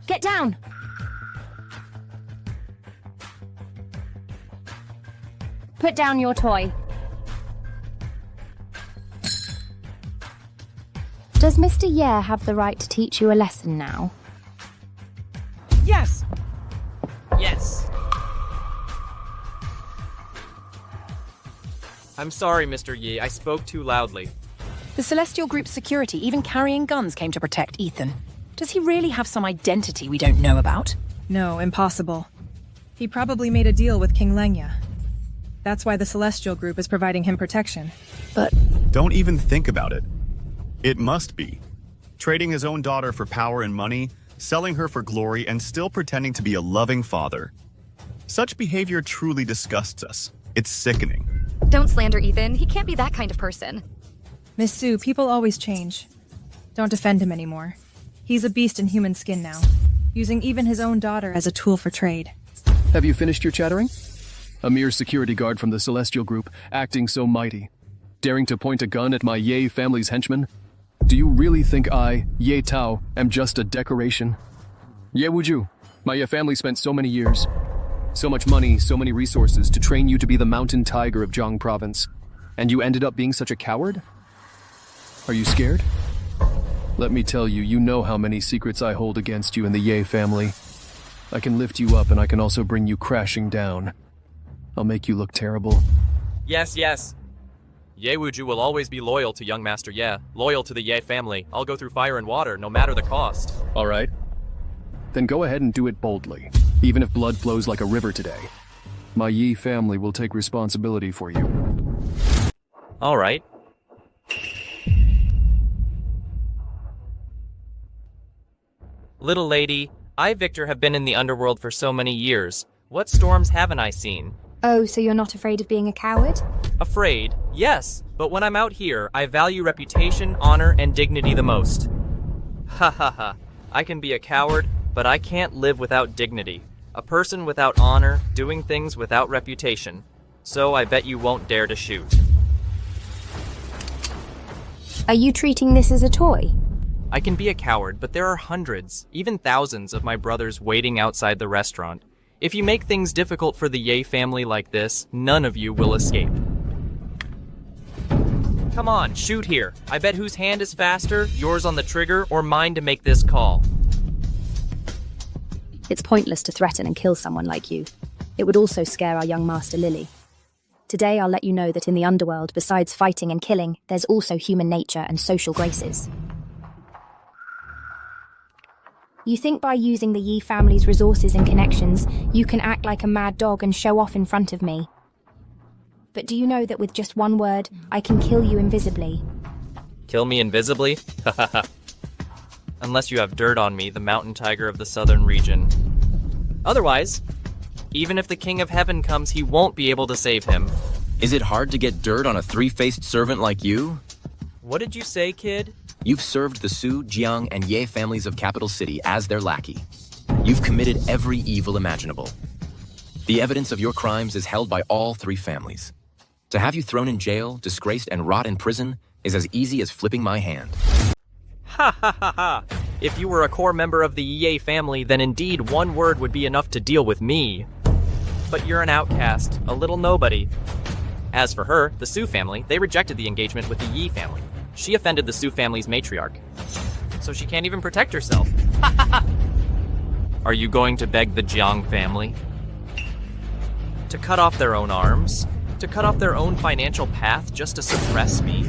Get down! Put down your toy. Does Mr. Ye have the right to teach you a lesson now? Yes! Yes! I'm sorry, Mr. Yi. I spoke too loudly. The Celestial Group's security, even carrying guns, came to protect Ethan. Does he really have some identity we don't know about? No, impossible. He probably made a deal with King Langya. That's why the Celestial Group is providing him protection. But... Don't even think about it. It must be. Trading his own daughter for power and money, selling her for glory, and still pretending to be a loving father. Such behavior truly disgusts us. It's sickening. Don't slander Ethan. He can't be that kind of person. Miss Sue, people always change. Don't defend him anymore. He's a beast in human skin now, using even his own daughter as a tool for trade. Have you finished your chattering? A mere security guard from the Celestial Group, acting so mighty. Daring to point a gun at my Ye family's henchmen? Do you really think I, Ye Tao, am just a decoration? Ye Wuju, my Ye family spent so many years, so much money, so many resources to train you to be the Mountain Tiger of Jiang Province, and you ended up being such a coward? Are you scared? Let me tell you, you know how many secrets I hold against you and the Ye family. I can lift you up and I can also bring you crashing down. I'll make you look terrible. Yes, yes. Ye Wuju will always be loyal to young Master Ye, loyal to the Ye family. I'll go through fire and water, no matter the cost. All right. Then go ahead and do it boldly, even if blood flows like a river today. My Yi family will take responsibility for you. All right. Little lady, I, Victor, have been in the underworld for so many years. What storms haven't I seen? Oh, so you're not afraid of being a coward? Afraid? Yes, but when I'm out here, I value reputation, honor, and dignity the most. Ha ha ha. I can be a coward, but I can't live without dignity. A person without honor, doing things without reputation. So I bet you won't dare to shoot. Are you treating this as a toy? I can be a coward, but there are hundreds, even thousands of my brothers waiting outside the restaurant. If you make things difficult for the Ye family like this, none of you will escape. Come on, shoot here. I bet whose hand is faster, yours on the trigger, or mine to make this call. It's pointless to threaten and kill someone like you. It would also scare our young master Lily. Today I'll let you know that in the underworld, besides fighting and killing, there's also human nature and social graces. You think by using the Yi family's resources and connections, you can act like a mad dog and show off in front of me. But do you know that with just one word, I can kill you invisibly? Kill me invisibly? Hahaha. Unless you have dirt on me, the mountain tiger of the southern region. Otherwise, even if the King of Heaven comes, he won't be able to save him. Is it hard to get dirt on a three-faced servant like you? What did you say, kid? You've served the Su, Jiang, and Ye families of Capital City as their lackey. You've committed every evil imaginable. The evidence of your crimes is held by all three families. To have you thrown in jail, disgraced, and rot in prison is as easy as flipping my hand. Ha ha ha ha! If you were a core member of the Ye family, then indeed one word would be enough to deal with me. But you're an outcast, a little nobody. As for her, the Su family, they rejected the engagement with the Yi family. She offended the Su family's matriarch. So she can't even protect herself. Ha ha ha! Are you going to beg the Jiang family to cut off their own arms? To cut off their own financial path just to suppress me?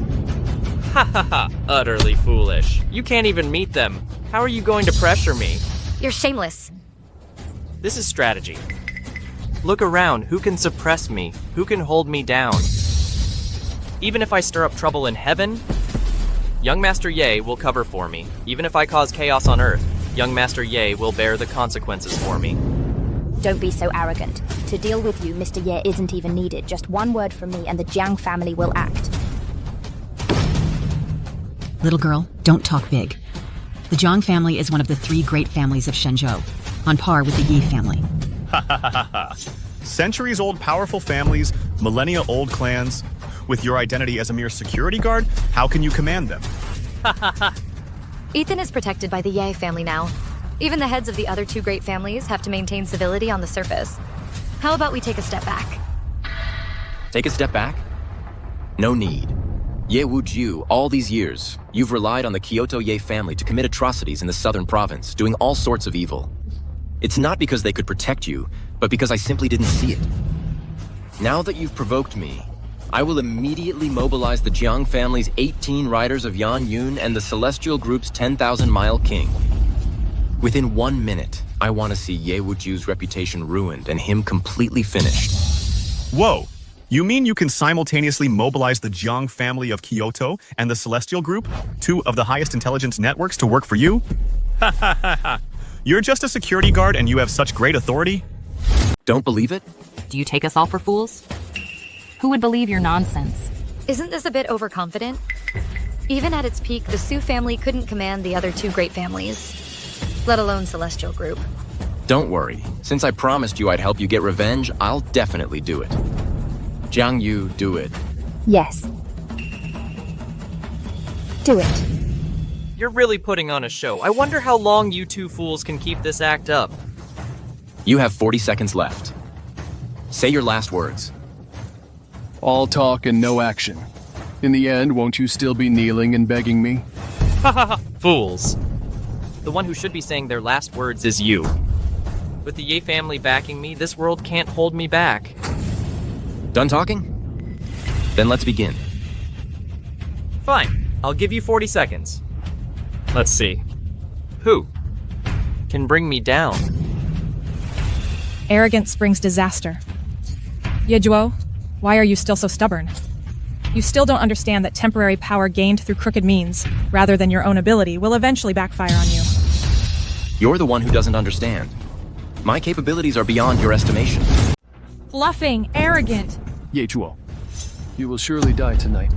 Ha ha ha! Utterly foolish. You can't even meet them. How are you going to pressure me? You're shameless. This is strategy. Look around. Who can suppress me? Who can hold me down? Even if I stir up trouble in heaven, young Master Ye will cover for me. Even if I cause chaos on Earth, young Master Ye will bear the consequences for me. Don't be so arrogant. To deal with you, Mr. Ye isn't even needed. Just one word from me and the Jiang family will act. Little girl, don't talk big. The Jiang family is one of the three great families of Shenzhou, on par with the Yi family. Ha ha ha ha. Centuries-old powerful families, millennia-old clans. With your identity as a mere security guard, how can you command them? Ha ha ha. Ethan is protected by the Ye family now. Even the heads of the other two great families have to maintain civility on the surface. How about we take a step back? Take a step back? No need. Ye Wujiu, all these years, you've relied on the Kyoto Ye family to commit atrocities in the southern province, doing all sorts of evil. It's not because they could protect you, but because I simply didn't see it. Now that you've provoked me, I will immediately mobilize the Jiang family's 18 riders of Yan Yun and the Celestial Group's 10,000-mile king. Within 1 minute, I want to see Ye Wujiu's reputation ruined and him completely finished. Whoa! You mean you can simultaneously mobilize the Jiang family of Kyoto and the Celestial Group, two of the highest intelligence networks, to work for you? Ha ha ha ha! You're just a security guard and you have such great authority? Don't believe it? Do you take us all for fools? Who would believe your nonsense? Isn't this a bit overconfident? Even at its peak, the Su family couldn't command the other two great families, let alone Celestial Group. Don't worry. Since I promised you I'd help you get revenge, I'll definitely do it. Jiang Yu, do it. Yes. Do it. You're really putting on a show. I wonder how long you two fools can keep this act up. You have 40 seconds left. Say your last words. All talk and no action. In the end, won't you still be kneeling and begging me? Ha ha ha! Fools. The one who should be saying their last words is you. With the Ye family backing me, this world can't hold me back. Done talking? Then let's begin. Fine. I'll give you 40 seconds. Let's see. Who can bring me down? Arrogance brings disaster. Yejuo, why are you still so stubborn? You still don't understand that temporary power gained through crooked means, rather than your own ability, will eventually backfire on you. You're the one who doesn't understand. My capabilities are beyond your estimation. Fluffing, arrogant. Yejuo, you will surely die tonight.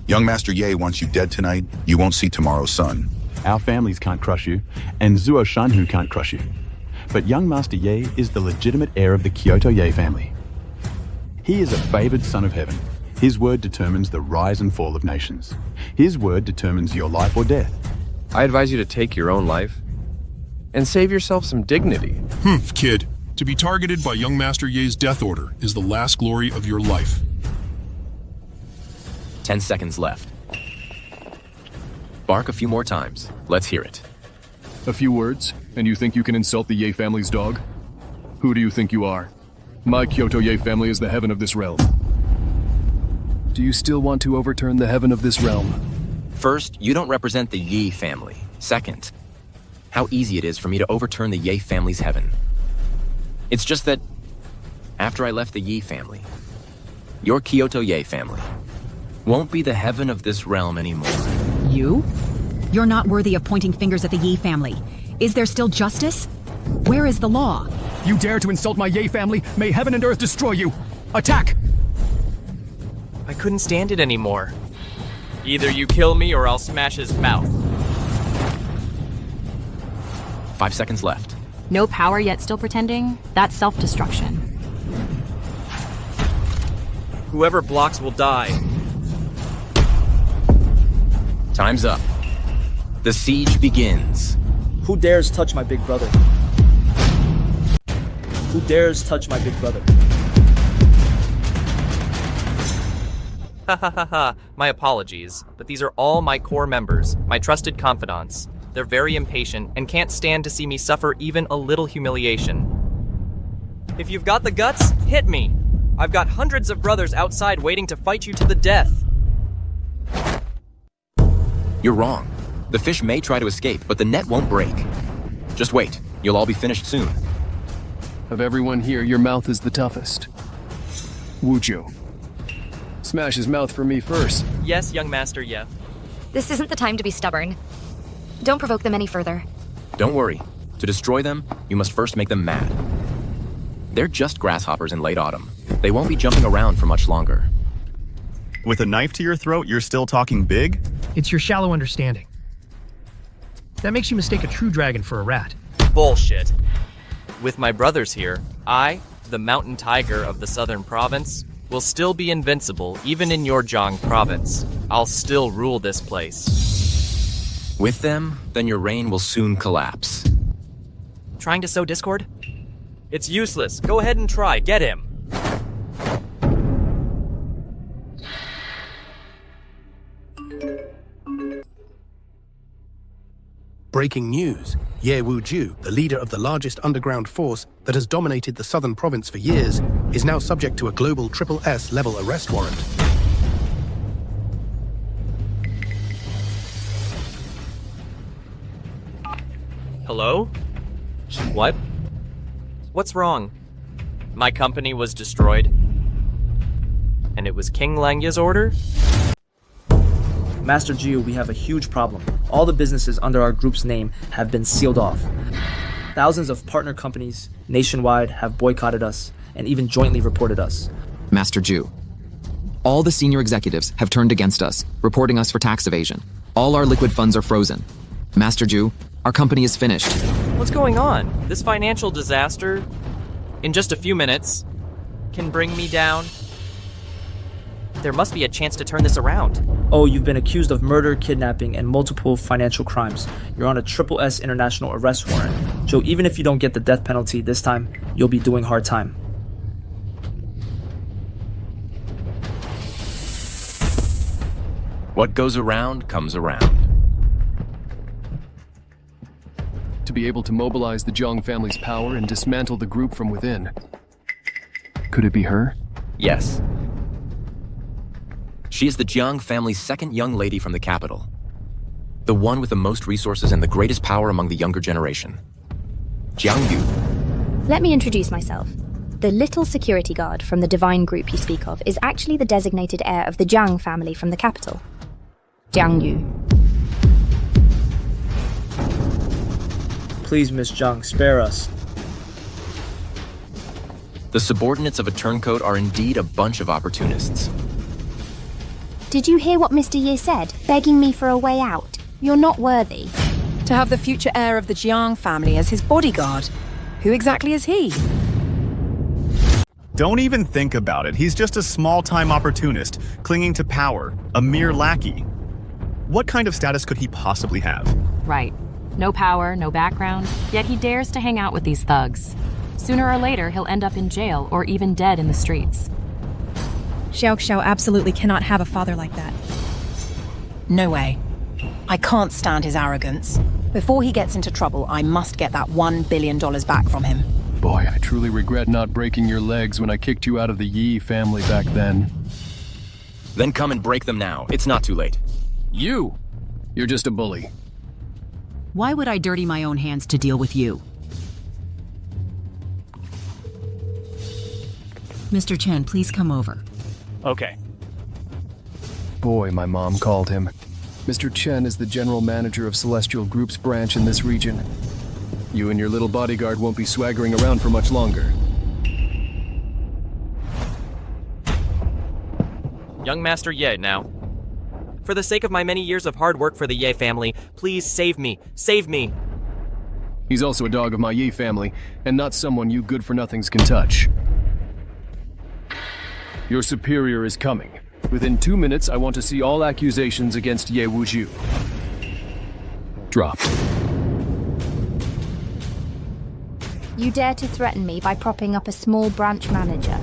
Young Master Ye wants you dead tonight. You won't see tomorrow's sun. Our families can't crush you, and Zuo Shanhu can't crush you. But young Master Ye is the legitimate heir of the Kyoto Ye family. He is a favored son of heaven. His word determines the rise and fall of nations. His word determines your life or death. I advise you to take your own life and save yourself some dignity. Kid. To be targeted by young Master Ye's death order is the last glory of your life. 10 seconds left. Bark a few more times. Let's hear it. A few words, and you think you can insult the Ye family's dog? Who do you think you are? My Kyoto Ye family is the heaven of this realm. Do you still want to overturn the heaven of this realm? First, you don't represent the Yi family. Second, how easy it is for me to overturn the Ye family's heaven. It's just that after I left the Yi family, your Kyoto Ye family won't be the heaven of this realm anymore. You? You're not worthy of pointing fingers at the Yi family. Is there still justice? Where is the law? You dare to insult my Ye family? May heaven and earth destroy you! Attack! I couldn't stand it anymore. Either you kill me or I'll smash his mouth. 5 seconds left. No power yet still pretending? That's self-destruction. Whoever blocks will die. Time's up. The siege begins. Who dares touch my big brother? Who dares touch my big brother? Ha ha ha ha, my apologies, but these are all my core members, my trusted confidants. They're very impatient and can't stand to see me suffer even a little humiliation. If you've got the guts, hit me. I've got hundreds of brothers outside waiting to fight you to the death. You're wrong. The fish may try to escape, but the net won't break. Just wait. You'll all be finished soon. Of everyone here, your mouth is the toughest. Wuju. Smash his mouth for me first. Yes, young master, yeah. This isn't the time to be stubborn. Don't provoke them any further. Don't worry. To destroy them, you must first make them mad. They're just grasshoppers in late autumn. They won't be jumping around for much longer. With a knife to your throat, you're still talking big? It's your shallow understanding. That makes you mistake a true dragon for a rat. Bullshit. With my brothers here, I, the mountain tiger of the southern province, will still be invincible even in your Jiang province. I'll still rule this place. With them, then your reign will soon collapse. Trying to sow discord? It's useless. Go ahead and try. Get him. Breaking news. Ye Wuju, the leader of the largest underground force that has dominated the southern province for years, is now subject to a global SSS level arrest warrant. Hello? What? What's wrong? My company was destroyed. And it was King Langya's order? Master Jiu, we have a huge problem. All the businesses under our group's name have been sealed off. Thousands of partner companies nationwide have boycotted us and even jointly reported us. Master Jiu, all the senior executives have turned against us, reporting us for tax evasion. All our liquid funds are frozen. Master Jiu, our company is finished. What's going on? This financial disaster, in just a few minutes, can bring me down. There must be a chance to turn this around. Oh, you've been accused of murder, kidnapping, and multiple financial crimes. You're on a SSS international arrest warrant. So even if you don't get the death penalty this time, you'll be doing hard time. What goes around comes around. To be able to mobilize the Jiang family's power and dismantle the group from within. Could it be her? Yes. She is the Jiang family's second young lady from the capital. The one with the most resources and the greatest power among the younger generation. Jiang Yu. Let me introduce myself. The little security guard from the divine group you speak of is actually the designated heir of the Jiang family from the capital. Jiang Yu. Please, Miss Jiang, spare us. The subordinates of a turncoat are indeed a bunch of opportunists. Did you hear what Mr. Ye said, begging me for a way out? You're not worthy. To have the future heir of the Jiang family as his bodyguard. Who exactly is he? Don't even think about it. He's just a small-time opportunist, clinging to power, a mere lackey. What kind of status could he possibly have? Right. No power, no background, yet he dares to hang out with these thugs. Sooner or later, he'll end up in jail or even dead in the streets. Xiao Xiao absolutely cannot have a father like that. No way. I can't stand his arrogance. Before he gets into trouble, I must get that $1 billion back from him. Boy, I truly regret not breaking your legs when I kicked you out of the Yi family back then. Then come and break them now. It's not too late. You're just a bully. Why would I dirty my own hands to deal with you? Mr. Chen, please come over. Okay. Boy, my mom called him. Mr. Chen is the general manager of Celestial Group's branch in this region. You and your little bodyguard won't be swaggering around for much longer. Young Master Ye, now. For the sake of my many years of hard work for the Ye family, please save me. Save me. He's also a dog of my Yi family, and not someone you good-for-nothings can touch. Your superior is coming. Within 2 minutes, I want to see all accusations against Ye Wuzhu dropped. You dare to threaten me by propping up a small branch manager?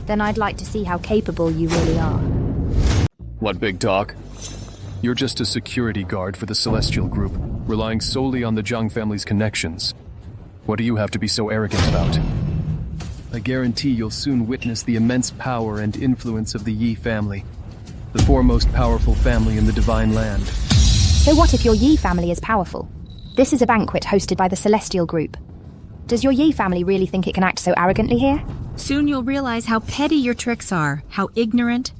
Then I'd like to see how capable you really are. What big talk? You're just a security guard for the Celestial Group, relying solely on the Zhang family's connections. What do you have to be so arrogant about? I guarantee you'll soon witness the immense power and influence of the Yi family, the foremost powerful family in the Divine Land. So what if your Yi family is powerful? This is a banquet hosted by the Celestial Group. Does your Yi family really think it can act so arrogantly here? Soon you'll realize how petty your tricks are, how ignorant,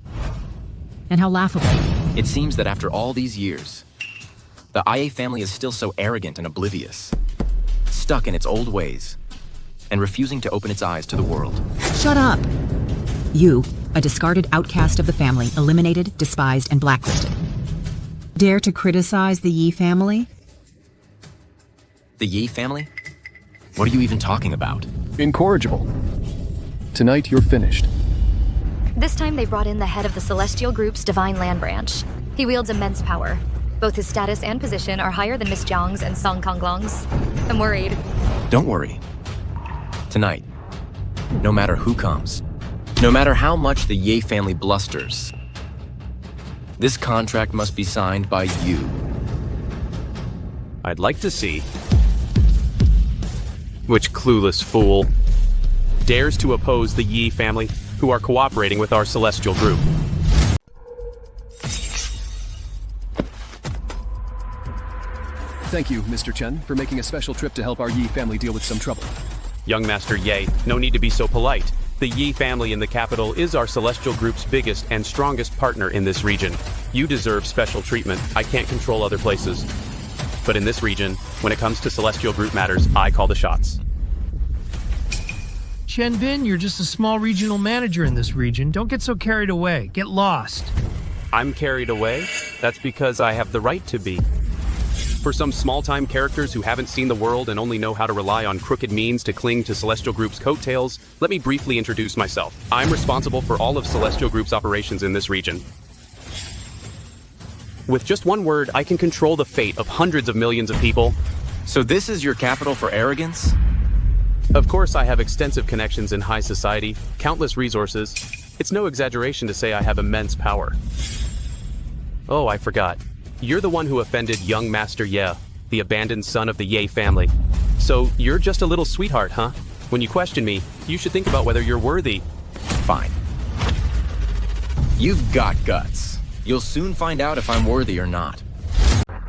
and how laughable. It seems that after all these years, the IA family is still so arrogant and oblivious, stuck in its old ways, and refusing to open its eyes to the world. Shut up! You, a discarded outcast of the family, eliminated, despised, and blacklisted. Dare to criticize the Yi family? The Yi family? What are you even talking about? Incorrigible. Tonight you're finished. This time they brought in the head of the Celestial Group's Divine Land branch. He wields immense power. Both his status and position are higher than Miss Jiang's and Song Konglong's. I'm worried. Don't worry. Tonight, no matter who comes, no matter how much the Ye family blusters, this contract must be signed by you. I'd like to see which clueless fool dares to oppose the Yi family who are cooperating with our Celestial Group. Thank you, Mr. Chen, for making a special trip to help our Yi family deal with some trouble. Young Master Ye, no need to be so polite. The Yi family in the capital is our Celestial Group's biggest and strongest partner in this region. You deserve special treatment. I can't control other places. But in this region, when it comes to Celestial Group matters, I call the shots. Chen Bin, you're just a small regional manager in this region. Don't get so carried away. Get lost. I'm carried away? That's because I have the right to be. For some small-time characters who haven't seen the world and only know how to rely on crooked means to cling to Celestial Group's coattails, let me briefly introduce myself. I'm responsible for all of Celestial Group's operations in this region. With just one word, I can control the fate of hundreds of millions of people. So this is your capital for arrogance? Of course, I have extensive connections in high society, countless resources. It's no exaggeration to say I have immense power. Oh, I forgot. You're the one who offended young Master Ye, the abandoned son of the Ye family. So you're just a little sweetheart, huh? When you question me, you should think about whether you're worthy. Fine. You've got guts. You'll soon find out if I'm worthy or not.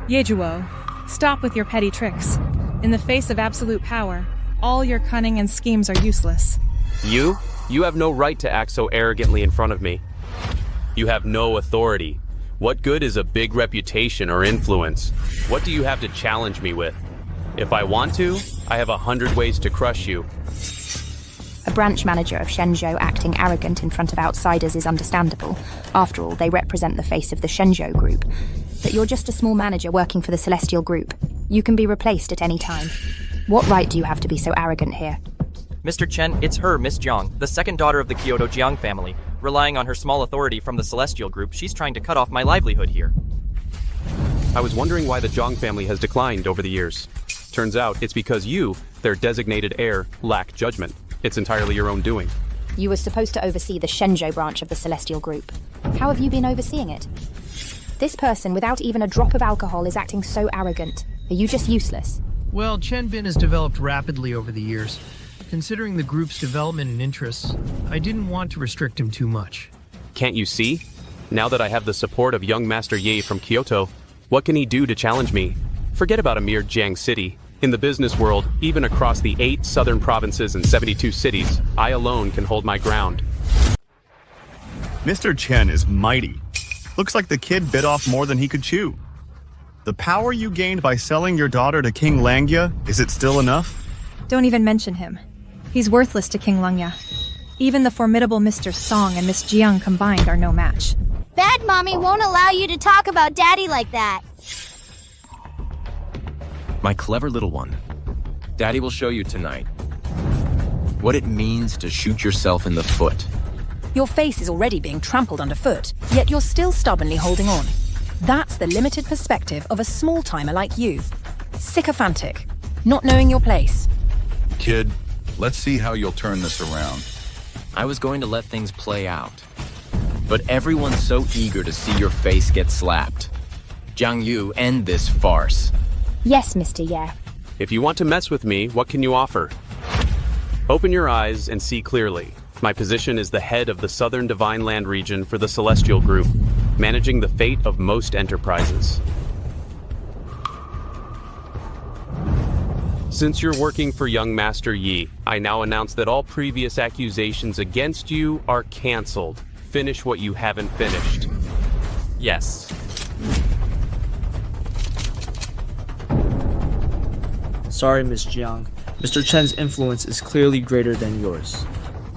Yejuo, stop with your petty tricks. In the face of absolute power, all your cunning and schemes are useless. You have no right to act so arrogantly in front of me. You have no authority. What good is a big reputation or influence? What do you have to challenge me with? If I want to, I have 100 ways to crush you. A branch manager of Shenzhou acting arrogant in front of outsiders is understandable. After all, they represent the face of the Shenzhou Group. But you're just a small manager working for the Celestial Group. You can be replaced at any time. What right do you have to be so arrogant here? Mr. Chen, it's her, Miss Jiang, the second daughter of the Kyoto Jiang family. Relying on her small authority from the Celestial Group, she's trying to cut off my livelihood here. I was wondering why the Jiang family has declined over the years. Turns out it's because you, their designated heir, lack judgment. It's entirely your own doing. You were supposed to oversee the Shenzhou branch of the Celestial Group. How have you been overseeing it? This person, without even a drop of alcohol, is acting so arrogant. Are you just useless? Well, Chen Bin has developed rapidly over the years. Considering the group's development and interests, I didn't want to restrict him too much. Can't you see? Now that I have the support of young Master Ye from Kyoto, what can he do to challenge me? Forget about a mere Jiang city. In the business world, even across the 8 southern provinces and 72 cities, I alone can hold my ground. Mr. Chen is mighty. Looks like the kid bit off more than he could chew. The power you gained by selling your daughter to King Langya, is it still enough? Don't even mention him. He's worthless to King Langya. Even the formidable Mr. Song and Miss Jiang combined are no match. Bad mommy won't allow you to talk about daddy like that. My clever little one. Daddy will show you tonight what it means to shoot yourself in the foot. Your face is already being trampled underfoot, yet you're still stubbornly holding on. That's the limited perspective of a small-timer like you. Sycophantic, not knowing your place. Kid, let's see how you'll turn this around. I was going to let things play out, but everyone's so eager to see your face get slapped. Jiang Yu, end this farce. Yes, Mr. Ye. If you want to mess with me, what can you offer? Open your eyes and see clearly. My position is the head of the Southern Divine Land region for the Celestial Group, managing the fate of most enterprises. Since you're working for young Master Yi, I now announce that all previous accusations against you are cancelled. Finish what you haven't finished. Yes. Sorry, Miss Jiang. Mr. Chen's influence is clearly greater than yours.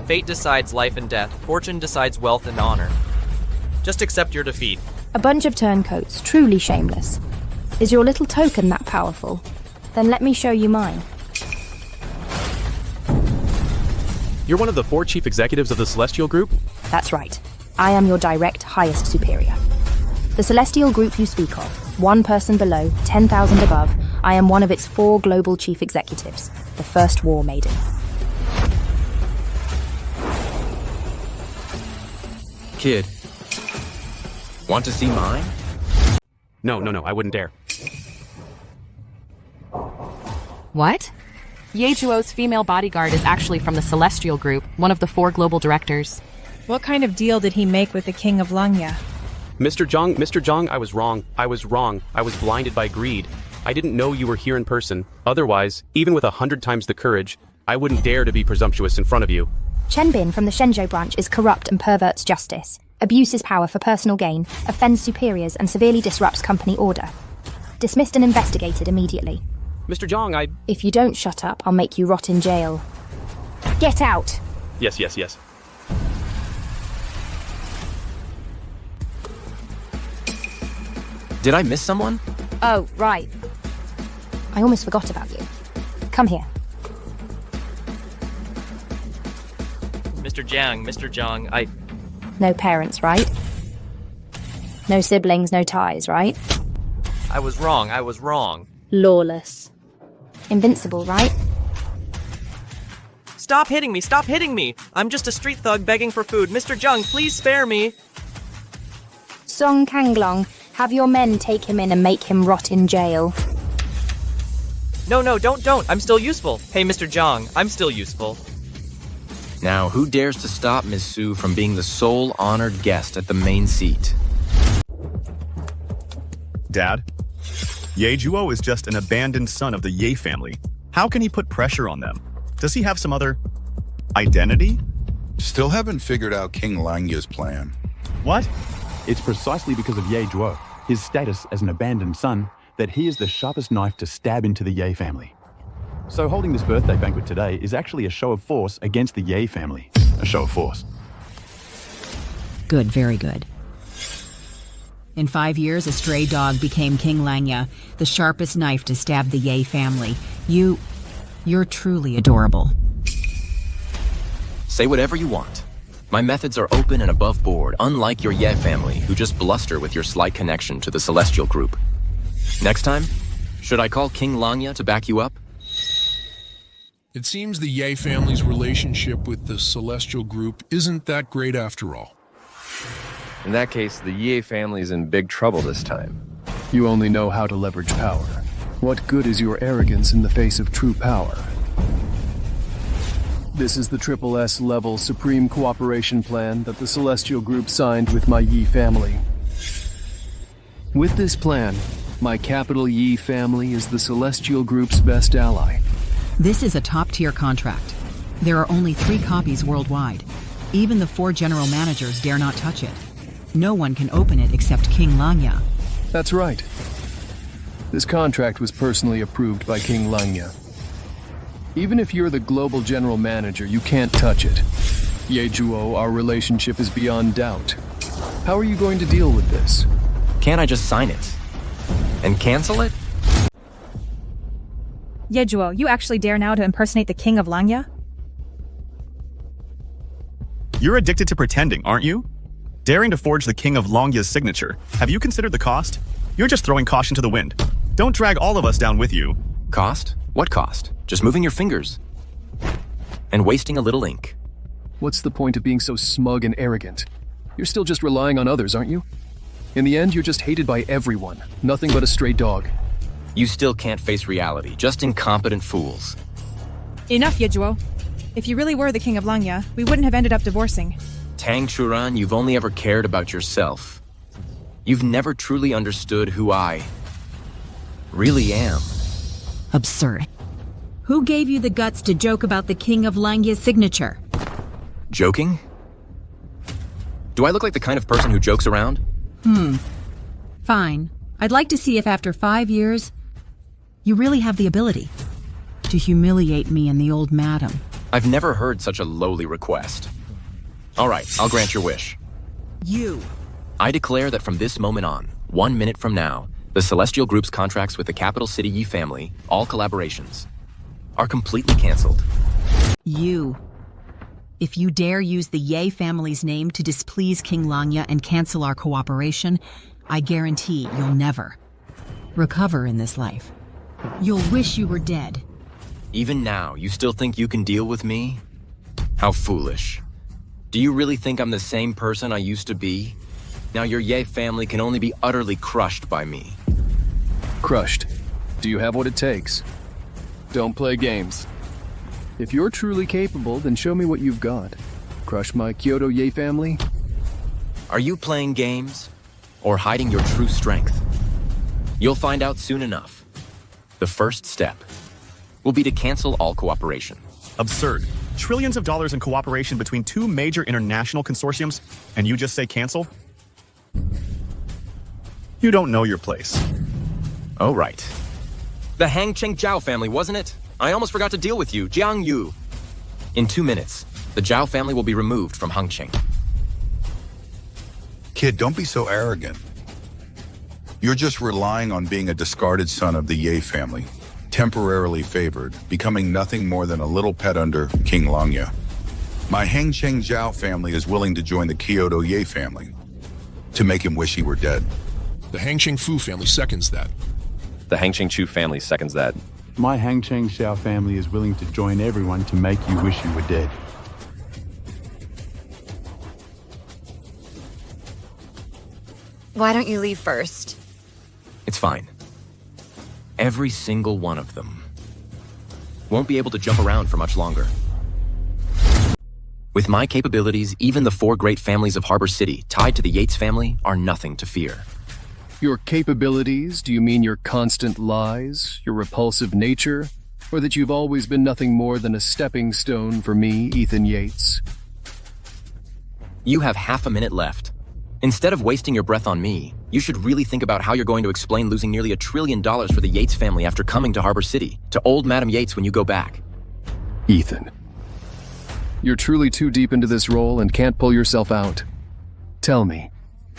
Fate decides life and death. Fortune decides wealth and honor. Just accept your defeat. A bunch of turncoats, truly shameless. Is your little token that powerful? Then let me show you mine. You're one of the 4 chief executives of the Celestial Group? That's right. I am your direct highest superior. The Celestial Group you speak of, 1 person below, 10,000 above, I am one of its 4 global chief executives, the first War Maiden. Kid, want to see mine? No, I wouldn't dare. What? Ye Zhuo's female bodyguard is actually from the Celestial Group, one of the 4 global directors. What kind of deal did he make with the King of Langya? Mr. Zhang, I was wrong. I was blinded by greed. I didn't know you were here in person. Otherwise, even with 100 times the courage, I wouldn't dare to be presumptuous in front of you. Chen Bin from the Shenzhou branch is corrupt and perverts justice, abuses power for personal gain, offends superiors, and severely disrupts company order. Dismissed and investigated immediately. Mr. Zhang, If you don't shut up, I'll make you rot in jail. Get out! Yes. Did I miss someone? Oh, right. I almost forgot about you. Come here. Mr. Jiang, I... No parents, right? No siblings, no ties, right? I was wrong. Lawless. Invincible, right? Stop hitting me! I'm just a street thug begging for food. Mr. Jiang, please spare me! Song Kanglong, have your men take him in and make him rot in jail. No, don't! I'm still useful! Hey, Mr. Jiang, I'm still useful. Now, who dares to stop Ms. Su from being the sole honored guest at the main seat? Dad, Ye Zhuo is just an abandoned son of the Ye family. How can he put pressure on them? Does he have some other identity? Still haven't figured out King Langya's plan. What? It's precisely because of Ye Zhuo, his status as an abandoned son, that he is the sharpest knife to stab into the Ye family. So holding this birthday banquet today is actually a show of force against the Ye family. A show of force. Good, very good. In 5 years, a stray dog became King Langya, the sharpest knife to stab the Ye family. You're truly adorable. Say whatever you want. My methods are open and above board, unlike your Ye family, who just bluster with your slight connection to the Celestial Group. Next time, should I call King Langya to back you up? It seems the Ye family's relationship with the Celestial Group isn't that great after all. In that case, the Ye family is in big trouble this time. You only know how to leverage power. What good is your arrogance in the face of true power? This is the Triple S level Supreme Cooperation Plan that the Celestial Group signed with my Yi family. With this plan, my capital Yi family is the Celestial Group's best ally. This is a top-tier contract. There are only 3 copies worldwide. Even the 4 general managers dare not touch it. No one can open it except King Langya. That's right. This contract was personally approved by King Langya. Even if you're the global general manager, you can't touch it. Yejuo, our relationship is beyond doubt. How are you going to deal with this? Can't I just sign it? And cancel it? Yejuo, you actually dare now to impersonate the king of Langya? You're addicted to pretending, aren't you? Daring to forge the King of Longya's signature. Have you considered the cost? You're just throwing caution to the wind. Don't drag all of us down with you. Cost? What cost? Just moving your fingers. And wasting a little ink. What's the point of being so smug and arrogant? You're still just relying on others, aren't you? In the end, you're just hated by everyone. Nothing but a stray dog. You still can't face reality. Just incompetent fools. Enough, Yejuo. If you really were the king of Langya, we wouldn't have ended up divorcing. Tang Churan, you've only ever cared about yourself. You've never truly understood who I really am. Absurd. Who gave you the guts to joke about the King of Langya's signature? Joking? Do I look like the kind of person who jokes around? Fine. I'd like to see if after 5 years, you really have the ability to humiliate me and the old madam. I've never heard such a lowly request. All right, I'll grant your wish. You. I declare that from this moment on, 1 minute from now, the Celestial Group's contracts with the capital city Yi family, all collaborations, are completely canceled. You. If you dare use the Ye family's name to displease King Langya and cancel our cooperation, I guarantee you'll never recover in this life. You'll wish you were dead. Even now, you still think you can deal with me? How foolish. Do you really think I'm the same person I used to be? Now your Ye family can only be utterly crushed by me. Crushed. Do you have what it takes? Don't play games. If you're truly capable, then show me what you've got. Crush my Kyoto Ye family? Are you playing games? Or hiding your true strength? You'll find out soon enough. The first step will be to cancel all cooperation. Absurd. Trillions of dollars in cooperation between 2 major international consortiums, and you just say cancel? You don't know your place. Oh, right. The Hangcheng Zhao family, wasn't it? I almost forgot to deal with you, Jiang Yu. In 2 minutes, the Zhao family will be removed from Hangcheng. Kid, don't be so arrogant. You're just relying on being a discarded son of the Ye family, temporarily favored, becoming nothing more than a little pet under King Langya. My Hangcheng Zhao family is willing to join the Kyoto Ye family to make him wish he were dead. The Hangcheng Fu family seconds that. The Hangcheng Chu family seconds that. My Hangcheng Xiao family is willing to join everyone to make you wish you were dead. Why don't you leave first? It's fine. Every single one of them won't be able to jump around for much longer. With my capabilities, even the 4 great families of Harbor City, tied to the Yates family, are nothing to fear. Your capabilities? Do you mean your constant lies, your repulsive nature, or that you've always been nothing more than a stepping stone for me, Ethan Yates? You have half a minute left. Instead of wasting your breath on me, you should really think about how you're going to explain losing nearly $1 trillion for the Yates family after coming to Harbor City, to old Madam Yates when you go back. Ethan. You're truly too deep into this role and can't pull yourself out. Tell me,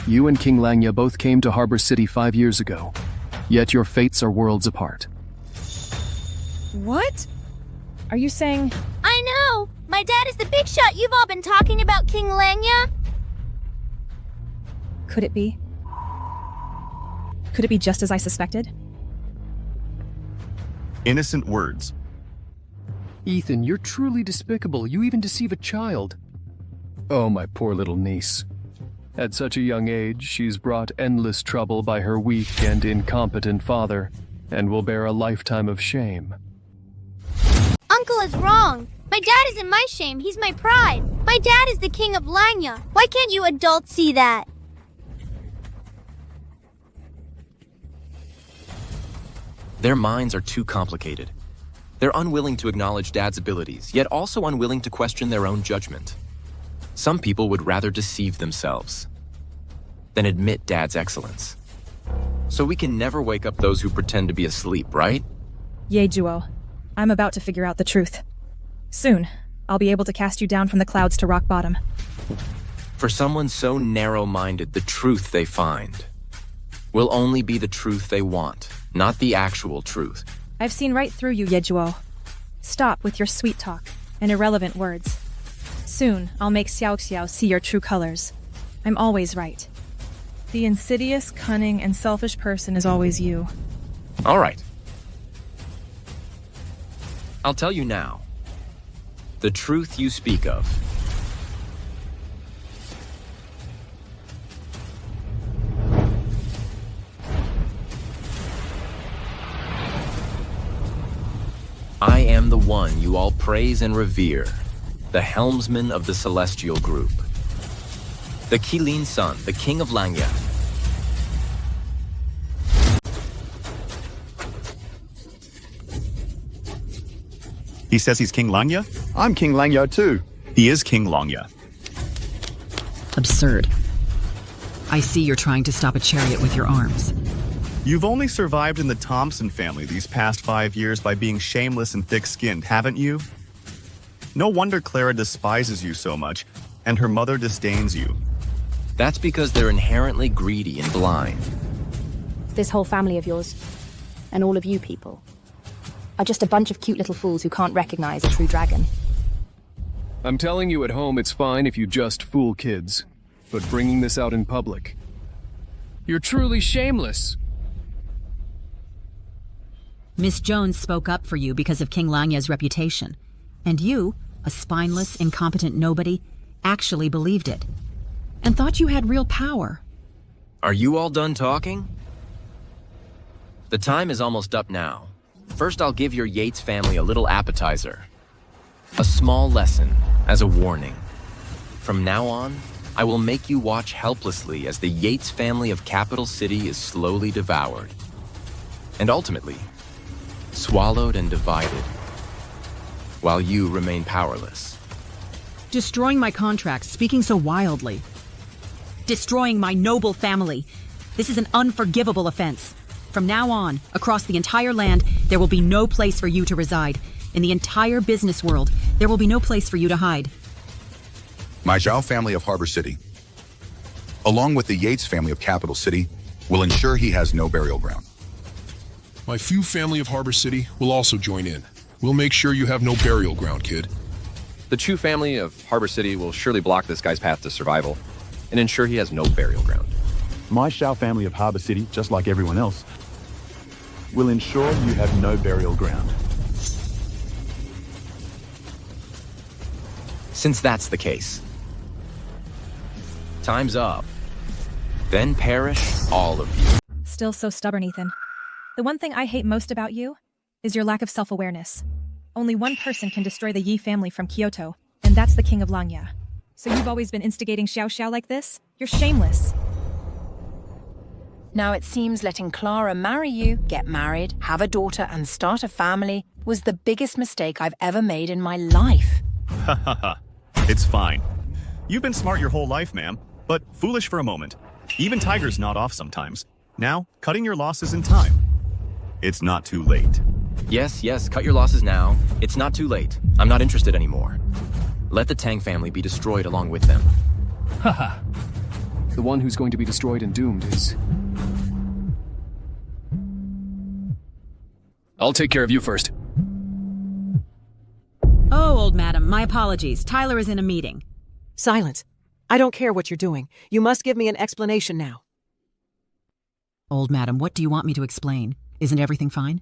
you and King Langya both came to Harbor City 5 years ago, yet your fates are worlds apart. What? Are you saying... I know! My dad is the big shot you've all been talking about, King Langya! Could it be? Could it be just as I suspected? Innocent words. Ethan, you're truly despicable. You even deceive a child. Oh, my poor little niece. At such a young age, she's brought endless trouble by her weak and incompetent father. and will bear a lifetime of shame. Uncle is wrong. My dad isn't my shame, he's my pride. My dad is the king of Langya. Why can't you adults see that? Their minds are too complicated. They're unwilling to acknowledge Dad's abilities, yet also unwilling to question their own judgment. Some people would rather deceive themselves than admit Dad's excellence. So we can never wake up those who pretend to be asleep, right? Yay, Juo. I'm about to figure out the truth. Soon, I'll be able to cast you down from the clouds to rock bottom. For someone so narrow-minded, the truth they find will only be the truth they want, not the actual truth. I've seen right through you, Yejuo. Stop with your sweet talk and irrelevant words. Soon, I'll make Xiao Xiao see your true colors. I'm always right. The insidious, cunning, and selfish person is always you. All right. I'll tell you now. The truth you speak of. I am the one you all praise and revere, the helmsman of the Celestial Group. The Qilin Sun, the king of Langya. He says he's King Langya? I'm King Langya too. He is King Langya. Absurd. I see you're trying to stop a chariot with your arms. You've only survived in the Thompson family these past 5 years by being shameless and thick-skinned, haven't you? No wonder Clara despises you so much, and her mother disdains you. That's because they're inherently greedy and blind. This whole family of yours, and all of you people, are just a bunch of cute little fools who can't recognize a true dragon. I'm telling you at home it's fine if you just fool kids, but bringing this out in public, you're truly shameless. Miss Jones spoke up for you because of King Langya's reputation, and you, a spineless, incompetent nobody, actually believed it, and thought you had real power. Are you all done talking? The time is almost up now. First, I'll give your Yates family a little appetizer. A small lesson as a warning. From now on, I will make you watch helplessly as the Yates family of Capital City is slowly devoured. And ultimately, swallowed and divided, while you remain powerless. Destroying my contracts, speaking so wildly. Destroying my noble family. This is an unforgivable offense. From now on, across the entire land, there will be no place for you to reside. In the entire business world, there will be no place for you to hide. My Zhao family of Harbor City, along with the Yates family of Capital City, will ensure he has no burial ground. My Fu family of Harbor City will also join in. We'll make sure you have no burial ground, kid. The Chu family of Harbor City will surely block this guy's path to survival and ensure he has no burial ground. My Shao family of Harbor City, just like everyone else, will ensure you have no burial ground. Since that's the case, time's up. Then perish all of you. Still so stubborn, Ethan. The one thing I hate most about you is your lack of self-awareness. Only one person can destroy the Yi family from Kyoto, and that's the king of Langya. So you've always been instigating Xiao Xiao like this? You're shameless. Now it seems letting Clara marry you, get married, have a daughter, and start a family was the biggest mistake I've ever made in my life. Ha ha ha. It's fine. You've been smart your whole life, ma'am, but foolish for a moment. Even Tiger's nod off sometimes. Now, cutting your losses in time. It's not too late. Yes, cut your losses now. It's not too late. I'm not interested anymore. Let the Tang family be destroyed along with them. Haha. The one who's going to be destroyed and doomed is... I'll take care of you first. Oh, old madam, my apologies. Tyler is in a meeting. Silence. I don't care what you're doing. You must give me an explanation now. Old madam, what do you want me to explain? Isn't everything fine?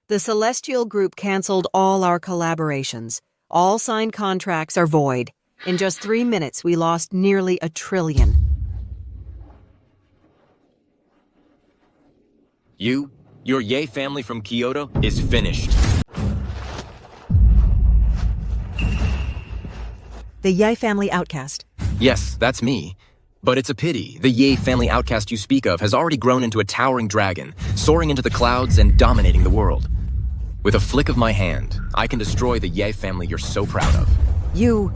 The Celestial Group canceled all our collaborations. All signed contracts are void. In just 3 minutes, we lost nearly $1 trillion. You Your Ye family from Kyoto is finished. The Ye family outcast. Yes, that's me. But it's a pity. The Ye family outcast you speak of has already grown into a towering dragon, soaring into the clouds and dominating the world. With a flick of my hand, I can destroy the Ye family you're so proud of. You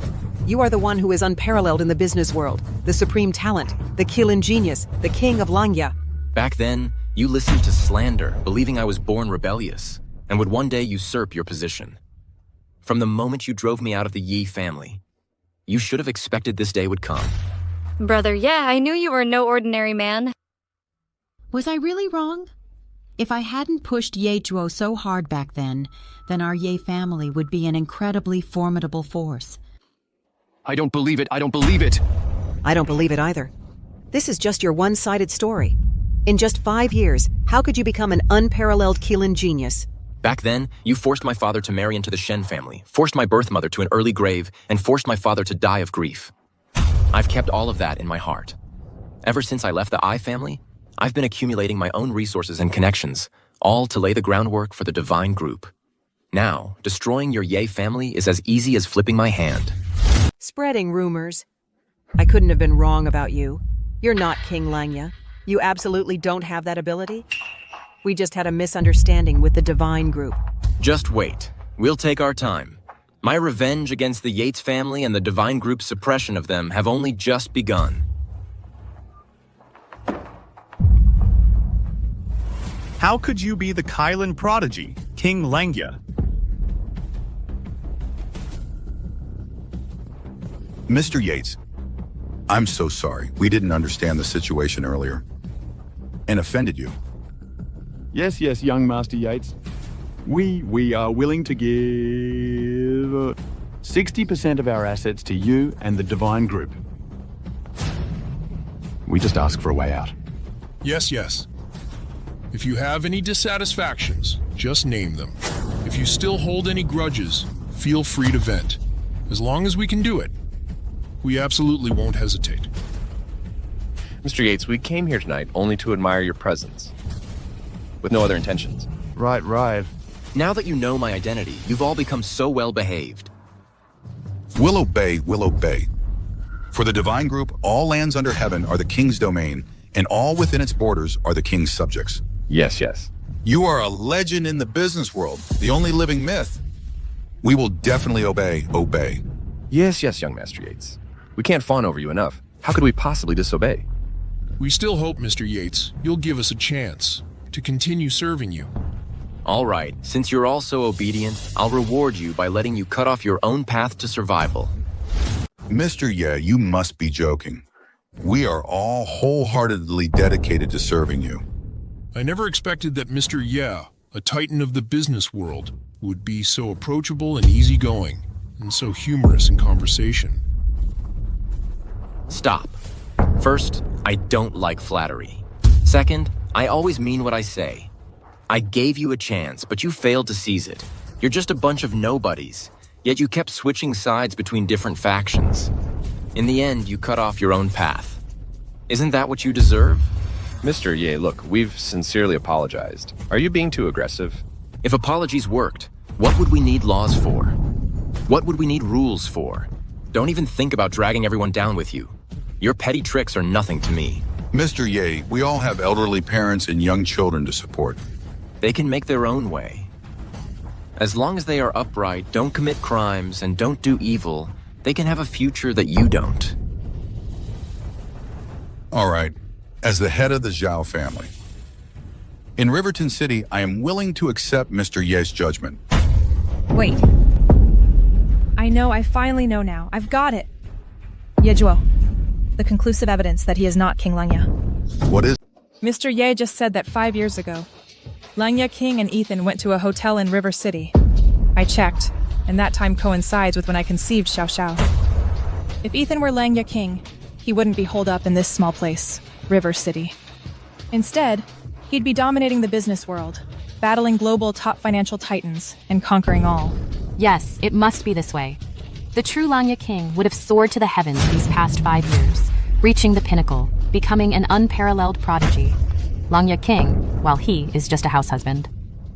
are the one who is unparalleled in the business world, the supreme talent, the killing genius, the king of Langya. Back then, you listened to slander, believing I was born rebellious, and would one day usurp your position. From the moment you drove me out of the Yi family, you should have expected this day would come. Brother, yeah, I knew you were no ordinary man. Was I really wrong? If I hadn't pushed Ye Zhuo so hard back then our Ye family would be an incredibly formidable force. I don't believe it. I don't believe it. I don't believe it either. This is just your one-sided story. In just 5 years, how could you become an unparalleled Qilin genius? Back then, you forced my father to marry into the Shen family, forced my birth mother to an early grave, and forced my father to die of grief. I've kept all of that in my heart. Ever since I left the I family, I've been accumulating my own resources and connections, all to lay the groundwork for the divine group. Now, destroying your Ye family is as easy as flipping my hand. Spreading rumors. I couldn't have been wrong about you. You're not King Langya. You absolutely don't have that ability. We just had a misunderstanding with the divine group. Just wait. We'll take our time. My revenge against the Yates family and the divine group's suppression of them have only just begun. How could you be the Kylan prodigy, King Langya? Mr. Yates, I'm so sorry. We didn't understand the situation earlier and offended you. Yes, young Master Yates. We are willing to give 60% of our assets to you and the Divine Group. We just ask for a way out. Yes. If you have any dissatisfactions, just name them. If you still hold any grudges, feel free to vent. As long as we can do it, we absolutely won't hesitate. Mr. Yates, we came here tonight only to admire your presence, with no other intentions. Right. Now that you know my identity, you've all become so well behaved. We'll obey. For the Divine Group, all lands under heaven are the King's domain, and all within its borders are the King's subjects. Yes. You are a legend in the business world, the only living myth. We will definitely obey. Yes, young Master Yates. We can't fawn over you enough. How could we possibly disobey? We still hope, Mr. Yates, you'll give us a chance to continue serving you. All right, since you're all so obedient, I'll reward you by letting you cut off your own path to survival. Mr. Ye, you must be joking. We are all wholeheartedly dedicated to serving you. I never expected that Mr. Ye, a titan of the business world, would be so approachable and easygoing, and so humorous in conversation. Stop. First, I don't like flattery. Second, I always mean what I say. I gave you a chance, but you failed to seize it. You're just a bunch of nobodies, yet you kept switching sides between different factions. In the end, you cut off your own path. Isn't that what you deserve? Mr. Ye, look, we've sincerely apologized. Are you being too aggressive? If apologies worked, what would we need laws for? What would we need rules for? Don't even think about dragging everyone down with you. Your petty tricks are nothing to me. Mr. Ye, we all have elderly parents and young children to support. They can make their own way. As long as they are upright, don't commit crimes, and don't do evil, they can have a future that you don't. All right, as the head of the Zhao family. In Riverton City, I am willing to accept Mr. Ye's judgment. Wait. I finally know now. I've got it. Ye Zhuo. The conclusive evidence that he is not King Langya. What is? Mr. Ye just said that 5 years ago, Langya King and Ethan went to a hotel in River City. I checked, and that time coincides with when I conceived Xiao Xiao. If Ethan were Langya King, he wouldn't be holed up in this small place, River City. Instead, he'd be dominating the business world, battling global top financial titans, and conquering all. Yes, it must be this way. The true Langya King would have soared to the heavens these past 5 years, reaching the pinnacle, becoming an unparalleled prodigy. Langya King, while he is just a house husband.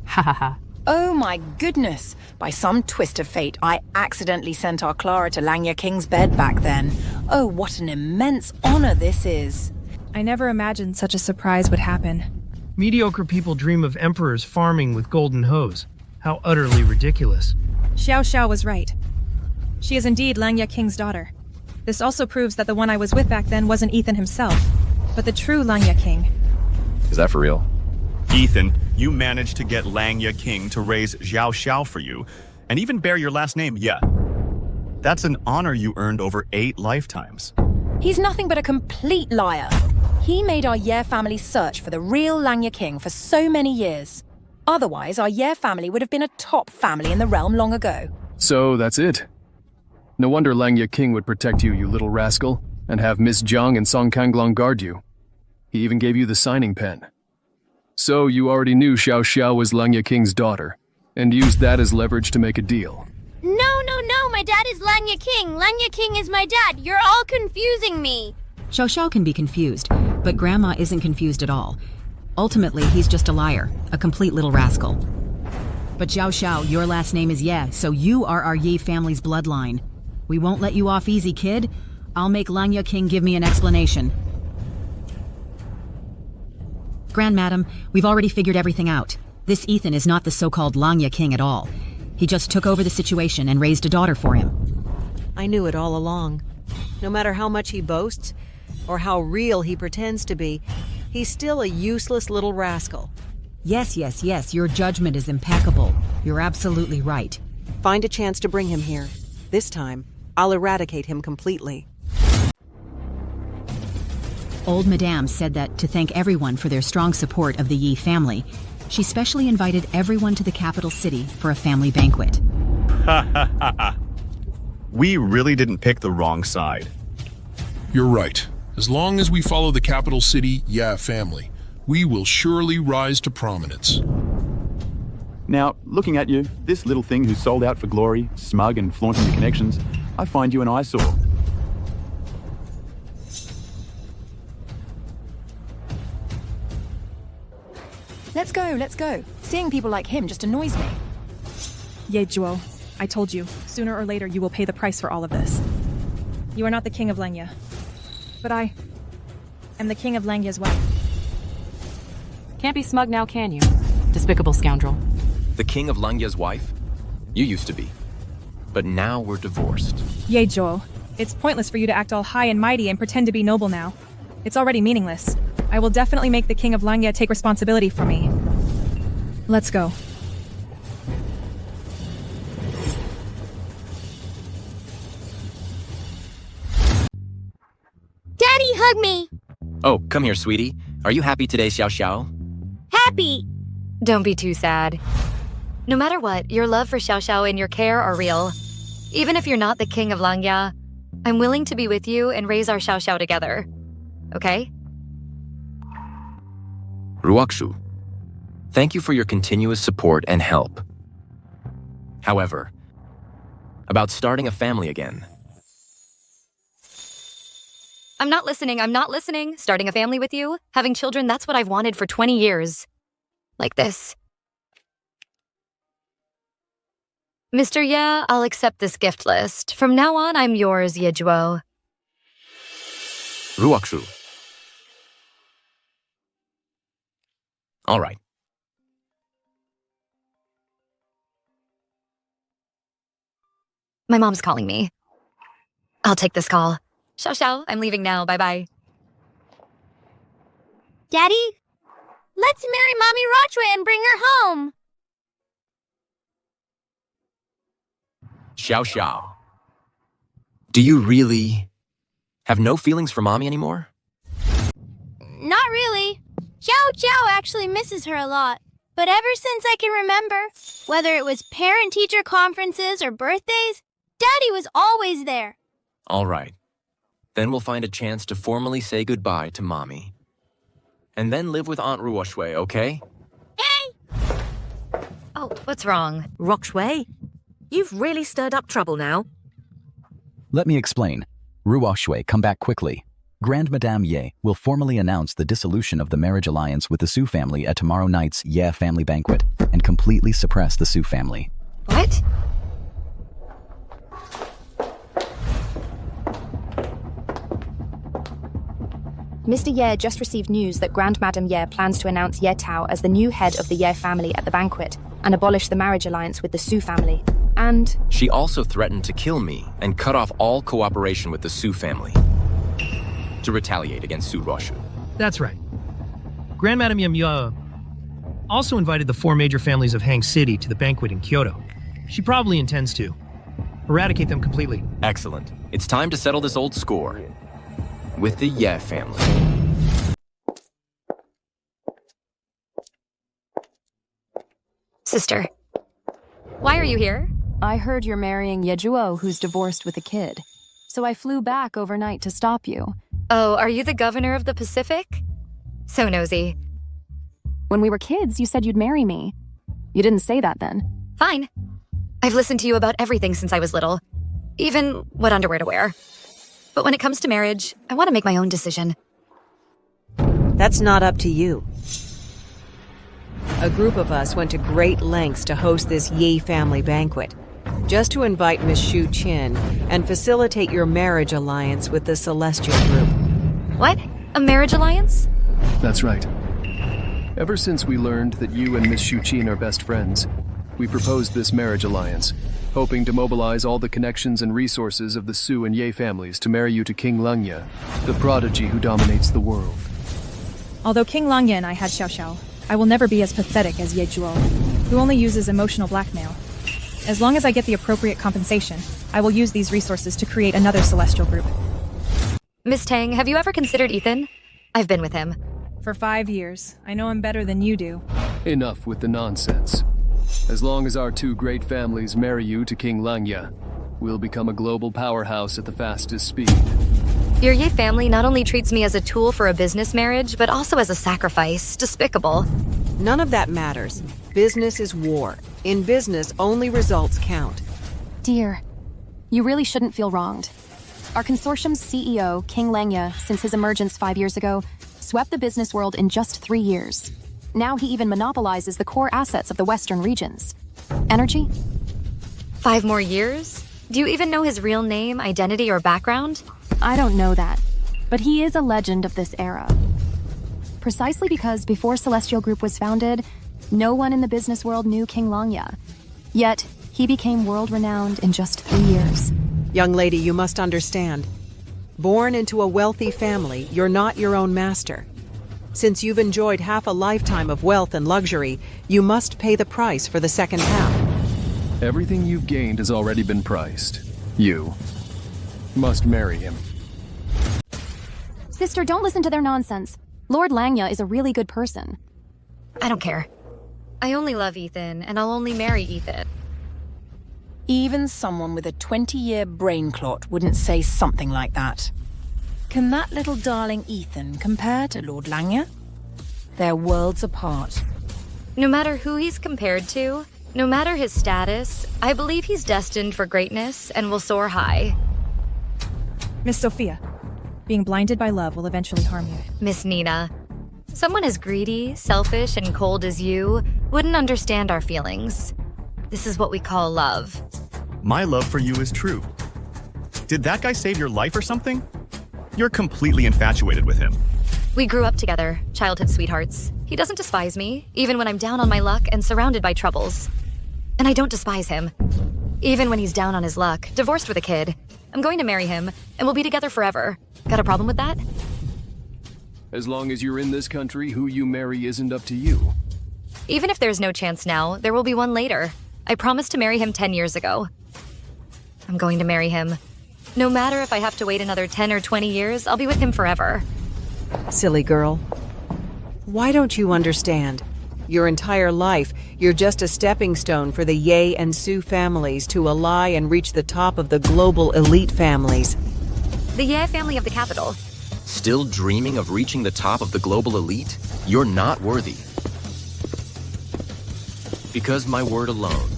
Ha ha ha. Oh my goodness! By some twist of fate, I accidentally sent our Clara to Langya King's bed back then. Oh, what an immense honor this is. I never imagined such a surprise would happen. Mediocre people dream of emperors farming with golden hoes. How utterly ridiculous. Xiao Xiao was right. She is indeed Langya King's daughter. This also proves that the one I was with back then wasn't Ethan himself, but the true Langya King. Is that for real? Ethan, you managed to get Langya King to raise Xiao Xiao for you, and even bear your last name, Ye. That's an honor you earned over 8 lifetimes. He's nothing but a complete liar. He made our Ye family search for the real Langya King for so many years. Otherwise, our Ye family would have been a top family in the realm long ago. So that's it. No wonder Langya King would protect you, you little rascal, and have Miss Jiang and Song Kanglong guard you. He even gave you the signing pen. So you already knew Xiao Xiao was Langya King's daughter, and used that as leverage to make a deal. No, my dad is Langya King. Langya King is my dad. You're all confusing me. Xiao Xiao can be confused, but Grandma isn't confused at all. Ultimately, he's just a liar, a complete little rascal. But Xiao Xiao, your last name is Ye, so you are our Yi family's bloodline. We won't let you off easy, kid. I'll make Langya King give me an explanation. Grandmadam, we've already figured everything out. This Ethan is not the so-called Langya King at all. He just took over the situation and raised a daughter for him. I knew it all along. No matter how much he boasts, or how real he pretends to be, he's still a useless little rascal. Yes, your judgment is impeccable. You're absolutely right. Find a chance to bring him here. This time, I'll eradicate him completely. Old Madame said that to thank everyone for their strong support of the Yi family, she specially invited everyone to the capital city for a family banquet. We really didn't pick the wrong side. You're right. As long as we follow the capital city, family, we will surely rise to prominence. Now, looking at you, this little thing who sold out for glory, smug and flaunting your connections, I find you an eyesore. Let's go. Seeing people like him just annoys me. Ye Zhuo, I told you, sooner or later you will pay the price for all of this. You are not the king of Langya, but I am the king of Langya's wife. Can't be smug now, can you? Despicable scoundrel. The king of Langya's wife? You used to be. But now we're divorced. Ye Zhuo, it's pointless for you to act all high and mighty and pretend to be noble now. It's already meaningless. I will definitely make the king of Langya take responsibility for me. Let's go. Daddy, hug me. Oh, come here, sweetie. Are you happy today, Xiao Xiao? Happy. Don't be too sad. No matter what, your love for Xiao Xiao and your care are real. Even if you're not the king of Langya, I'm willing to be with you and raise our Xiao Xiao together. Okay? Ruoxu, thank you for your continuous support and help. However, about starting a family again. I'm not listening. Starting a family with you, having children, that's what I've wanted for 20 years. Like this. Mr. Ye, I'll accept this gift list. From now on, I'm yours, Ye Zhuo. Ruoxu. All right. My mom's calling me. I'll take this call. Xiao Xiao, I'm leaving now. Bye-bye. Daddy, let's marry Mommy Rochway and bring her home. Xiao Xiao. Do you really have no feelings for Mommy anymore? Not really. Xiao Xiao actually misses her a lot. But ever since I can remember, whether it was parent-teacher conferences or birthdays, Daddy was always there. All right. Then we'll find a chance to formally say goodbye to Mommy. And then live with Aunt Ruoxue, okay? Hey! Oh, what's wrong? Roxway, you've really stirred up trouble now. Let me explain. Ruoxue, come back quickly. Grand Madame Ye will formally announce the dissolution of the marriage alliance with the Su family at tomorrow night's Ye family banquet and completely suppress the Su family. What? Mr. Ye just received news that Grand Madame Ye plans to announce Ye Tao as the new head of the Ye family at the banquet and abolish the marriage alliance with the Su family. And She also threatened to kill me and cut off all cooperation with the Su family to retaliate against Su Roshu. That's right. Grand Madame Ye also invited the 4 major families of Han City to the banquet in Kyoto. She probably intends to eradicate them completely. Excellent. It's time to settle this old score with the Ye family. Sister, why are you here? I heard you're marrying Ye Zhuo, who's divorced with a kid. So I flew back overnight to stop you. Oh, are you the governor of the Pacific? So nosy. When we were kids, you said you'd marry me. You didn't say that then. Fine. I've listened to you about everything since I was little, even what underwear to wear. But when it comes to marriage, I want to make my own decision. That's not up to you. A group of us went to great lengths to host this Yi family banquet, just to invite Miss Shu Qin and facilitate your marriage alliance with the Celestial Group. What? A marriage alliance? That's right. Ever since we learned that you and Miss Shu Qin are best friends, we proposed this marriage alliance, hoping to mobilize all the connections and resources of the Su and Ye families to marry you to King Langya, the prodigy who dominates the world. Although King Langya and I had Xiao Xiao, I will never be as pathetic as Ye Zhuo, who only uses emotional blackmail. As long as I get the appropriate compensation, I will use these resources to create another celestial group. Miss Tang, have you ever considered Ethan? I've been with him. For 5 years. I know him better than you do. Enough with the nonsense. As long as our 2 great families marry you to King Langya, we'll become a global powerhouse at the fastest speed. Your Ye family not only treats me as a tool for a business marriage, but also as a sacrifice. Despicable. None of that matters. Business is war. In business, only results count. Dear, you really shouldn't feel wronged. Our consortium's CEO, King Langya, since his emergence 5 years ago, swept the business world in just 3 years. Now he even monopolizes the core assets of the Western regions. Energy? 5 more years? Do you even know his real name, identity, or background? I don't know that, but he is a legend of this era. Precisely because before Celestial Group was founded, no one in the business world knew King Langya. Yet, he became world-renowned in just 3 years. Young lady, you must understand. Born into a wealthy family, you're not your own master. Since you've enjoyed half a lifetime of wealth and luxury, you must pay the price for the second half. Everything you've gained has already been priced. You must marry him. Sister, don't listen to their nonsense. Lord Langya is a really good person. I don't care. I only love Ethan, and I'll only marry Ethan. Even someone with a 20-year brain clot wouldn't say something like that. Can that little darling Ethan compare to Lord Langya? They're worlds apart. No matter who he's compared to, no matter his status, I believe he's destined for greatness and will soar high. Miss Sophia, being blinded by love will eventually harm you. Miss Nina, someone as greedy, selfish, and cold as you wouldn't understand our feelings. This is what we call love. My love for you is true. Did that guy save your life or something? You're completely infatuated with him. We grew up together, childhood sweethearts. He doesn't despise me, even when I'm down on my luck and surrounded by troubles. And I don't despise him. Even when he's down on his luck, divorced with a kid. I'm going to marry him, and we'll be together forever. Got a problem with that? As long as you're in this country, who you marry isn't up to you. Even if there's no chance now, there will be one later. I promised to marry him 10 years ago. I'm going to marry him. No matter if I have to wait another 10 or 20 years, I'll be with him forever. Silly girl. Why don't you understand? Your entire life, you're just a stepping stone for the Ye and Su families to ally and reach the top of the global elite families. The Ye family of the capital. Still dreaming of reaching the top of the global elite? You're not worthy. Because my word alone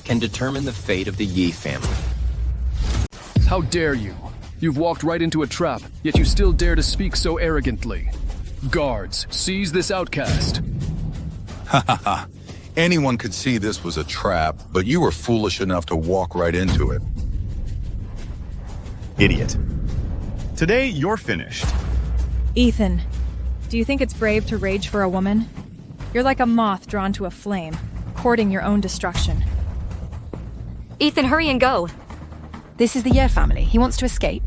can determine the fate of the Yi family. How dare you? You've walked right into a trap, yet you still dare to speak so arrogantly. Guards, seize this outcast. Ha ha ha. Anyone could see this was a trap, but you were foolish enough to walk right into it. Idiot. Today, you're finished. Ethan, do you think it's brave to rage for a woman? You're like a moth drawn to a flame, courting your own destruction. Ethan, hurry and go. This is the Ye family. He wants to escape.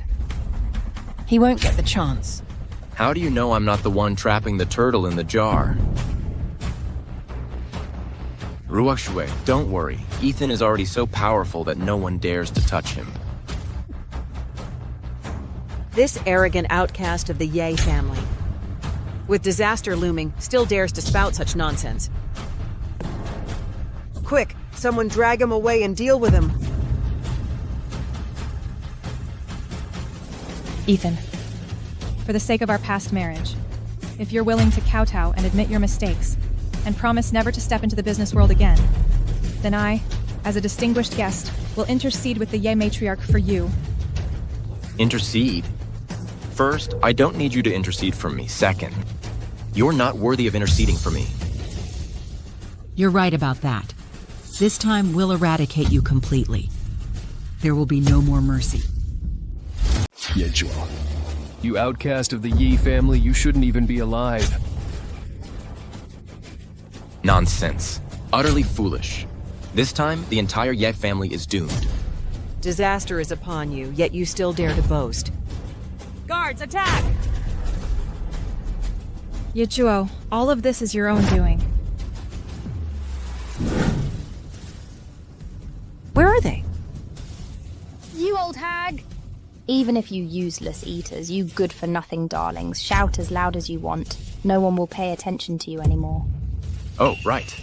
He won't get the chance. How do you know I'm not the one trapping the turtle in the jar? Ruoxue, don't worry. Ethan is already so powerful that no one dares to touch him. This arrogant outcast of the Ye family, with disaster looming, still dares to spout such nonsense. Quick, someone drag him away and deal with him. Ethan, for the sake of our past marriage, if you're willing to kowtow and admit your mistakes, and promise never to step into the business world again, then I, as a distinguished guest, will intercede with the Ye matriarch for you. Intercede? First, I don't need you to intercede for me. Second, you're not worthy of interceding for me. You're right about that. This time we'll eradicate you completely. There will be no more mercy. Yejua. You outcast of the Yi family, you shouldn't even be alive. Nonsense. Utterly foolish. This time, the entire Ye family is doomed. Disaster is upon you, yet you still dare to boast. Guards, attack! Yichuo, all of this is your own doing. Where are they? You old hag! Even if you useless eaters, you good-for-nothing darlings, shout as loud as you want. No one will pay attention to you anymore. Oh, right.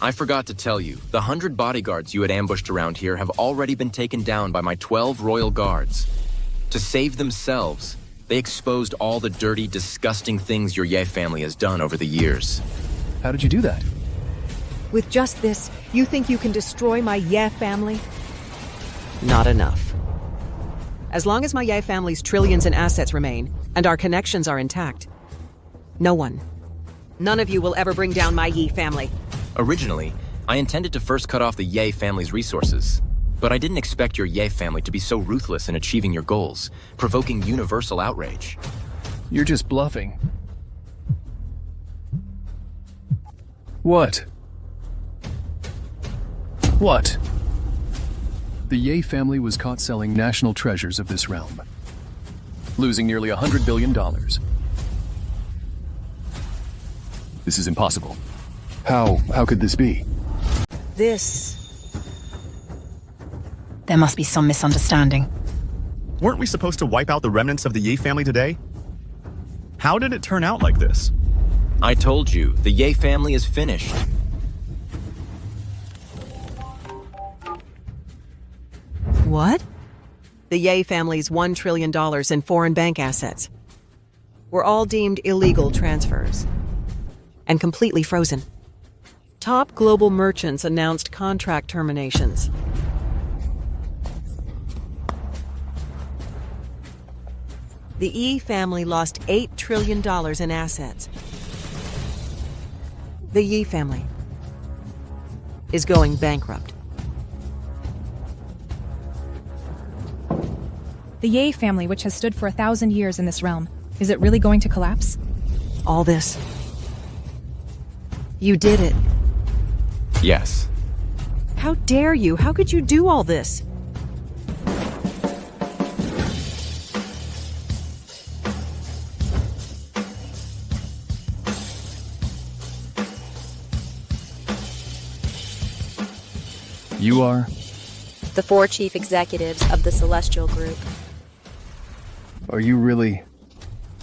I forgot to tell you, the 100 bodyguards you had ambushed around here have already been taken down by my 12 royal guards. To save themselves, they exposed all the dirty, disgusting things your Ye family has done over the years. How did you do that? With just this, you think you can destroy my Ye family? Not enough. As long as my Ye family's trillions in assets remain, and our connections are intact, none of you will ever bring down my Yi family. Originally, I intended to first cut off the Ye family's resources, but I didn't expect your Ye family to be so ruthless in achieving your goals, provoking universal outrage. You're just bluffing. What? What? The Ye family was caught selling national treasures of this realm, losing nearly $100 billion. This is impossible. How could this be? There must be some misunderstanding. Weren't we supposed to wipe out the remnants of the Ye family today? How did it turn out like this? I told you, the Ye family is finished. What? The Ye family's $1 trillion in foreign bank assets were all deemed illegal transfers and completely frozen. Top global merchants announced contract terminations. The Yi family lost $8 trillion in assets. The Yi family is going bankrupt. The Ye family, which has stood for 1,000 years in this realm, is it really going to collapse? All this. You did it. Yes. How dare you? How could you do all this? You are? The 4 chief executives of the Celestial Group. Are you really?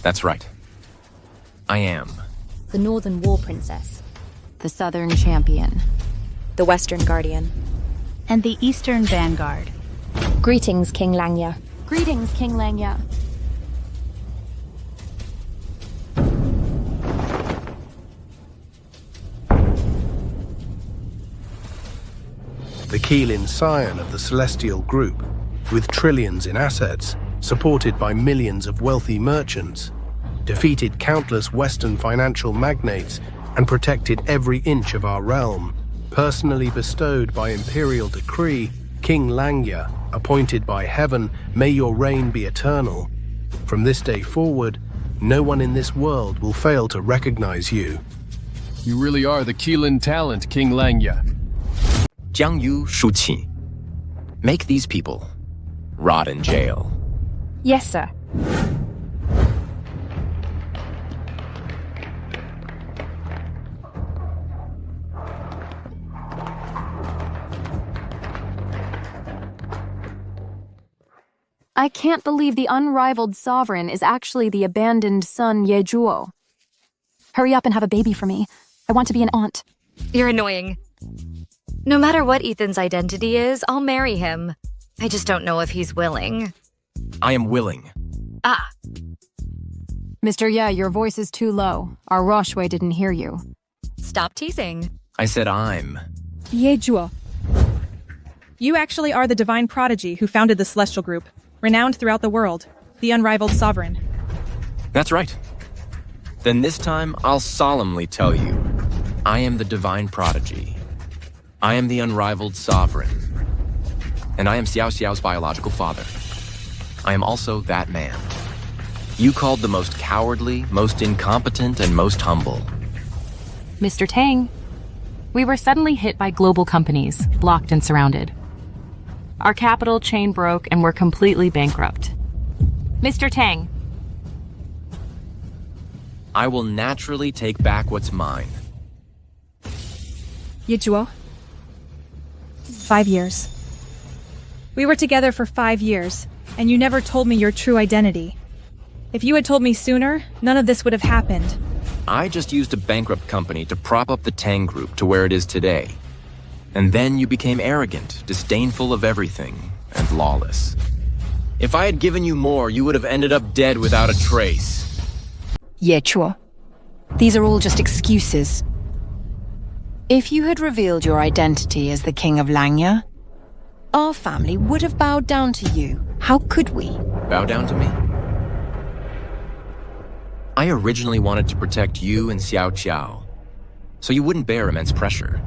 That's right. I am. The Northern War Princess. The Southern Champion. The Western Guardian. And the Eastern Vanguard. Greetings, King Langya. Greetings, King Langya. The Keelin scion of the Celestial Group. with trillions in assets, supported by millions of wealthy merchants, defeated countless Western financial magnates, and protected every inch of our realm, personally bestowed by imperial decree, King Langya, appointed by heaven, may your reign be eternal. From this day forward, no one in this world will fail to recognize you. You really are the Keelan talent, King Langya. Jiang Yu Shuqi. Make these people rot in jail. Yes, sir. I can't believe the unrivaled sovereign is actually the abandoned son Ye Zhuo. Hurry up and have a baby for me. I want to be an aunt. You're annoying. No matter what Ethan's identity is, I'll marry him. I just don't know if he's willing. I am willing. Ah. Mr. Ye, your voice is too low. Our Roshway didn't hear you. Stop teasing. I said I'm. Ye Zhuo. You actually are the divine prodigy who founded the Celestial Group, renowned throughout the world, the unrivaled sovereign. That's right. Then this time, I'll solemnly tell you, I am the divine prodigy. I am the unrivaled sovereign. And I am Xiao Xiao's biological father. I am also that man. You called the most cowardly, most incompetent, and most humble. Mr. Tang, we were suddenly hit by global companies, blocked and surrounded. Our capital chain broke and we're completely bankrupt. Mr. Tang. I will naturally take back what's mine. Ye Zhuo. 5 years. We were together for 5 years, and you never told me your true identity. If you had told me sooner, none of this would have happened. I just used a bankrupt company to prop up the Tang Group to where it is today. And then you became arrogant, disdainful of everything, and lawless. If I had given you more, you would have ended up dead without a trace. Ye Zhuo. These are all just excuses. If you had revealed your identity as the King of Langya, our family would have bowed down to you. How could we? Bow down to me? I originally wanted to protect you and Xiao Qiao, so you wouldn't bear immense pressure,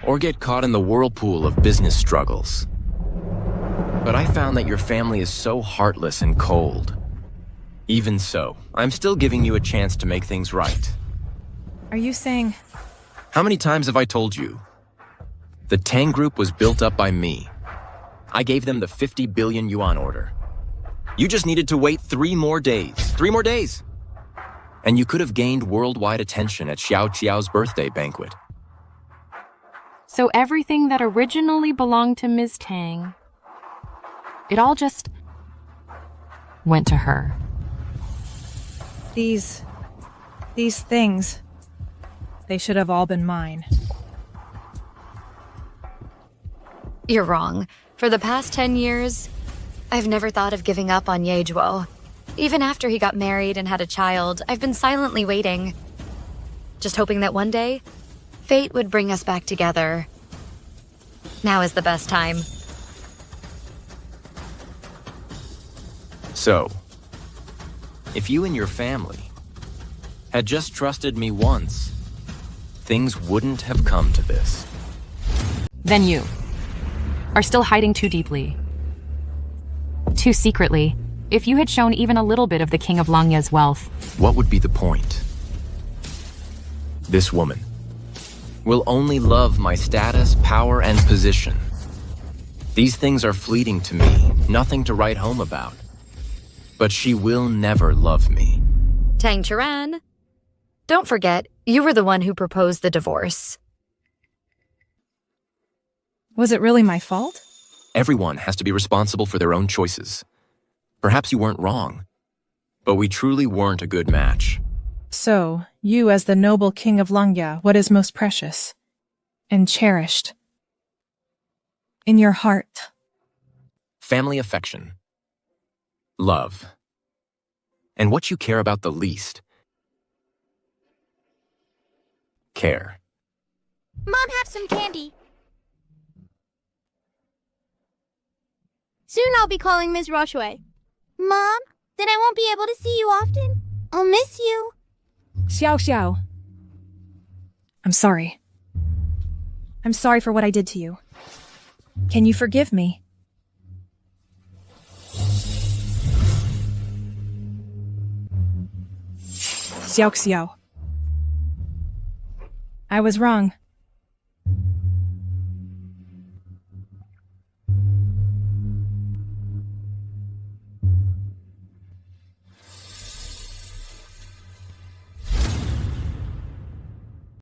or get caught in the whirlpool of business struggles. But I found that your family is so heartless and cold. Even so, I'm still giving you a chance to make things right. Are you saying... How many times have I told you? The Tang Group was built up by me. I gave them the 50 billion yuan order. You just needed to wait 3 more days. 3 more days! And you could have gained worldwide attention at Xiao Qiao's birthday banquet. So everything that originally belonged to Ms. Tang, it all just went to her. These things, they should have all been mine. You're wrong. For the past 10 years, I've never thought of giving up on Ye Zhuo. Even after he got married and had a child, I've been silently waiting. Just hoping that one day, fate would bring us back together. Now is the best time. So, if you and your family had just trusted me once, things wouldn't have come to this. Then you are still hiding too deeply. Too secretly. If you had shown even a little bit of the King of Langya's wealth, what would be the point? This woman will only love my status, power, and position. These things are fleeting to me, nothing to write home about. But she will never love me. Tang Churan, don't forget, you were the one who proposed the divorce. Was it really my fault? Everyone has to be responsible for their own choices. Perhaps you weren't wrong, but we truly weren't a good match. So, you as the noble King of Langya, what is most precious and cherished in your heart? Family affection, love, and what you care about the least, care. Mom, have some candy. Soon I'll be calling Ms. Rochway. Mom, then I won't be able to see you often. I'll miss you. Xiao Xiao. I'm sorry. I'm sorry for what I did to you. Can you forgive me? Xiao Xiao. I was wrong.